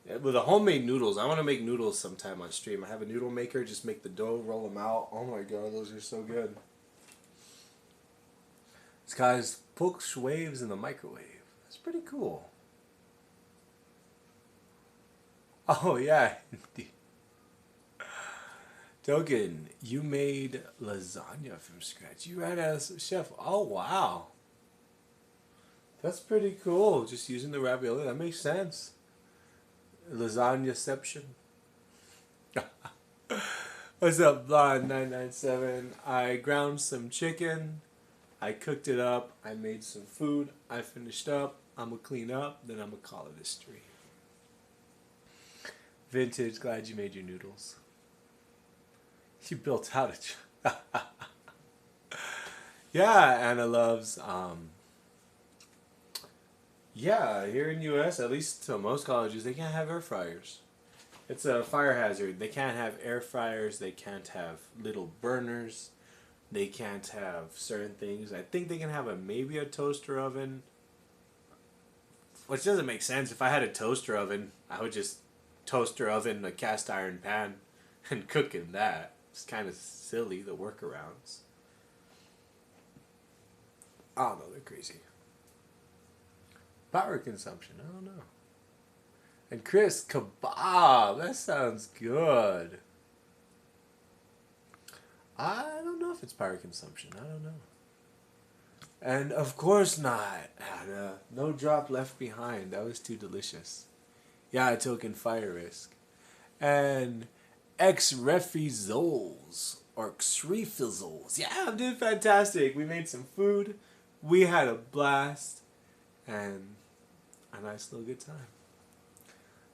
B: Yeah, with the homemade noodles, I want to make noodles sometime on stream. I have a noodle maker, just make the dough, roll them out. Oh my god, those are so good. This guy's pokes waves in the microwave. That's pretty cool. Oh yeah. Token, you made lasagna from scratch. You ran as a chef. Oh wow. That's pretty cool. Just using the ravioli. That makes sense. Lasagnaception. What's up, Blonde997? I ground some chicken. I cooked it up. I made some food. I finished up. I'm going to clean up. Then I'm going to call it a stream. Vintage, glad you made your noodles. You built out a... Yeah, Anna loves... Yeah, here in U.S., at least to most colleges, they can't have air fryers.
E: It's a fire hazard. They can't have air fryers. They can't have little burners. They can't have certain things. I think they can have maybe a toaster oven. Which doesn't make sense. If I had a toaster oven, I would just toaster oven a cast iron pan and cook in that. It's kind of silly, the workarounds. I don't know, they're crazy. Power consumption, I don't know. And Chris, kebab, that sounds good. I don't know if it's power consumption, I don't know. And of course not. No drop left behind. That was too delicious. Yeah, I took in fire risk. And X-Refizzles or X-Refizzles. Yeah, I'm doing fantastic. We made some food. We had a blast. And a nice little good time.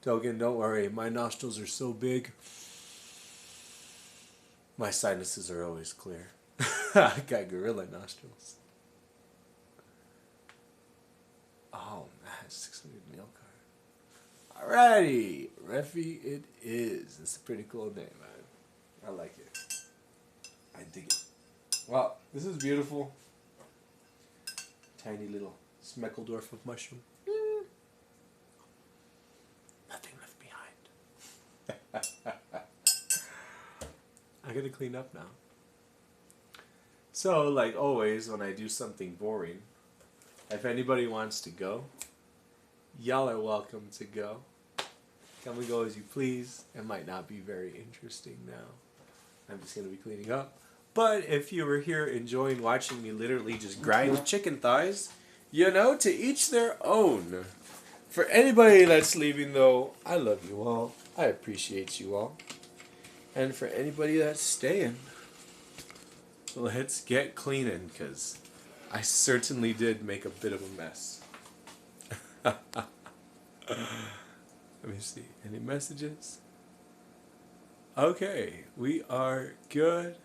E: Token, don't worry. My nostrils are so big. My sinuses are always clear. I got gorilla nostrils. Oh man, 600 meal card. Alrighty, Refi it is. It's a pretty cool name, man. I like it. I dig it. Well, this is beautiful. Tiny little Smeckledorf of mushroom. Nothing left behind. I gotta clean up now. So, like always, when I do something boring, if anybody wants to go, y'all are welcome to go. Come and go as you please. It might not be very interesting now. I'm just going to be cleaning up. But if you were here enjoying watching me literally just grind chicken thighs, you know, to each their own. For anybody that's leaving, though, I love you all. I appreciate you all. And for anybody that's staying, let's get cleaning, because I certainly did make a bit of a mess. Let me see. Any messages? Okay. We are good.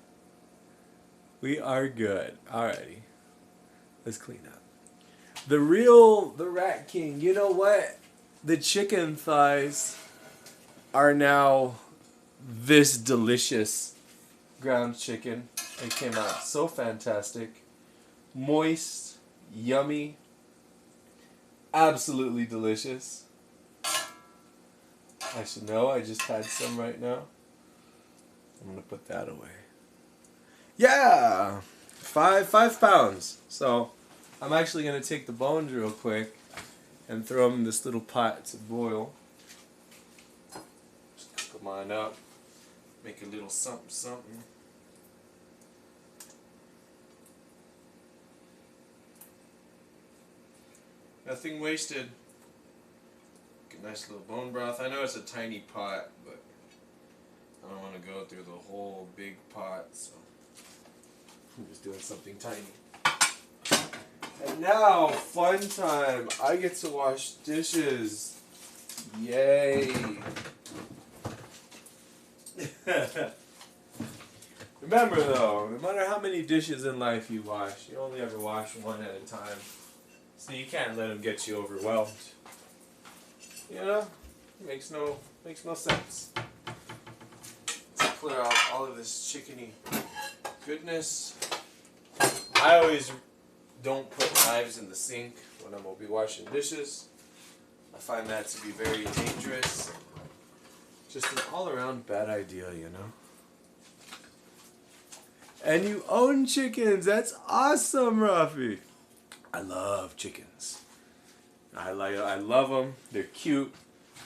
E: We are good. Alrighty. Let's clean up. The Rat King. You know what? The chicken thighs are now this delicious ground chicken. It came out so fantastic. Moist, yummy, absolutely delicious. I should know, I just had some right now. I'm gonna put that away. Yeah! 5 pounds. So I'm actually gonna take the bones real quick and throw them in this little pot to boil. Just cook them on up. Make a little something something. Nothing wasted. Get a nice little bone broth. I know it's a tiny pot, but I don't want to go through the whole big pot, so I'm just doing something tiny. And now, fun time. I get to wash dishes. Yay. Remember though, no matter how many dishes in life you wash, you only ever wash one at a time. So you can't let them get you overwhelmed. You know? It makes no sense. Let's clear out all of this chickeny goodness. I always don't put knives in the sink when I'm gonna be washing dishes. I find that to be very dangerous. Just an all-around bad idea, you know? And you own chickens. That's awesome, Rafi. I love chickens. I love them. They're cute.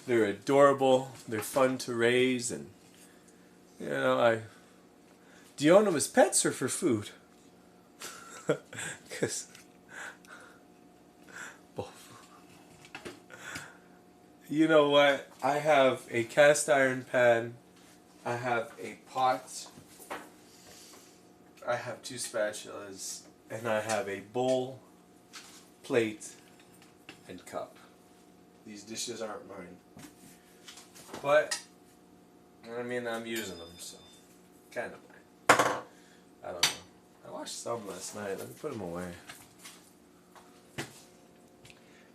E: They're adorable. They're fun to raise, and you know, do you own them as pets or for food? Because both. You know what? I have a cast iron pan. I have a pot. I have 2 spatulas, and I have a bowl, plate, and cup. These dishes aren't mine. But, I mean, I'm using them, so kind of mine. I don't know. I washed some last night. Let me put them away.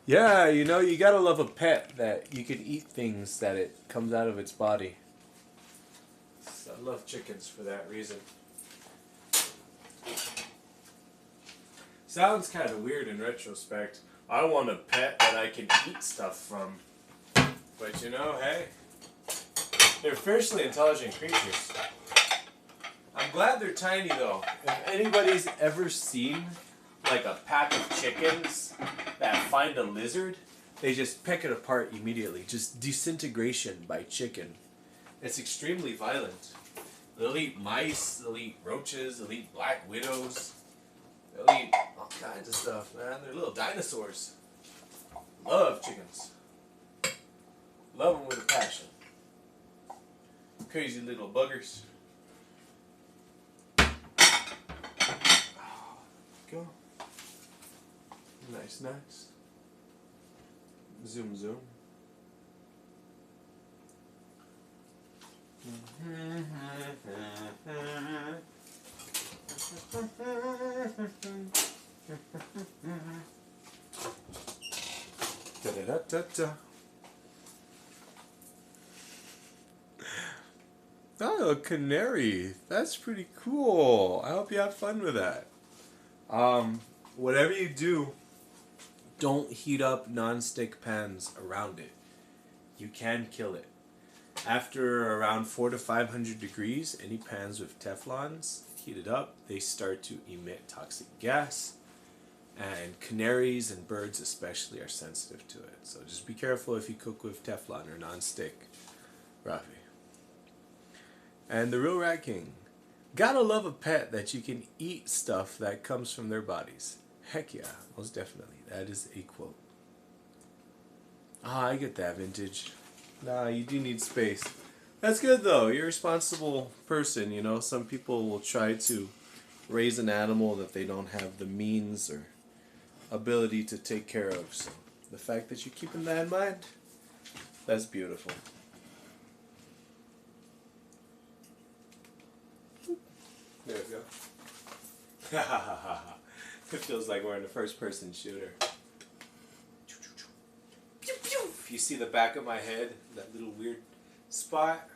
E: Yeah, you know, you gotta love a pet that you can eat things that it comes out of its body. So I love chickens for that reason. Sounds kind of weird in retrospect. I want a pet that I can eat stuff from. But you know, hey, they're fiercely intelligent creatures. I'm glad they're tiny though. If anybody's ever seen like a pack of chickens that find a lizard, they just peck it apart immediately. Just disintegration by chicken. It's extremely violent. They'll eat mice, they'll eat roaches, they'll eat black widows. They'll eat all kinds of stuff, man. They're little dinosaurs. Love chickens. Love them with a passion. Crazy little buggers. Go. Nice, nice. Zoom, zoom. Da da da da da. Oh, a canary. That's pretty cool. I hope you have fun with that. Whatever you do, don't heat up non-stick pans around it. You can kill it. After around 400 to 500 degrees, any pans with Teflons heated up, they start to emit toxic gas. And canaries and birds especially are sensitive to it. So just be careful if you cook with Teflon or non-stick. Rafi. And the real Rat King. Gotta love a pet that you can eat stuff that comes from their bodies. Heck yeah, most definitely. That is a quote. Ah, I get that, Vintage. Nah, you do need space. That's good though. You're a responsible person, you know. Some people will try to raise an animal that they don't have the means or ability to take care of. So the fact that you're keeping that in mind, that's beautiful. There we go. It feels like we're in a first-person shooter. If you see the back of my head, that little weird spot,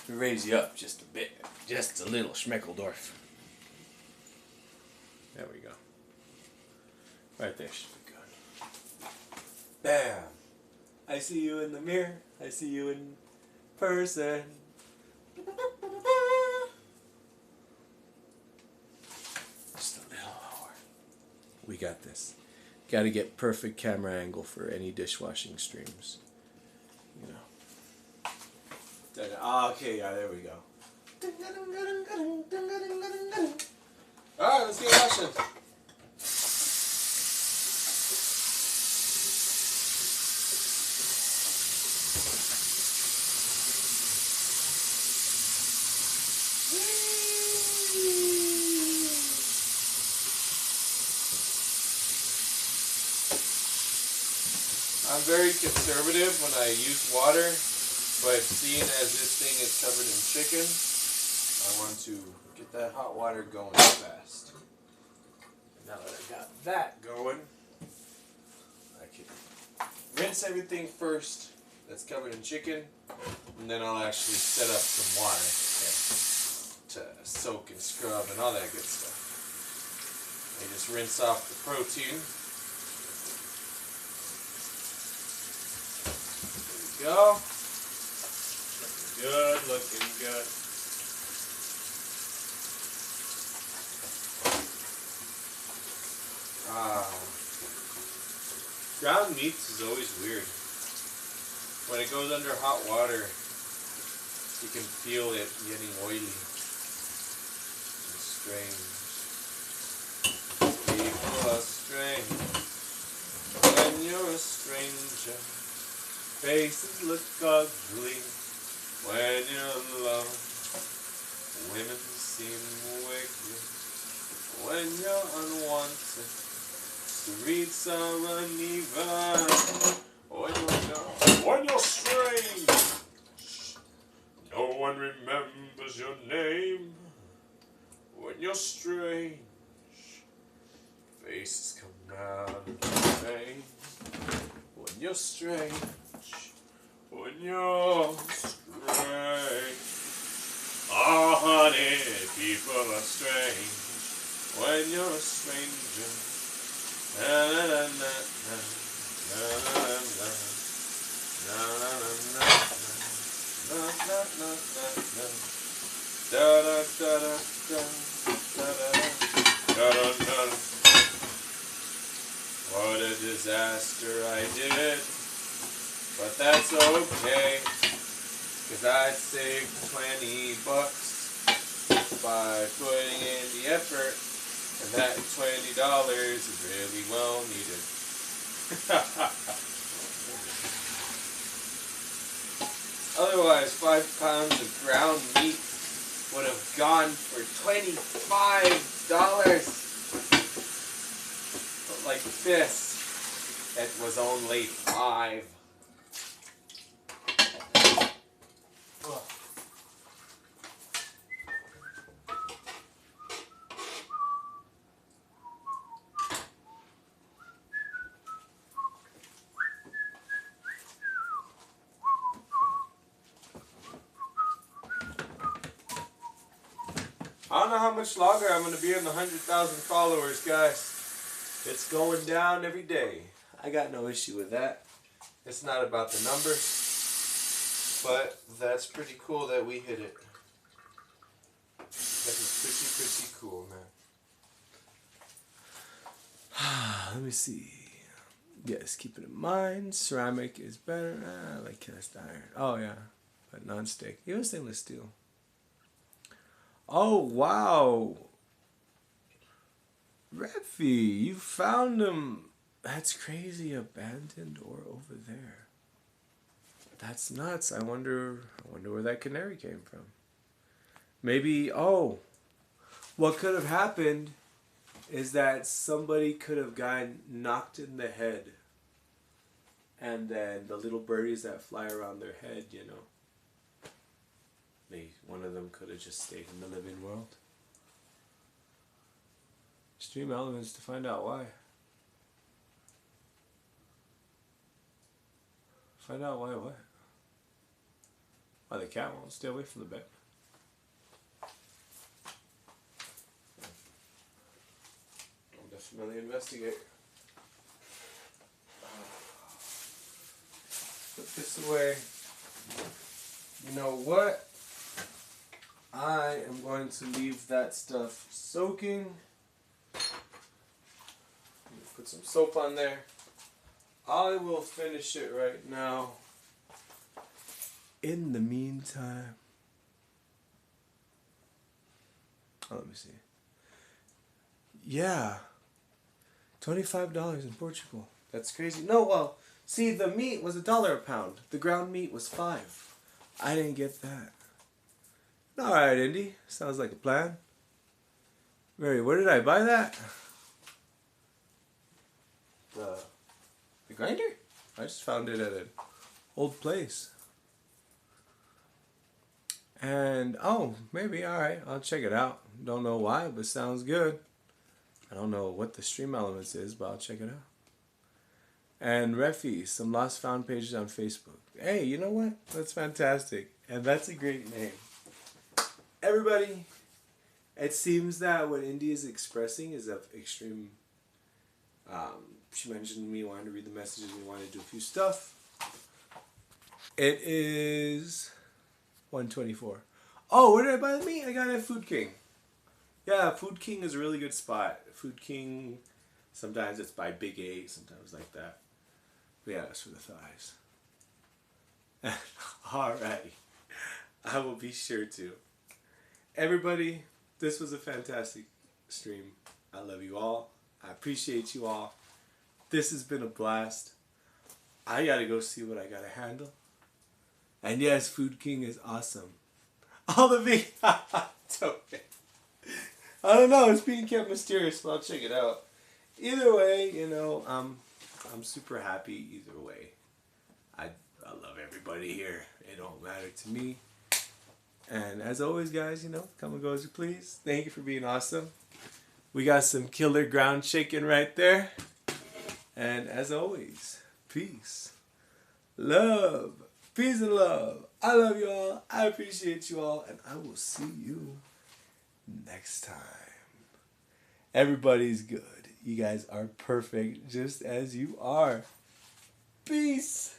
E: to raise you up just a bit, just a little Schmeckeldorf. There we go. Right there should be good. Bam! I see you in the mirror. I see you in person. Just a little lower. We got this. Got to get perfect camera angle for any dishwashing streams. You know. Okay, yeah, there we go. Alright, let's get washing. I'm very conservative when I use water, but seeing as this thing is covered in chicken, I want to get that hot water going fast. Now that I got that going, I can rinse everything first that's covered in chicken, and then I'll actually set up some water to soak and scrub and all that good stuff. I just rinse off the protein. Go. Looking good, looking good. Ground meats is always weird. When it goes under hot water, you can feel it getting oily. It's strange. People are strange when you're a stranger. Faces look ugly when you're in love. Women seem wicked when you're unwanted. Streets are uneven when you're strange. No one remembers your name when you're strange. Faces come out of the veins. you're strange. When you're strange. Oh, honey, people are strange. When you're a stranger. Na na na na na. Na na na na. Na na na na. Na na na na na. Da da da da da. Da da da da da. What a disaster I did, but that's okay, 'cause I saved $20 by putting in the effort, and that $20 is really well needed. Otherwise, 5 pounds of ground meat would have gone for $25. But like this, it was only 5. Ugh. I don't know how much longer I'm going to be in the 100,000 followers, guys. It's going down every day. I got no issue with that. It's not about the numbers, but that's pretty cool that we hit it. That is pretty cool, man. Let me see. Yes, keep it in mind. Ceramic is better. I like cast iron. Oh, yeah. But non-stick. Even stainless steel. Oh, wow. Refi, you found them. That's crazy. Abandoned or over there. That's nuts. I wonder where that canary came from. Maybe, oh, what could have happened is that somebody could have gotten knocked in the head. And then the little birdies that fly around their head, you know. Maybe one of them could have just stayed in the living world. Stream elements to find out why. Find out why what? Why the cat won't stay away from the bed. I'll definitely investigate. Put this away. You know what? I am going to leave that stuff soaking. Put some soap on there. I will finish it right now. In the meantime, let me see. Yeah, $25 in Portugal. That's crazy. No, well, see, the meat was $1 a pound. The ground meat was $5. I didn't get that. All right, Indy. Sounds like a plan. Mary, where did I buy that? The grinder? I just found it at an old place. And, oh, maybe, alright, I'll check it out. Don't know why, but sounds good. I don't know what the Stream Elements is, but I'll check it out. And Refi, some lost found pages on Facebook. Hey, you know what? That's fantastic. And that's a great name. Everybody, it seems that what Indy is expressing is of extreme... she mentioned to me wanting to read the messages, we wanted to do a few stuff. It is 1:24. Oh, where did I buy the meat? I got it at Food King. Yeah, Food King is a really good spot. Food King, sometimes it's by Big A, sometimes like that. But yeah, that's for the thighs. Alright. I will be sure to. Everybody, this was a fantastic stream. I love you all. I appreciate you all. This has been a blast. I gotta go see what I gotta handle. And yes, Food King is awesome. All the big... okay. I don't know, it's being kept mysterious, but I'll check it out. Either way, you know, I'm super happy either way. I love everybody here. It don't matter to me. And as always, guys, you know, come and go as you please. Thank you for being awesome. We got some killer ground chicken right there. And as always,
A: peace, love, peace and love. I love you all. I appreciate you all, and I will see you next time. Everybody's good. You guys are perfect just as you are. Peace.